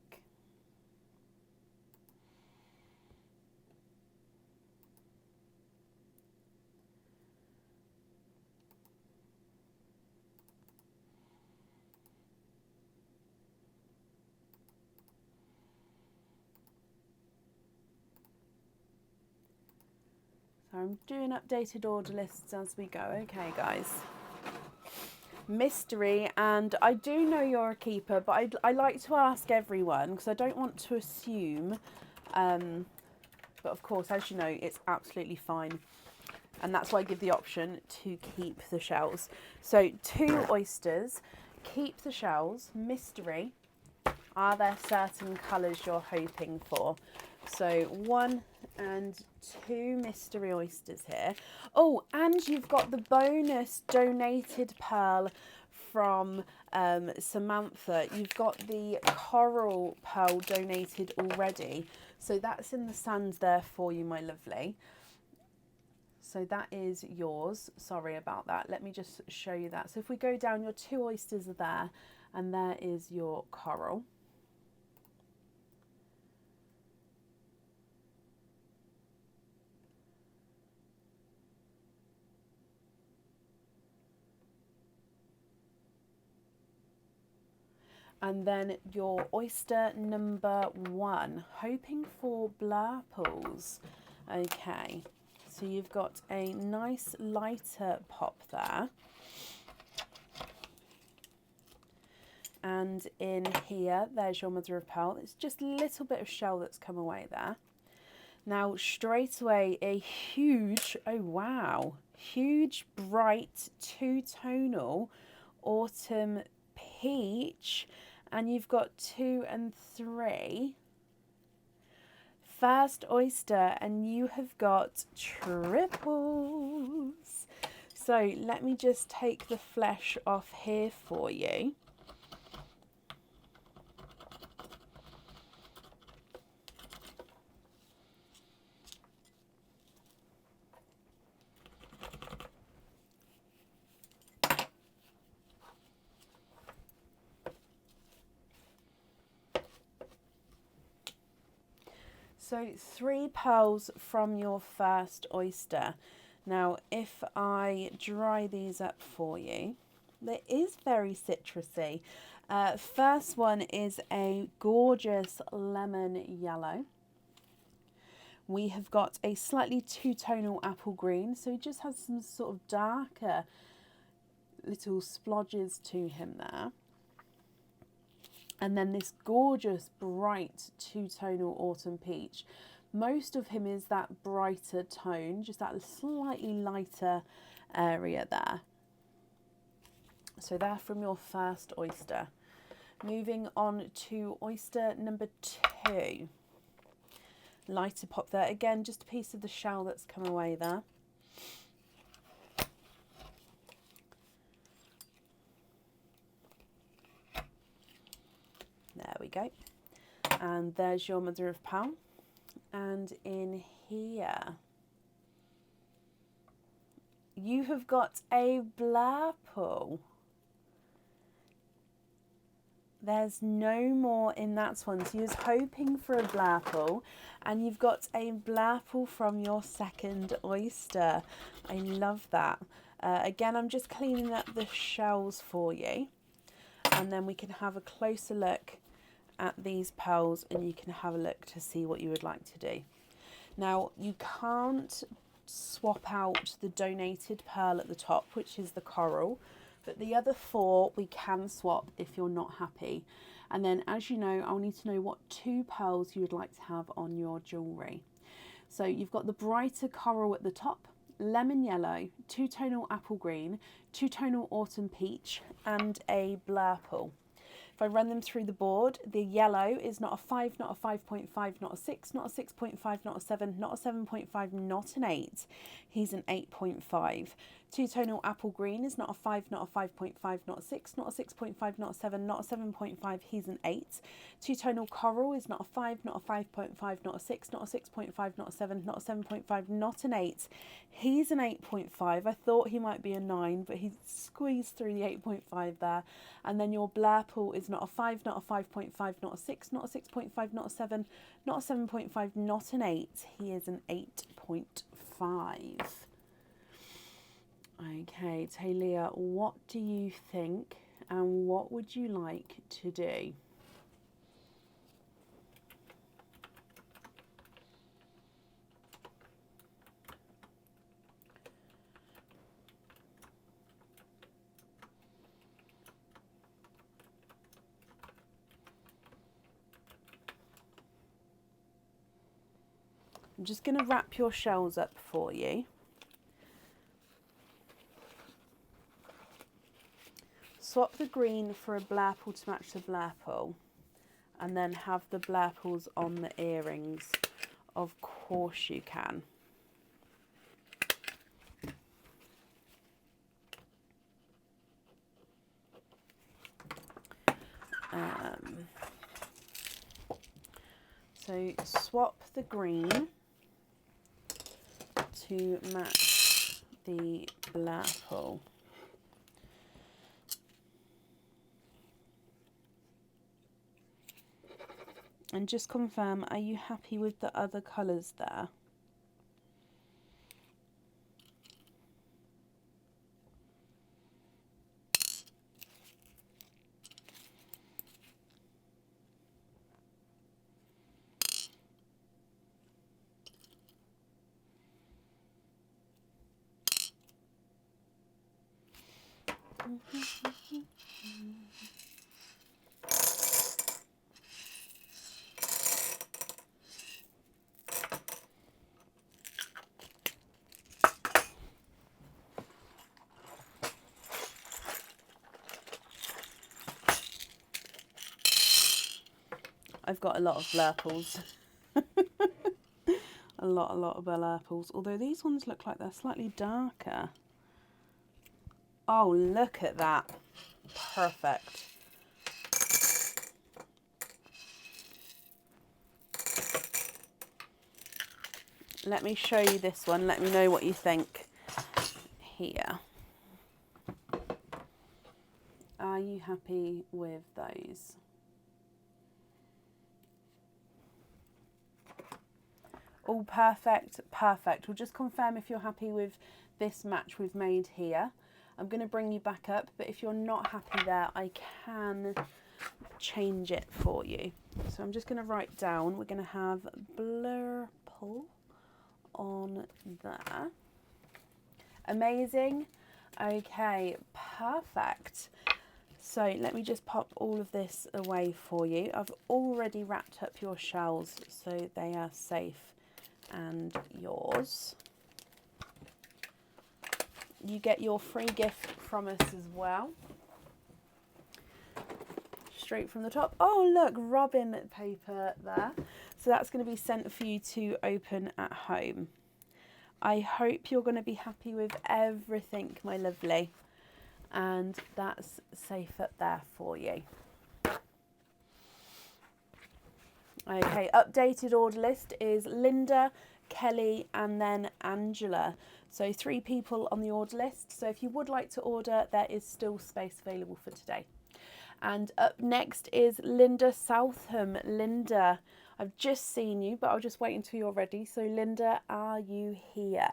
So I'm doing updated order lists as we go. Okay, guys. Mystery, and I do know you're a keeper, but I like to ask everyone because I don't want to assume. But of course, as you know, it's absolutely fine. And that's why I give the option to keep the shells. So 2 oysters, keep the shells. Mystery, are there certain colours you're hoping for? So 1 and 2 mystery oysters here. Oh, and you've got the bonus donated pearl from Samantha. You've got the coral pearl donated already. So that's in the sand there for you, my lovely. So that is yours. Sorry about that. Let me just show you that. So if we go down, your 2 oysters are there, and there is your coral. And then your oyster number 1, hoping for blurples. Okay, so you've got a nice lighter pop there. And in here, there's your mother of pearl. It's just a little bit of shell that's come away there. Now, straight away, a huge, oh wow, huge, bright, 2-tonal autumn peach. And you've got 2 and 3. First oyster, and you have got triples. So let me just take the flesh off here for you. So 3 pearls from your first oyster. Now, if I dry these up for you, it is very citrusy. First one is a gorgeous lemon yellow. We have got a slightly 2-tonal apple green, so he just has some sort of darker little splodges to him there. And then this gorgeous bright 2-tonal autumn peach. Most of him is that brighter tone, just that slightly lighter area there. So they're from your first oyster. Moving on to oyster number 2. Lighter pop there. Again, just a piece of the shell that's come away there. There we go. And there's your mother of pearl. And in here, you have got a blurple. There's no more in that one. So you was hoping for a blurple, and you've got a blurple from your second oyster. I love that. Again, I'm just cleaning up the shells for you, and then we can have a closer look at these pearls, and you can have a look to see what you would like to do. Now, you can't swap out the donated pearl at the top, which is the coral, but the other 4 we can swap if you're not happy. And then, as you know, I'll need to know what 2 pearls you would like to have on your jewellery. So you've got the brighter coral at the top, lemon yellow, 2-tonal apple green, 2-tonal autumn peach, and a blurple. If I run them through the board, the yellow is not a 5, not a 5.5, not a 6, not a 6.5, not a 7, not a 7.5, not an 8. He's an 8.5. 2-tonal apple green is not a 5, not a 5.5, not a 6, not a 6.5, not a 7, not a 7.5. He's an 8. 2-tonal coral is not a 5, not a 5.5, not a 6, not a 6.5, not a 7, not a 7.5, not an 8. He's an 8.5. I thought he might be a 9, but he squeezed through the 8.5 there. And then your blurple is not a 5, not a 5.5, not a 6, not a 6.5, not a 7, not a 7.5, not an 8. He is an 8.5. Okay, Talia, what do you think, and what would you like to do? I'm just going to wrap your shells up for you. Swap the green for a blurple to match the blurple, and then have the blurples on the earrings. Of course you can. So swap the green to match the blurple. And just confirm, are you happy with the other colours there? I've got a lot of blurples. a lot of blurples. Although these ones look like they're slightly darker. Oh, look at that. Perfect. Let me show you this one. Let me know what you think here. Are you happy with those? All perfect, perfect. We'll just confirm if you're happy with this match we've made here. I'm going to bring you back up, but if you're not happy there, I can change it for you. So I'm just going to write down, we're going to have blurple on there. Amazing. Okay, perfect. So let me just pop all of this away for you. I've already wrapped up your shells so they are safe and yours. You get your free gift from us as well. Straight from the top. Oh look, robin paper there. So that's going to be sent for you to open at home. I hope you're going to be happy with everything, my lovely. And that's safe up there for you. Okay, updated order list is Linda, Kelly, and then Angela. So 3 people on the order list. So if you would like to order, there is still space available for today. And up next is Linda Southam. Linda, I've just seen you, but I'll just wait until you're ready. So Linda, are you here?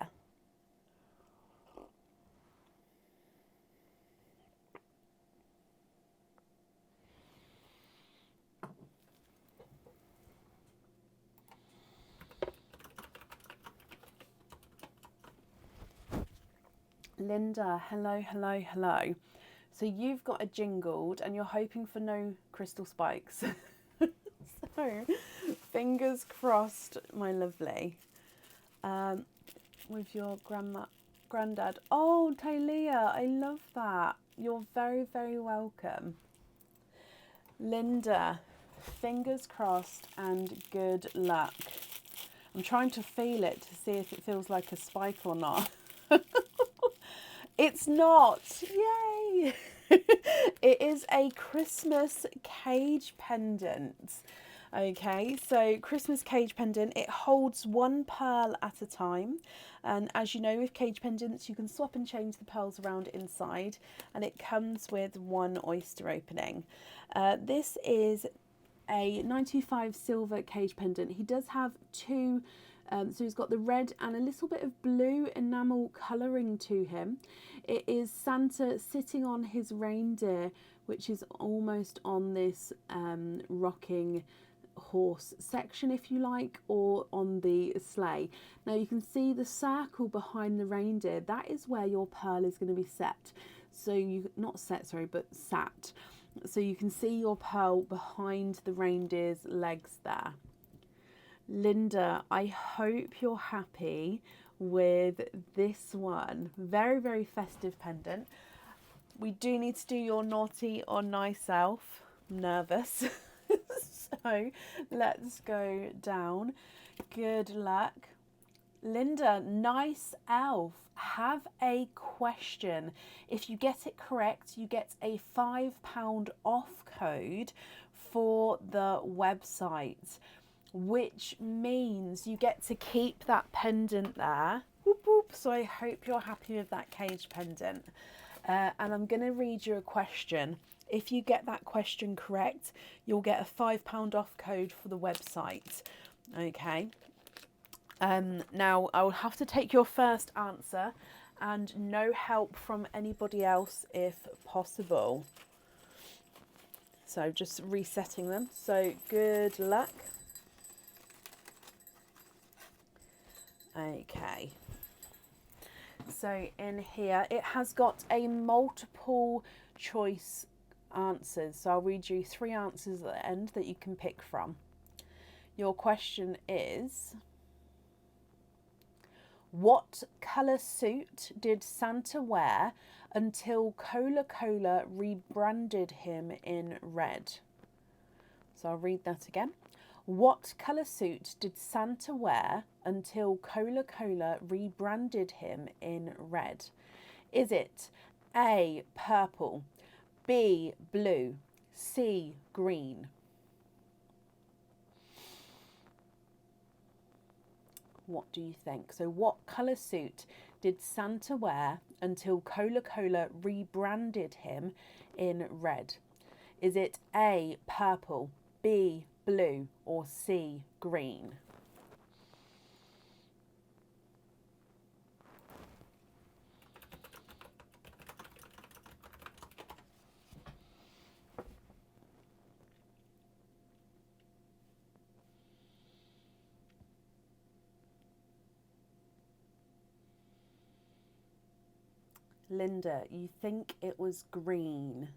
Linda, hello, hello, hello. So you've got a Jingled and you're hoping for no crystal spikes. So fingers crossed, my lovely. With your granddad. Oh, Talia, I love that. You're very, very welcome. Linda, fingers crossed and good luck. I'm trying to feel it to see if it feels like a spike or not. It's not. Yay! It is a Christmas cage pendant. Okay, so Christmas cage pendant, it holds one pearl at a time. And as you know, with cage pendants, you can swap and change the pearls around inside, and it comes with one oyster opening. This is a 925 silver cage pendant. He does have two, so he's got the red and a little bit of blue enamel colouring to him. It is Santa sitting on his reindeer, which is almost on this rocking horse section, if you like, or on the sleigh. Now you can see the circle behind the reindeer. That is where your pearl is going to be set. So you, not set, sorry, but sat. So you can see your pearl behind the reindeer's legs there. Linda, I hope you're happy with this one. Very, very festive pendant. We do need to do your naughty or nice elf. I'm nervous. So let's go down. Good luck. Linda, nice elf. Have a question. If you get it correct, you get a £5 off code for the website, which means you get to keep that pendant there. Whoop, whoop. So I hope you're happy with that cage pendant. And I'm going to read you a question. If you get that question correct, you'll get a £5 off code for the website. Okay. Now, I will have to take your first answer and no help from anybody else if possible. So just resetting them. So good luck. Okay. So in here, it has got a multiple choice answers. So I'll read you 3 answers at the end that you can pick from. Your question is, what colour suit did Santa wear until Coca-Cola rebranded him in red? So I'll read that again. What colour suit did Santa wear until Coca-Cola rebranded him in red? Is it A, purple, B, blue, C, green? What do you think? So what colour suit did Santa wear until Coca-Cola rebranded him in red? Is it A, purple, B, blue, or C, green? Linda, you think it was green.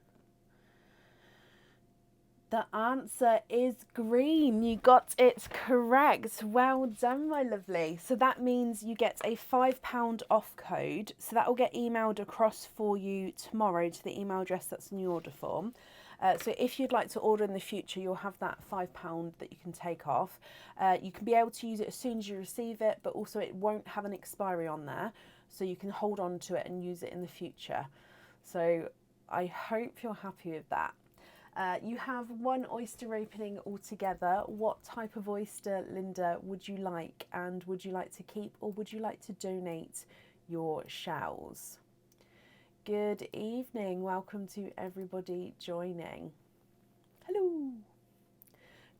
The answer is green. You got it correct. Well done, my lovely. So that means you get a £5 off code. So that will get emailed across for you tomorrow to the email address that's in your order form. So if you'd like to order in the future, you'll have that £5 that you can take off. You can be able to use it as soon as you receive it, but also it won't have an expiry on there. So you can hold on to it and use it in the future. So I hope you're happy with that. You have 1 oyster opening altogether. What type of oyster, Linda, would you like? And would you like to keep or would you like to donate your shells? Good evening. Welcome to everybody joining. Hello.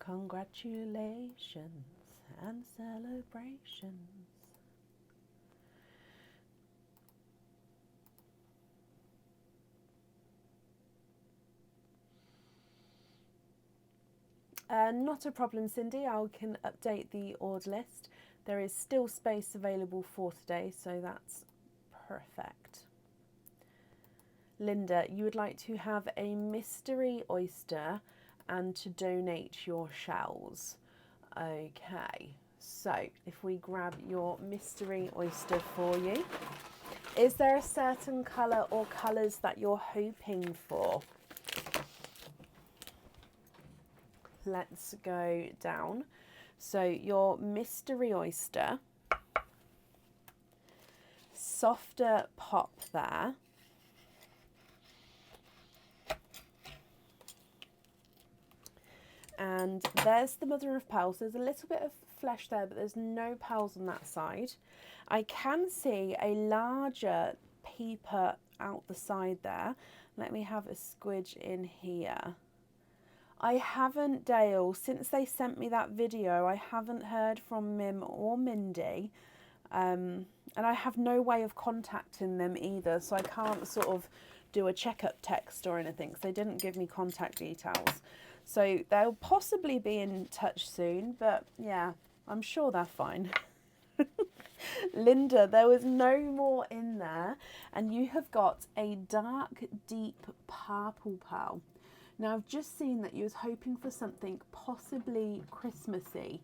Congratulations and celebrations. Not a problem, Cindy. I can update the order list. There is still space available for today, so that's perfect. Linda, you would like to have a mystery oyster and to donate your shells. Okay, so if we grab your mystery oyster for you, is there a certain colour or colours that you're hoping for? Let's go down. So your mystery oyster, softer pop there. And there's the mother of pearls. There's a little bit of flesh there, but there's no pearls on that side. I can see a larger peeper out the side there. Let me have a squidge in here. I haven't, Dale, since they sent me that video, I haven't heard from Mim or Mindy. And I have no way of contacting them either, so I can't sort of do a checkup text or anything, because they didn't give me contact details. So they'll possibly be in touch soon, but yeah, I'm sure they're fine. Linda, there was no more in there, and you have got a dark, deep purple pearl. Now, I've just seen that you was hoping for something possibly Christmassy.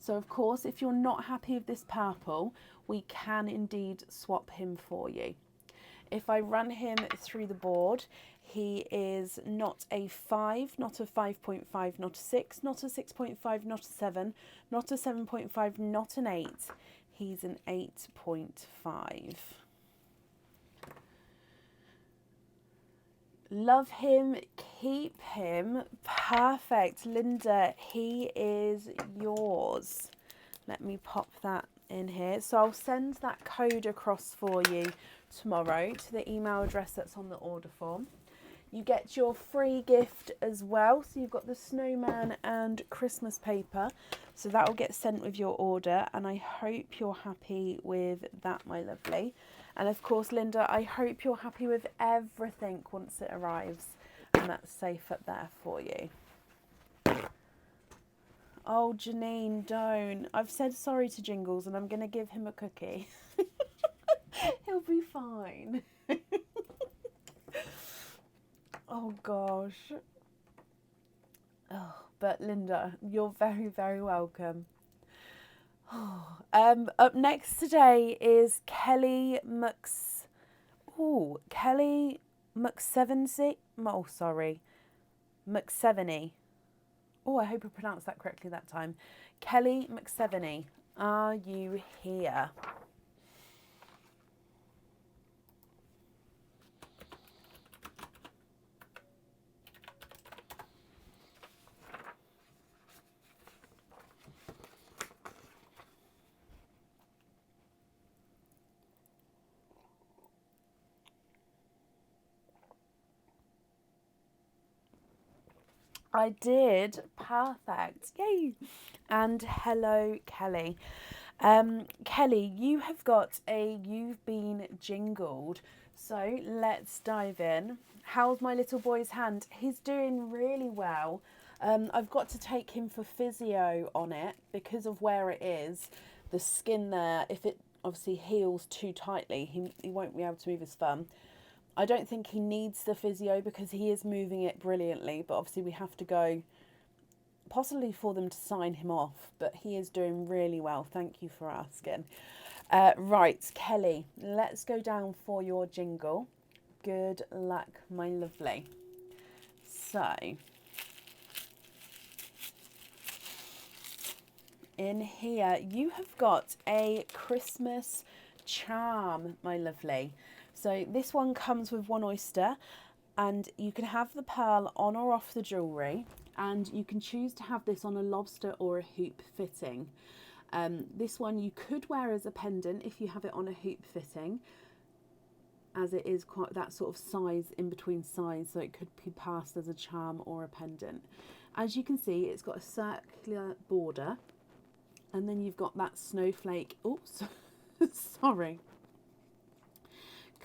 So, of course, if you're not happy with this purple, we can indeed swap him for you. If I run him through the board, he is not a 5, not a 5.5, not a 6, not a 6.5, not a 7, not a 7.5, not an 8. He's an 8.5. Love him, keep him. Perfect. Linda, he is yours. Let me pop that in here. So I'll send that code across for you tomorrow to the email address that's on the order form. You get your free gift as well. So you've got the snowman and Christmas paper. So that will get sent with your order. And I hope you're happy with that, my lovely. And of course, Linda, I hope you're happy with everything once it arrives. And that's safe up there for you. Oh, Janine, don't. I've said sorry to Jingles and I'm going to give him a cookie. He'll be fine. Oh, gosh. Oh, but Linda, you're very, very welcome. Oh, up next today is Kelly McSeveny. Oh, sorry. McSeveny. Oh, I hope I pronounced that correctly that time. Kelly McSeveny, are you here? I did. Perfect. Yay. And hello, Kelly. Kelly, you have got you've been jingled. So let's dive in. How's my little boy's hand? He's doing really well. I've got to take him for physio on it because of where it is. The skin there, if it obviously heals too tightly, he won't be able to move his thumb. I don't think he needs the physio because he is moving it brilliantly, but obviously we have to go possibly for them to sign him off, but he is doing really well. Thank you for asking. Right, Kelly, let's go down for your jingle. Good luck, my lovely. So, in here, you have got a Christmas charm, my lovely. So this one comes with one oyster, and you can have the pearl on or off the jewellery, and you can choose to have this on a lobster or a hoop fitting. This one you could wear as a pendant if you have it on a hoop fitting. as it is quite that sort of size, in between size, so it could be passed as a charm or a pendant. As you can see, it's got a circular border, and then you've got that snowflake, oops, sorry,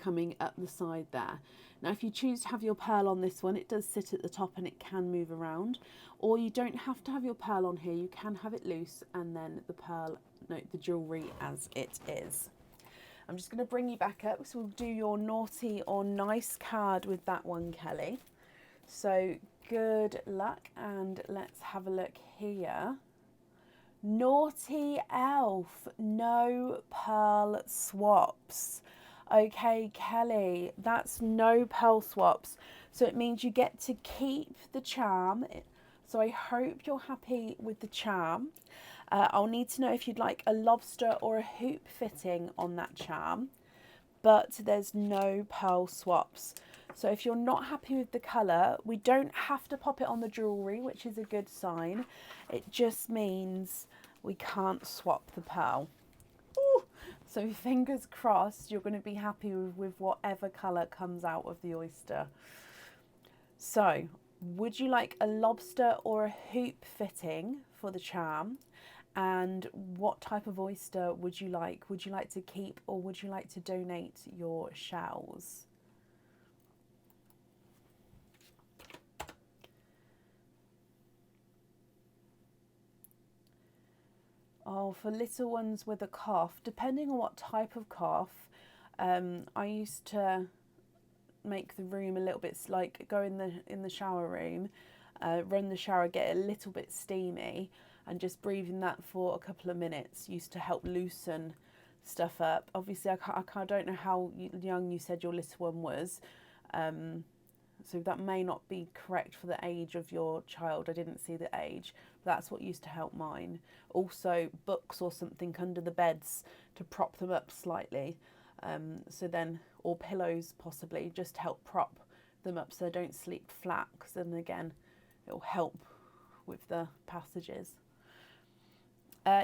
coming up the side there. Now if you choose to have your pearl on this one, it does sit at the top and it can move around, or you don't have to have your pearl on here, you can have it loose and then the pearl, no, the jewellery as it is. I'm just going to bring you back up, so we'll do your naughty or nice card with that one, Kelly. So good luck, and let's have a look here. Naughty elf, no pearl swaps. Okay, Kelly, that's no pearl swaps. So it means you get to keep the charm. So I hope you're happy with the charm. I'll need to know if you'd like a lobster or a hoop fitting on that charm, but there's no pearl swaps. So if you're not happy with the colour, we don't have to pop it on the jewellery, which is a good sign. It just means we can't swap the pearl. Ooh. So fingers crossed you're going to be happy with whatever colour comes out of the oyster. So would you like a lobster or a hoop fitting for the charm? And what type of oyster would you like? Would you like to keep, or would you like to donate your shells? Oh, for little ones with a cough, depending on what type of cough, I used to make the room a little bit, like go in the shower room, run the shower, get it a little bit steamy, and just breathing that for a couple of minutes used to help loosen stuff up. Obviously, I don't know how young you said your little one was, so that may not be correct for the age of your child. I didn't see the age, but that's what used to help mine. Also, books or something under the beds to prop them up slightly, so then, or pillows possibly, just to help prop them up so they don't sleep flat, because then again, it will help with the passages.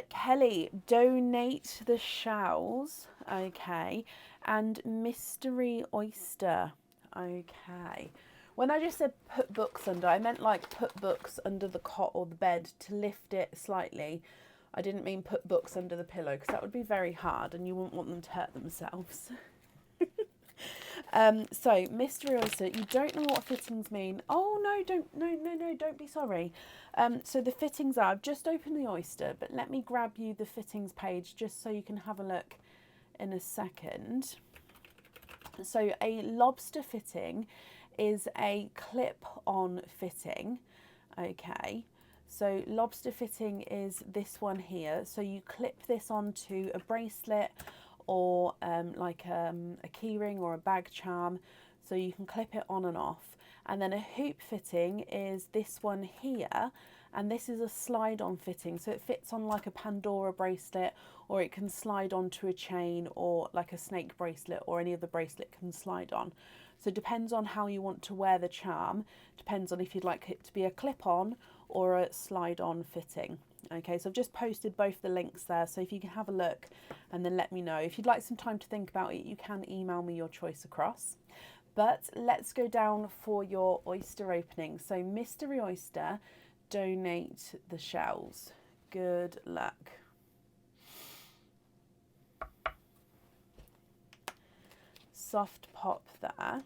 Kelly, donate the shells, okay, and mystery oyster, okay. When I just said put books under, I meant like put books under the cot or the bed to lift it slightly. I didn't mean put books under the pillow, because that would be very hard and you wouldn't want them to hurt themselves. So mystery oyster, you don't know what fittings mean. Oh no, don't be sorry. So the fittings are, I've just opened the oyster, but let me grab you the fittings page just so you can have a look in a second. So a lobster fitting is a clip-on fitting, okay. So lobster fitting is this one here. So you clip this onto a bracelet or like a key ring or a bag charm, so you can clip it on and off. And then a hoop fitting is this one here, and this is a slide-on fitting, so it fits on like a Pandora bracelet, or it can slide onto a chain, or like a snake bracelet, or any other bracelet can slide on. So it depends on how you want to wear the charm, depends on if you'd like it to be a clip-on or a slide-on fitting. Okay, so I've just posted both the links there, so if you can have a look and then let me know. If you'd like some time to think about it, you can email me your choice across. But let's go down for your oyster opening. So mystery oyster, donate the shells. Good luck. Soft pop there.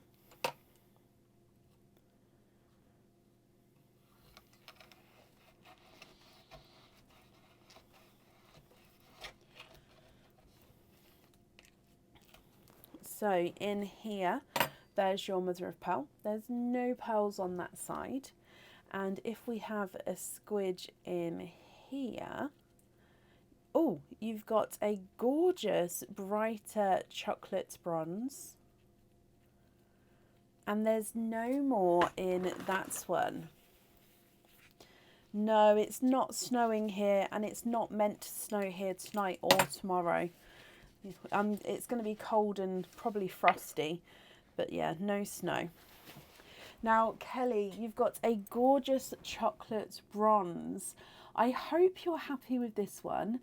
So in here, there's your mother of pearl. There's no pearls on that side. And if we have a squidge in here, oh, you've got a gorgeous, brighter chocolate bronze. And there's no more in that one. No, it's not snowing here, and it's not meant to snow here tonight or tomorrow. It's going to be cold and probably frosty, but yeah, no snow. Now, Kelly, you've got a gorgeous chocolate bronze. I hope you're happy with this one.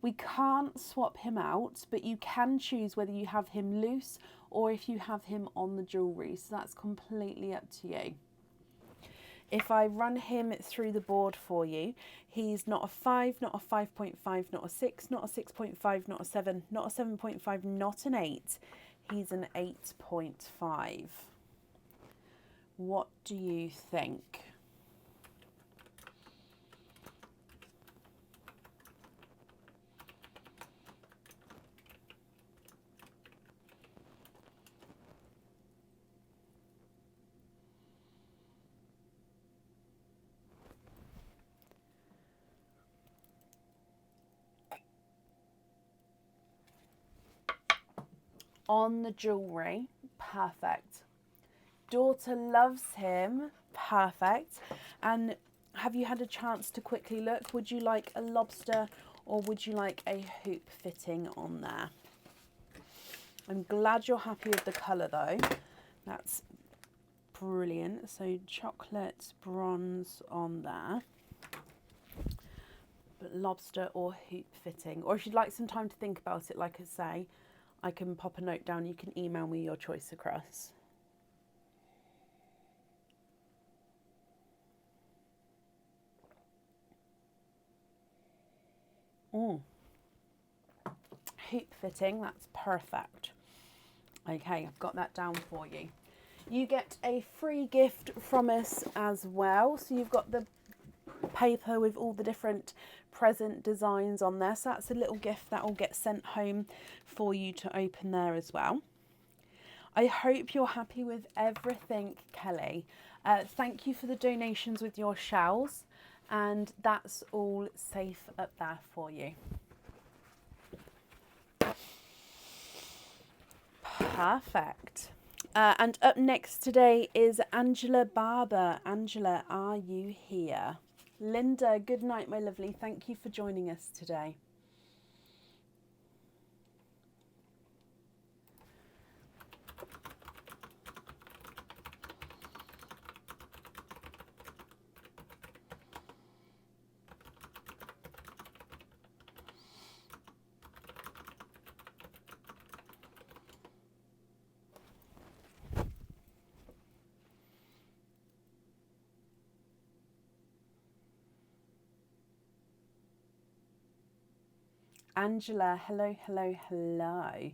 We can't swap him out, but you can choose whether you have him loose or if you have him on the jewellery. So that's completely up to you. If I run him through the board for you, he's not a 5, not a 5.5, not a 6, not a 6.5, not a 7, not a 7.5, not an 8. He's an 8.5. What do you think? On the jewellery, perfect. Daughter loves him, perfect. And have you had a chance to quickly look? Would you like a lobster or would you like a hoop fitting on there? I'm glad you're happy with the colour though. That's brilliant. So chocolate bronze on there. But lobster or hoop fitting. Or if you'd like some time to think about it, like I say, I can pop a note down. You can email me your choice across. Hoop fitting, that's perfect. Okay, I've got that down for you. You get a free gift from us as well. So you've got the paper with all the different present designs on there. So that's a little gift that will get sent home for you to open there as well. I hope you're happy with everything, Kelly. Thank you for the donations with your shells. And that's all safe up there for you. Perfect. And up next today is Angela Barber. Angela, are you here? Linda, good night, my lovely. Thank you for joining us today. Angela, hello, hello, hello.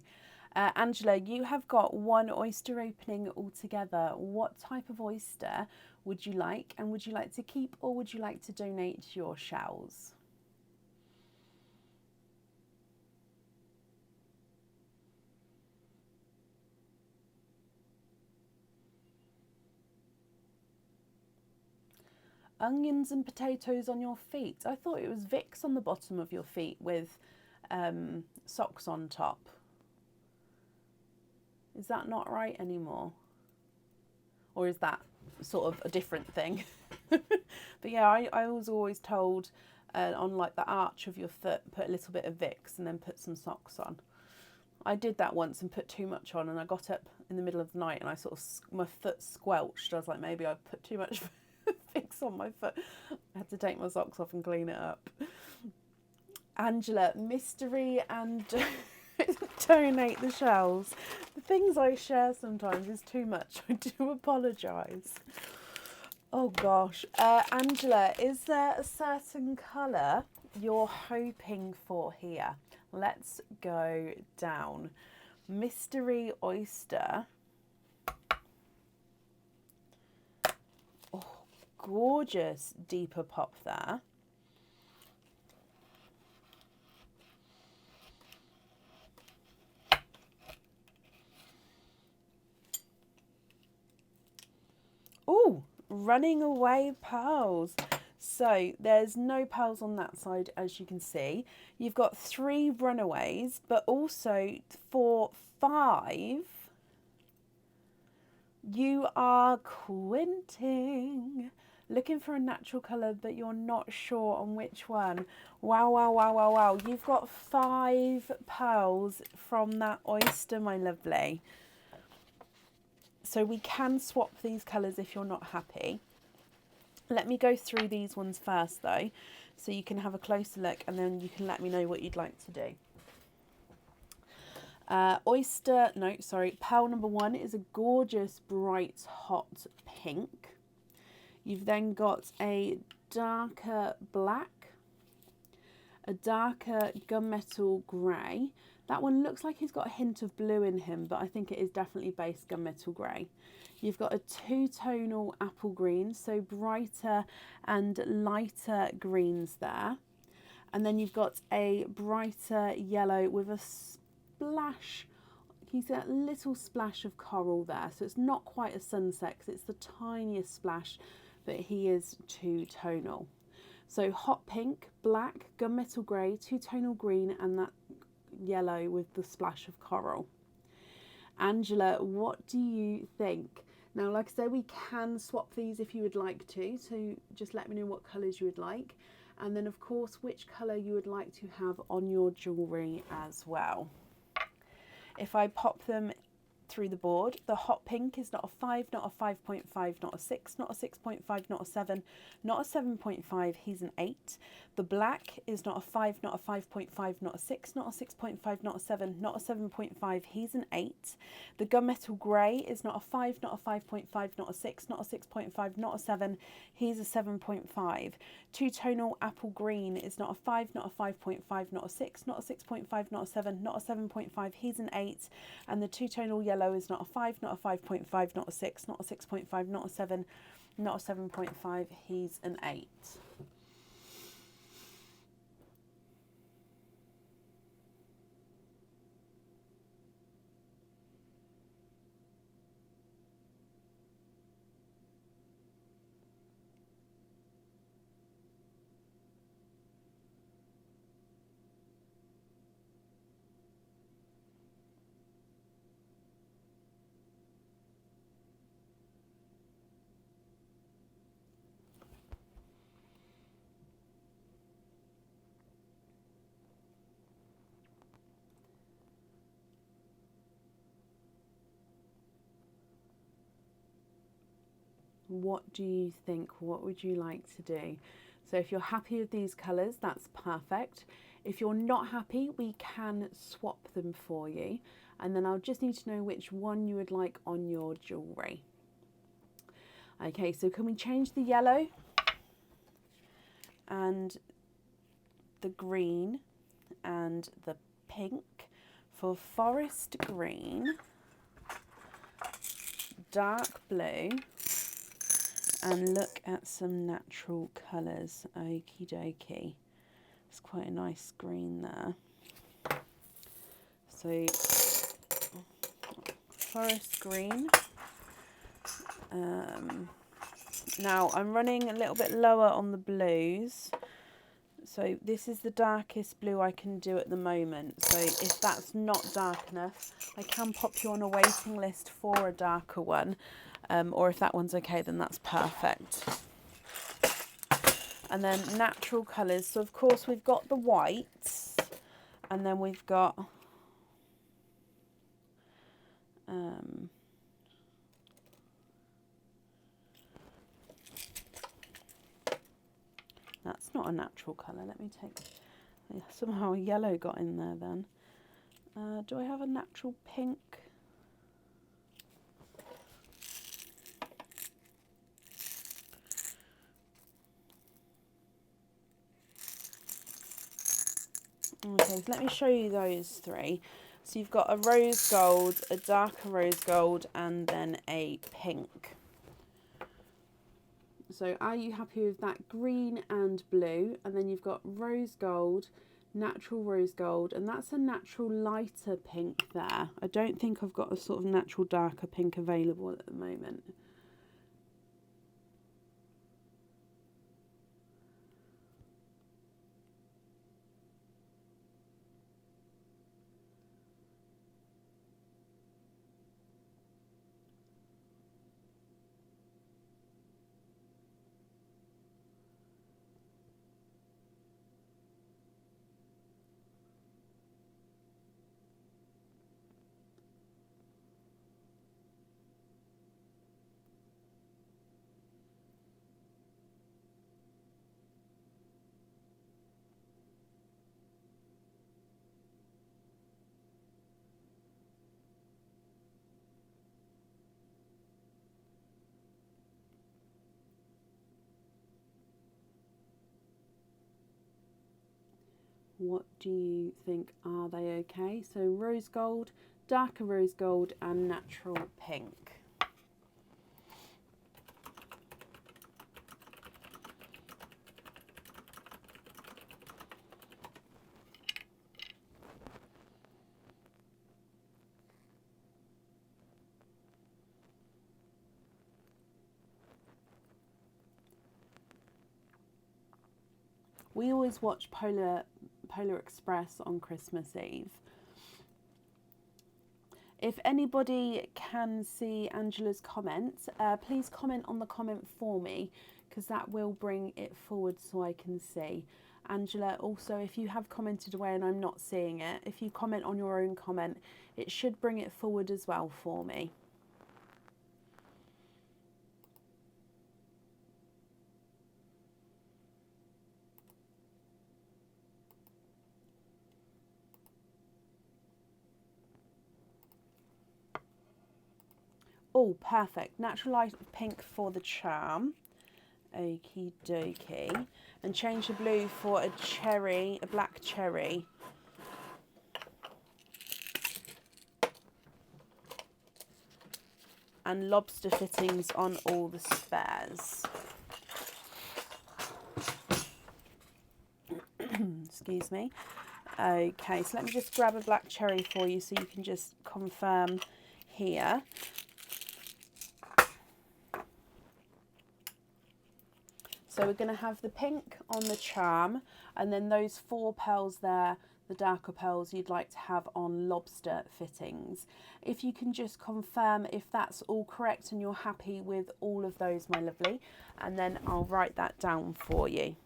Angela, you have got one oyster opening altogether. What type of oyster would you like? And would you like to keep or would you like to donate your shells? Onions and potatoes on your feet. I thought it was Vicks on the bottom of your feet with socks on top. Is that not right anymore? Or is that sort of a different thing? But yeah, I was always told on like the arch of your foot, put a little bit of Vicks and then put some socks on. I did that once and put too much on and I got up in the middle of the night and I sort of, my foot squelched. I was like, maybe I put too much Vicks on my foot. I had to take my socks off and clean it up. Angela, mystery and donate the shells. The things I share sometimes is too much. I do apologise. Oh gosh. Angela, is there a certain colour you're hoping for here? Let's go down. Mystery oyster. Oh, gorgeous deeper pop there. Oh, running away pearls. So there's no pearls on that side, as you can see. You've got 3 runaways, but also for 5, you are quinting. Looking for a natural colour, but you're not sure on which one. Wow, wow, wow, wow, wow. You've got 5 pearls from that oyster, my lovely. So we can swap these colours if you're not happy. Let me go through these ones first though. so you can have a closer look and then you can let me know what you'd like to do. Pearl number 1 is a gorgeous, bright, hot pink. You've then got a darker black, a darker gunmetal grey. That one looks like he's got a hint of blue in him, but I think it is definitely base gunmetal grey. You've got a two-tonal apple green, so brighter and lighter greens there. And then you've got a brighter yellow with a splash, you see that little splash of coral there. So it's not quite a sunset because it's the tiniest splash, but he is two-tonal. So hot pink, black, gunmetal grey, two-tonal green, and that yellow with the splash of coral. Angela, what do you think? Now, like I said, we can swap these if you would like to, so just let me know what colours you would like. And then, of course, which colour you would like to have on your jewellery as well. If I pop them through the board, the hot pink is not a 5, not a 5.5, not a 6, not a 6.5, not a 7, not a 7.5, he's an 8. The black is not a 5, not a 5.5, not a 6, not a 6.5, not a 7, not a 7.5, he's an 8. The gunmetal grey is not a 5, not a 5.5, not a 6, not a 6.5, not a 7, he's a 7.5. Two-tonal apple green is not a 5, not a 5.5, not a 6, not a 6.5, not a 7, not a 7.5, he's an 8. And the two-tonal yellow is not a 5, not a 5.5, not a 6, not a 6.5, not a 7, not a 7.5, he's an 8. What do you think? What would you like to do? So if you're happy with these colours, that's perfect. If you're not happy, we can swap them for you. And then I'll just need to know which one you would like on your jewellery. Okay, so can we change the yellow and the green and the pink for forest green, dark blue, and look at some natural colours. Okie dokie. It's quite a nice green there. So, forest green. Now, I'm running a little bit lower on the blues. So this is the darkest blue I can do at the moment. So if that's not dark enough, I can pop you on a waiting list for a darker one. Or if that one's okay, then that's perfect. And then natural colours. So of course we've got the whites, and then we've got that's not a natural colour. Let me take, somehow a yellow got in there then. Do I have a natural pink? Okay, so let me show you those three. So you've got a rose gold, a darker rose gold, and then a pink. So are you happy with that green and blue? And then you've got rose gold, natural rose gold, and that's a natural lighter pink there. I don't think I've got a sort of natural darker pink available at the moment. What do you think? Are they okay? So rose gold, darker rose gold and natural pink. We always watch Polar Express on Christmas Eve. If anybody can see Angela's comments, please comment on the comment for me, because that will bring it forward so I can see. Angela, also, if you have commented away and I'm not seeing it, if you comment on your own comment, it should bring it forward as well for me. Oh, perfect. Natural light pink for the charm. Okie dokie. And change the blue for a cherry, a black cherry. And lobster fittings on all the spares. Excuse me. Okay, so let me just grab a black cherry for you so you can just confirm here. So we're going to have the pink on the charm, and then those 4 pearls there, the darker pearls you'd like to have on lobster fittings. If you can just confirm if that's all correct and you're happy with all of those, my lovely, and then I'll write that down for you.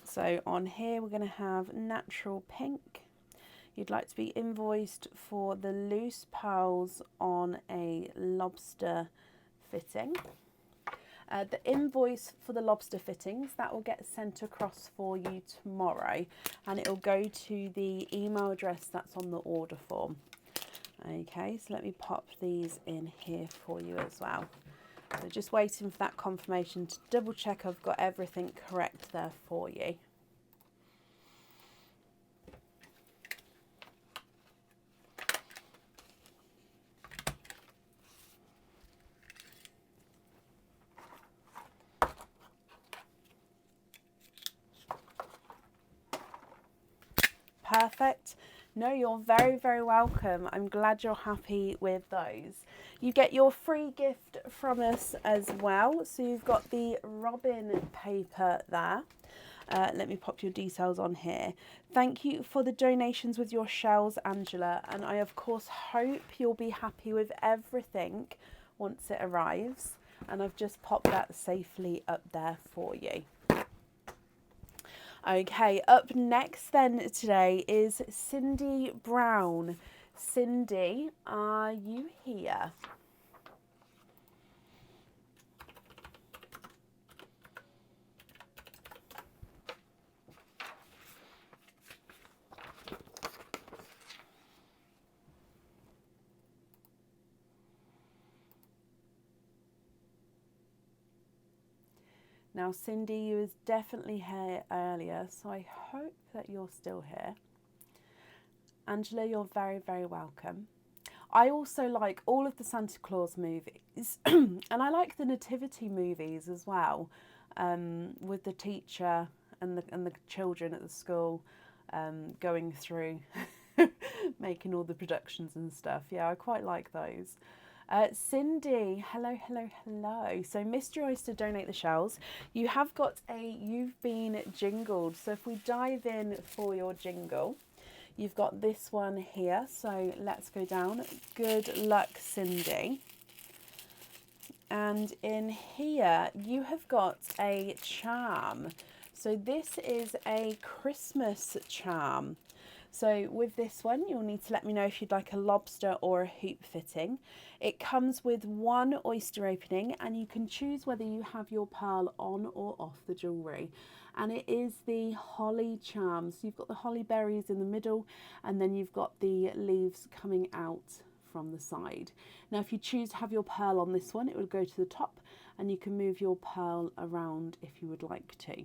So on here we're going to have natural pink. You'd like to be invoiced for the loose pearls on a lobster fitting. The invoice for the lobster fittings, that will get sent across for you tomorrow, and it will go to the email address that's on the order form. Okay, so let me pop these in here for you as well. So just waiting for that confirmation to double check I've got everything correct there for you. Perfect. No, you're very, very welcome. I'm glad you're happy with those. You get your free gift from us as well. So you've got the robin paper there. Let me pop your details on here. Thank you for the donations with your shells, Angela. And I, of course, hope you'll be happy with everything once it arrives. And I've just popped that safely up there for you. Okay, up next then today is Cindy Brown. Cindy, are you here? Now, Cindy, you was definitely here earlier, so I hope that you're still here. Angela, you're very, very welcome. I also like all of the Santa Claus movies, and I like the nativity movies as well, with the teacher and the children at the school going through making all the productions and stuff. Yeah, I quite like those. Cindy, hello, hello, hello. So Mr. Oyster donate the shells. You have got you've been jingled. So if we dive in for your jingle, you've got this one here. So let's go down. Good luck, Cindy. And in here, you have got a charm. So this is a Christmas charm. So with this one, you'll need to let me know if you'd like a lobster or a hoop fitting. It comes with 1 oyster opening, and you can choose whether you have your pearl on or off the jewellery. And it is the holly charm. So you've got the holly berries in the middle, and then you've got the leaves coming out from the side. Now, if you choose to have your pearl on this one, it will go to the top, and you can move your pearl around if you would like to.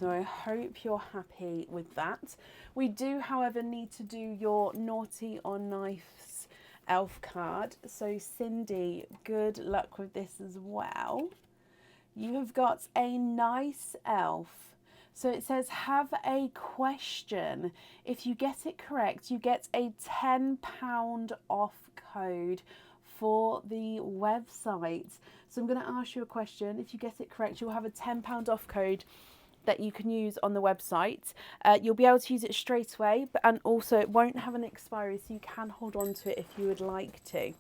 So I hope you're happy with that. We do, however, need to do your naughty or nice elf card. So Cindy, good luck with this as well. You have got a nice elf. So it says, have a question. If you get it correct, you get a £10 off code for the website. So I'm going to ask you a question. If you get it correct, you'll have a £10 off code that you can use on the website. You'll be able to use it straight away, and also it won't have an expiry, so you can hold on to it if you would like to.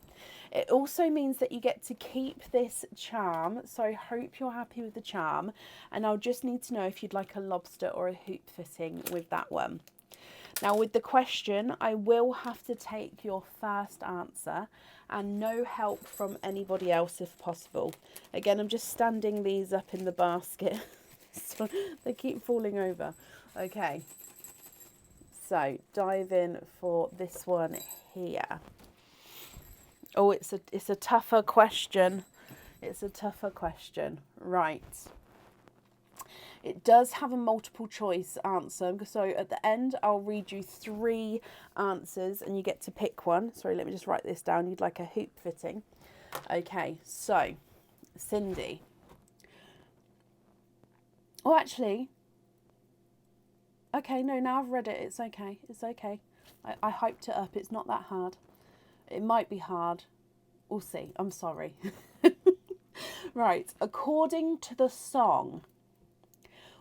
It also means that you get to keep this charm, so I hope you're happy with the charm, and I'll just need to know if you'd like a lobster or a hoop fitting with that one. Now with the question, I will have to take your first answer and no help from anybody else if possible. Again, I'm just standing these up in the basket, so they keep falling over. Okay, so dive in for this one here. Oh, it's a tougher question. It's a tougher question. Right. It does have a multiple choice answer. So at the end, I'll read you 3 answers and you get to pick one. Sorry, let me just write this down. You'd like a hoop fitting. Okay, so Cindy. Oh, actually. Okay, no, now I've read it. It's okay. It's okay. I hyped it up. It's not that hard. It might be hard. We'll see. I'm sorry. Right. According to the song,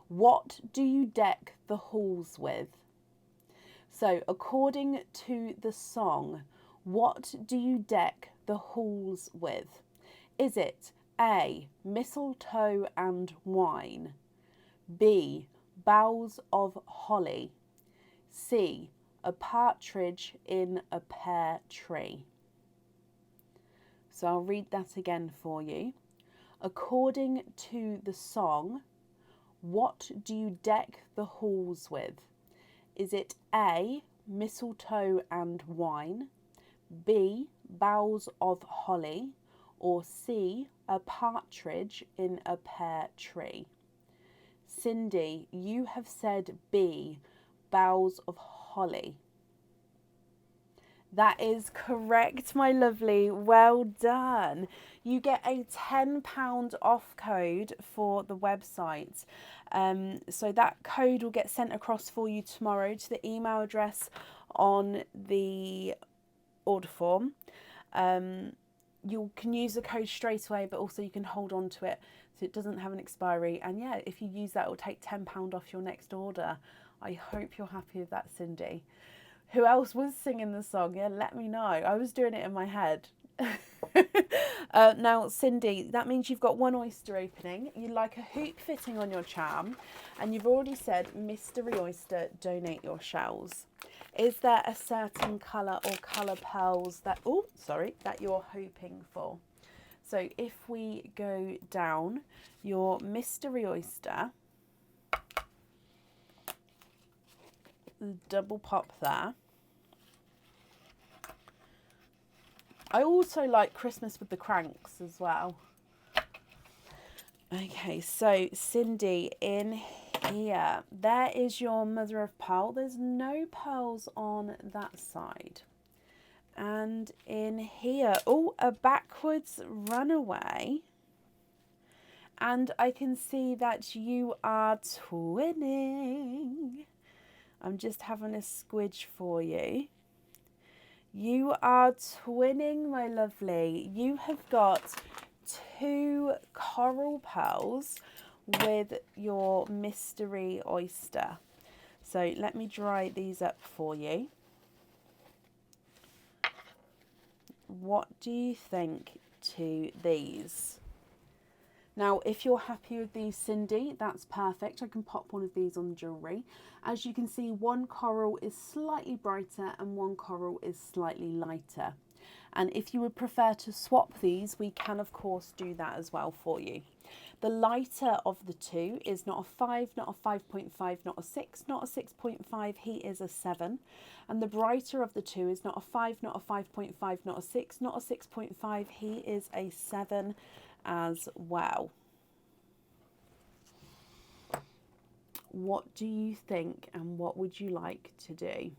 what do you deck the halls with? So, according to the song, what do you deck the halls with? Is it A, mistletoe and wine, B, boughs of holly, C, a partridge in a pear tree? So I'll read that again for you. According to the song, what do you deck the halls with? Is it A, mistletoe and wine, B, boughs of holly, or C, a partridge in a pear tree? Cindy, you have said B, boughs of holly. That is correct, my lovely. Well done. You get a £10 off code for the website. So that code will get sent across for you tomorrow to the email address on the order form. You can use the code straight away, but also you can hold on to it so it doesn't have an expiry. And yeah, if you use that, it will take £10 off your next order. I hope you're happy with that, Cindy. Who else was singing the song? Yeah, let me know. I was doing it in my head. Now, Cindy, that means you've got 1 oyster opening. You'd like a hoop fitting on your charm. And you've already said, Mystery Oyster, donate your shells. Is there a certain colour or colour pearls that you're hoping for? So if we go down, your Mystery Oyster, double pop there. I also like Christmas with the Cranks as well. Okay, so Cindy, in here, there is your mother of pearl. There's no pearls on that side. And in here, oh, a backwards runaway. And I can see that you are twinning. I'm just having a squidge for you. You are twinning, my lovely. You have got 2 coral pearls with your Mystery Oyster. So let me dry these up for you. What do you think to these? Now, if you're happy with these, Cindy, that's perfect. I can pop one of these on jewellery. As you can see, 1 coral is slightly brighter and 1 coral is slightly lighter. And if you would prefer to swap these, we can, of course, do that as well for you. The lighter of the 2 is not a 5, not a 5.5, not a 6, not a 6.5. He is a 7. And the brighter of the 2 is not a 5, not a 5.5, not a 6, not a 6.5. He is a 7 as well. What do you think and what would you like to do?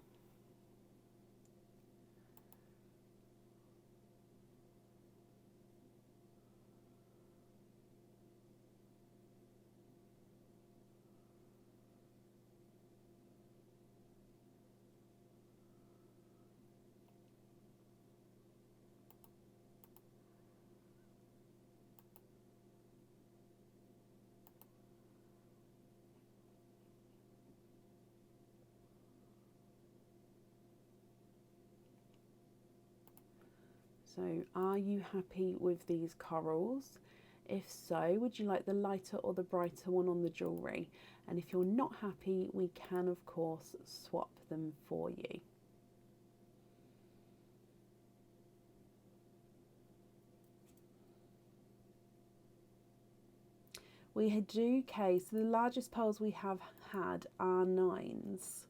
So are you happy with these corals? If so, would you like the lighter or the brighter one on the jewellery? And if you're not happy, we can of course swap them for you. We do, okay, so the largest pearls we have had are 9s.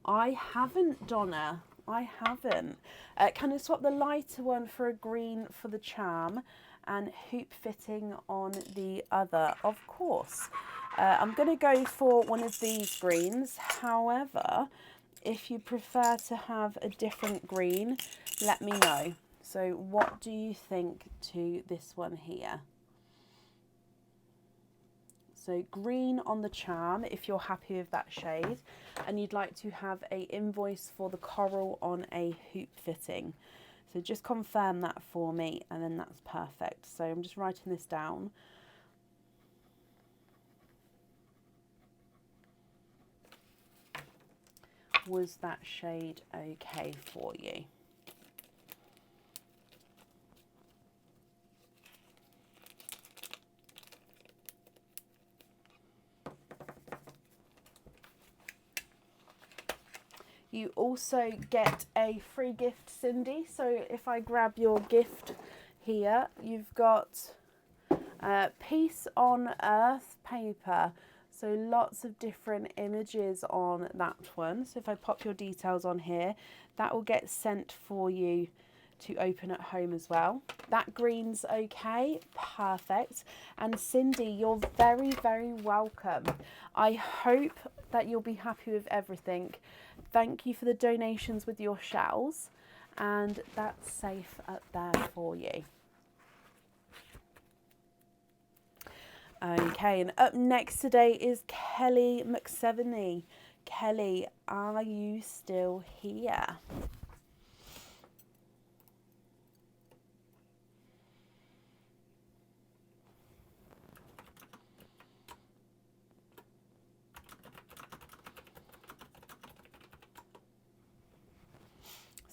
I haven't, Donna. I haven't. Can I swap the lighter one for a green for the charm and hoop fitting on the other? Of course. I'm going to go for one of these greens. However, if you prefer to have a different green, let me know. So what do you think to this one here? So green on the charm, if you're happy with that shade, and you'd like to have a invoice for the coral on a hoop fitting. So just confirm that for me, and then that's perfect. So I'm just writing this down. Was that shade okay for you? You also get a free gift, Cindy. So if I grab your gift here, you've got Peace on Earth paper. So lots of different images on that one. So if I pop your details on here, that will get sent for you to open at home as well. That green's okay, perfect. And Cindy, you're very, very welcome. I hope that you'll be happy with everything. Thank you for the donations with your shells, and that's safe up there for you. Okay, and up next today is Kelly McSeveny. Kelly, are you still here?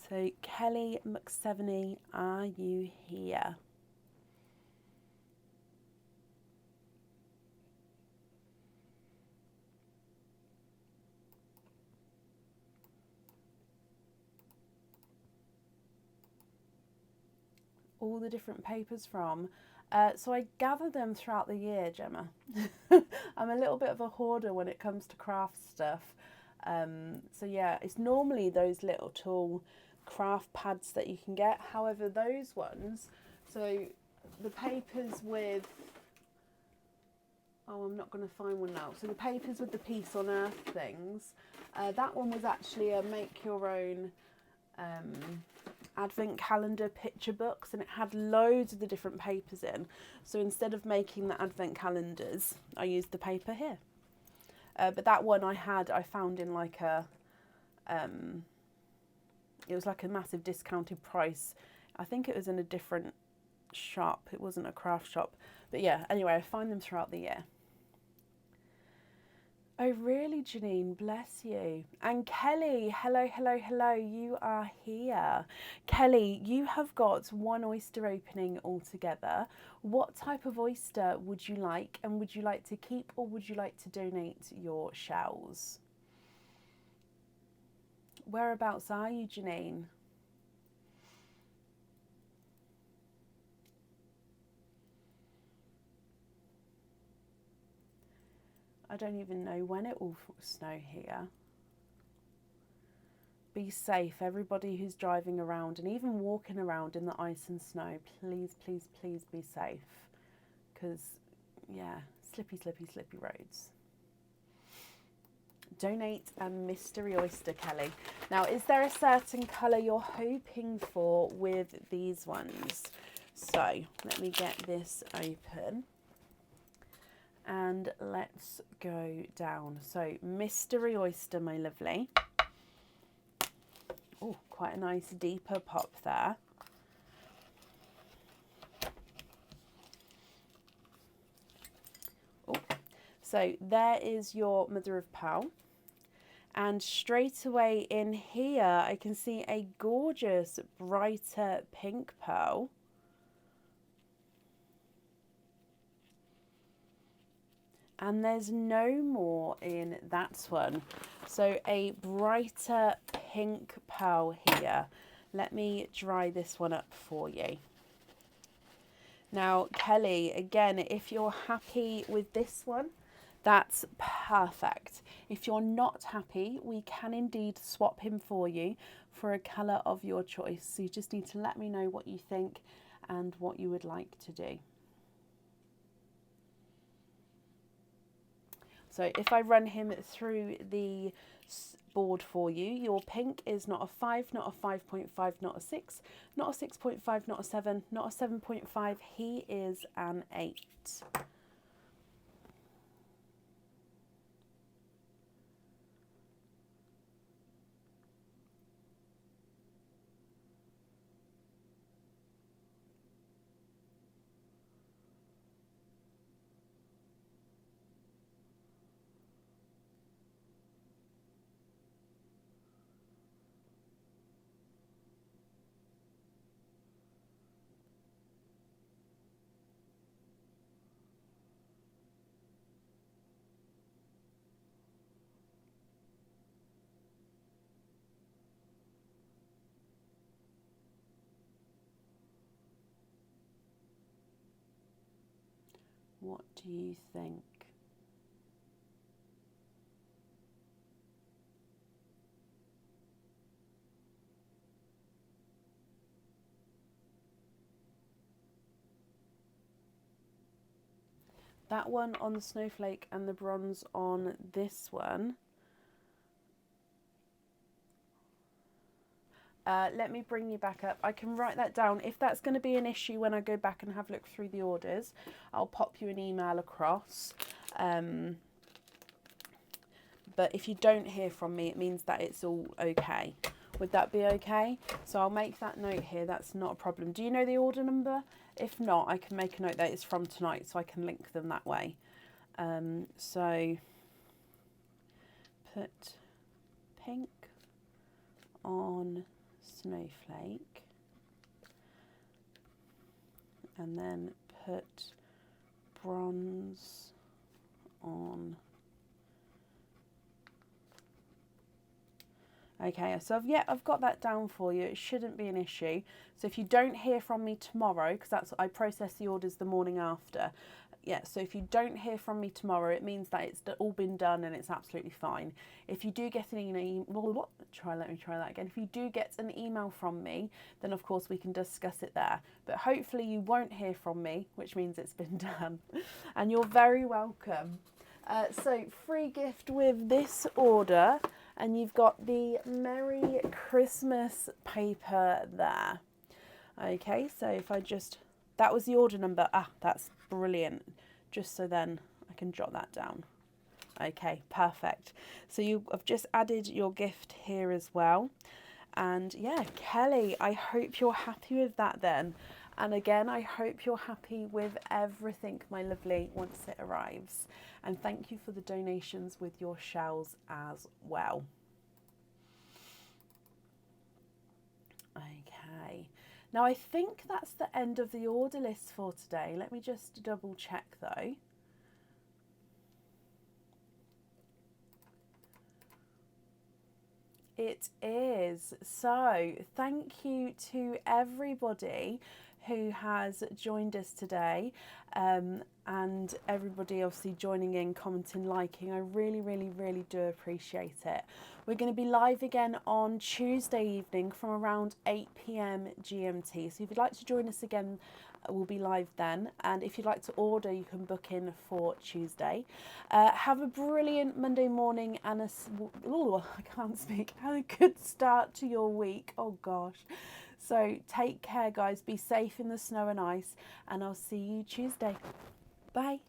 So Kelly McSeveny, are you here? All the different papers from. So I gather them throughout the year, Gemma. I'm a little bit of a hoarder when it comes to craft stuff. So yeah, it's normally those little tall craft pads that you can get. However, those ones, so the papers with, oh, I'm not going to find one now. So the papers with the Peace on Earth things, that one was actually a make your own advent calendar picture books, and it had loads of the different papers in. So instead of making the advent calendars, I used the paper here. But that one I found in like a, it was like a massive discounted price. I think it was in a different shop. It wasn't a craft shop. But yeah, anyway, I find them throughout the year. Oh really, Janine, bless you. And Kelly, hello, hello, hello, you are here. Kelly, you have got one oyster opening altogether. What type of oyster would you like, and would you like to keep or would you like to donate your shells? Whereabouts are you, Janine? I don't even know when it will snow here. Be safe, everybody who's driving around and even walking around in the ice and snow. Please, please, please be safe. Because, yeah, slippy, slippy, slippy roads. Donate and Mystery Oyster, Kelly. Now, is there a certain colour you're hoping for with these ones? So, let me get this open. And let's go down. So, Mystery Oyster, my lovely. Oh, quite a nice deeper pop there. Oh, so there is your mother of pearl. And straight away in here, I can see a gorgeous, brighter pink pearl. And there's no more in that one. So a brighter pink pearl here. Let me dry this one up for you. Now, Kelly, again, if you're happy with this one, that's perfect. If you're not happy, we can indeed swap him for you for a colour of your choice. So you just need to let me know what you think and what you would like to do. So if I run him through the board for you, your pink is not a 5, not a 5.5, not a 6, not a 6.5, not a 7, not a 7.5. He is an 8. What do you think? That one on the snowflake and the bronze on this one. Let me bring you back up. I can write that down. If that's going to be an issue when I go back and have a look through the orders, I'll pop you an email across. But if you don't hear from me, it means that it's all okay. Would that be okay? So I'll make that note here. That's not a problem. Do you know the order number? If not, I can make a note that it's from tonight so I can link them that way. So put pink on snowflake and then put bronze on. Okay, so I've got that down for you. It shouldn't be an issue. So if you don't hear from me tomorrow, because I process the orders the morning after. Yeah, so if you don't hear from me tomorrow, it means that it's all been done and it's absolutely fine. If you do get an email, let me try that again. If you do get an email from me, then of course we can discuss it there. But hopefully you won't hear from me, which means it's been done. And you're very welcome. So free gift with this order. And you've got the Merry Christmas paper there. Okay, so if I just, that was the order number. Ah, that's brilliant. Just so then I can jot that down. Okay, perfect. So I've just added your gift here as well. And yeah, Kelly, I hope you're happy with that then. And again, I hope you're happy with everything, my lovely, once it arrives. And thank you for the donations with your shells as well. Okay. Now, I think that's the end of the order list for today. Let me just double check though. It is. So thank you to everybody who has joined us today, and everybody obviously joining in, commenting, liking. I really, really, really do appreciate it. We're going to be live again on Tuesday evening from around 8 p.m. GMT. So if you'd like to join us again, we'll be live then. And if you'd like to order, you can book in for Tuesday. Have a brilliant Monday morning and I can't speak. Have a good start to your week. Oh gosh. So take care, guys. Be safe in the snow and ice, and I'll see you Tuesday. Bye.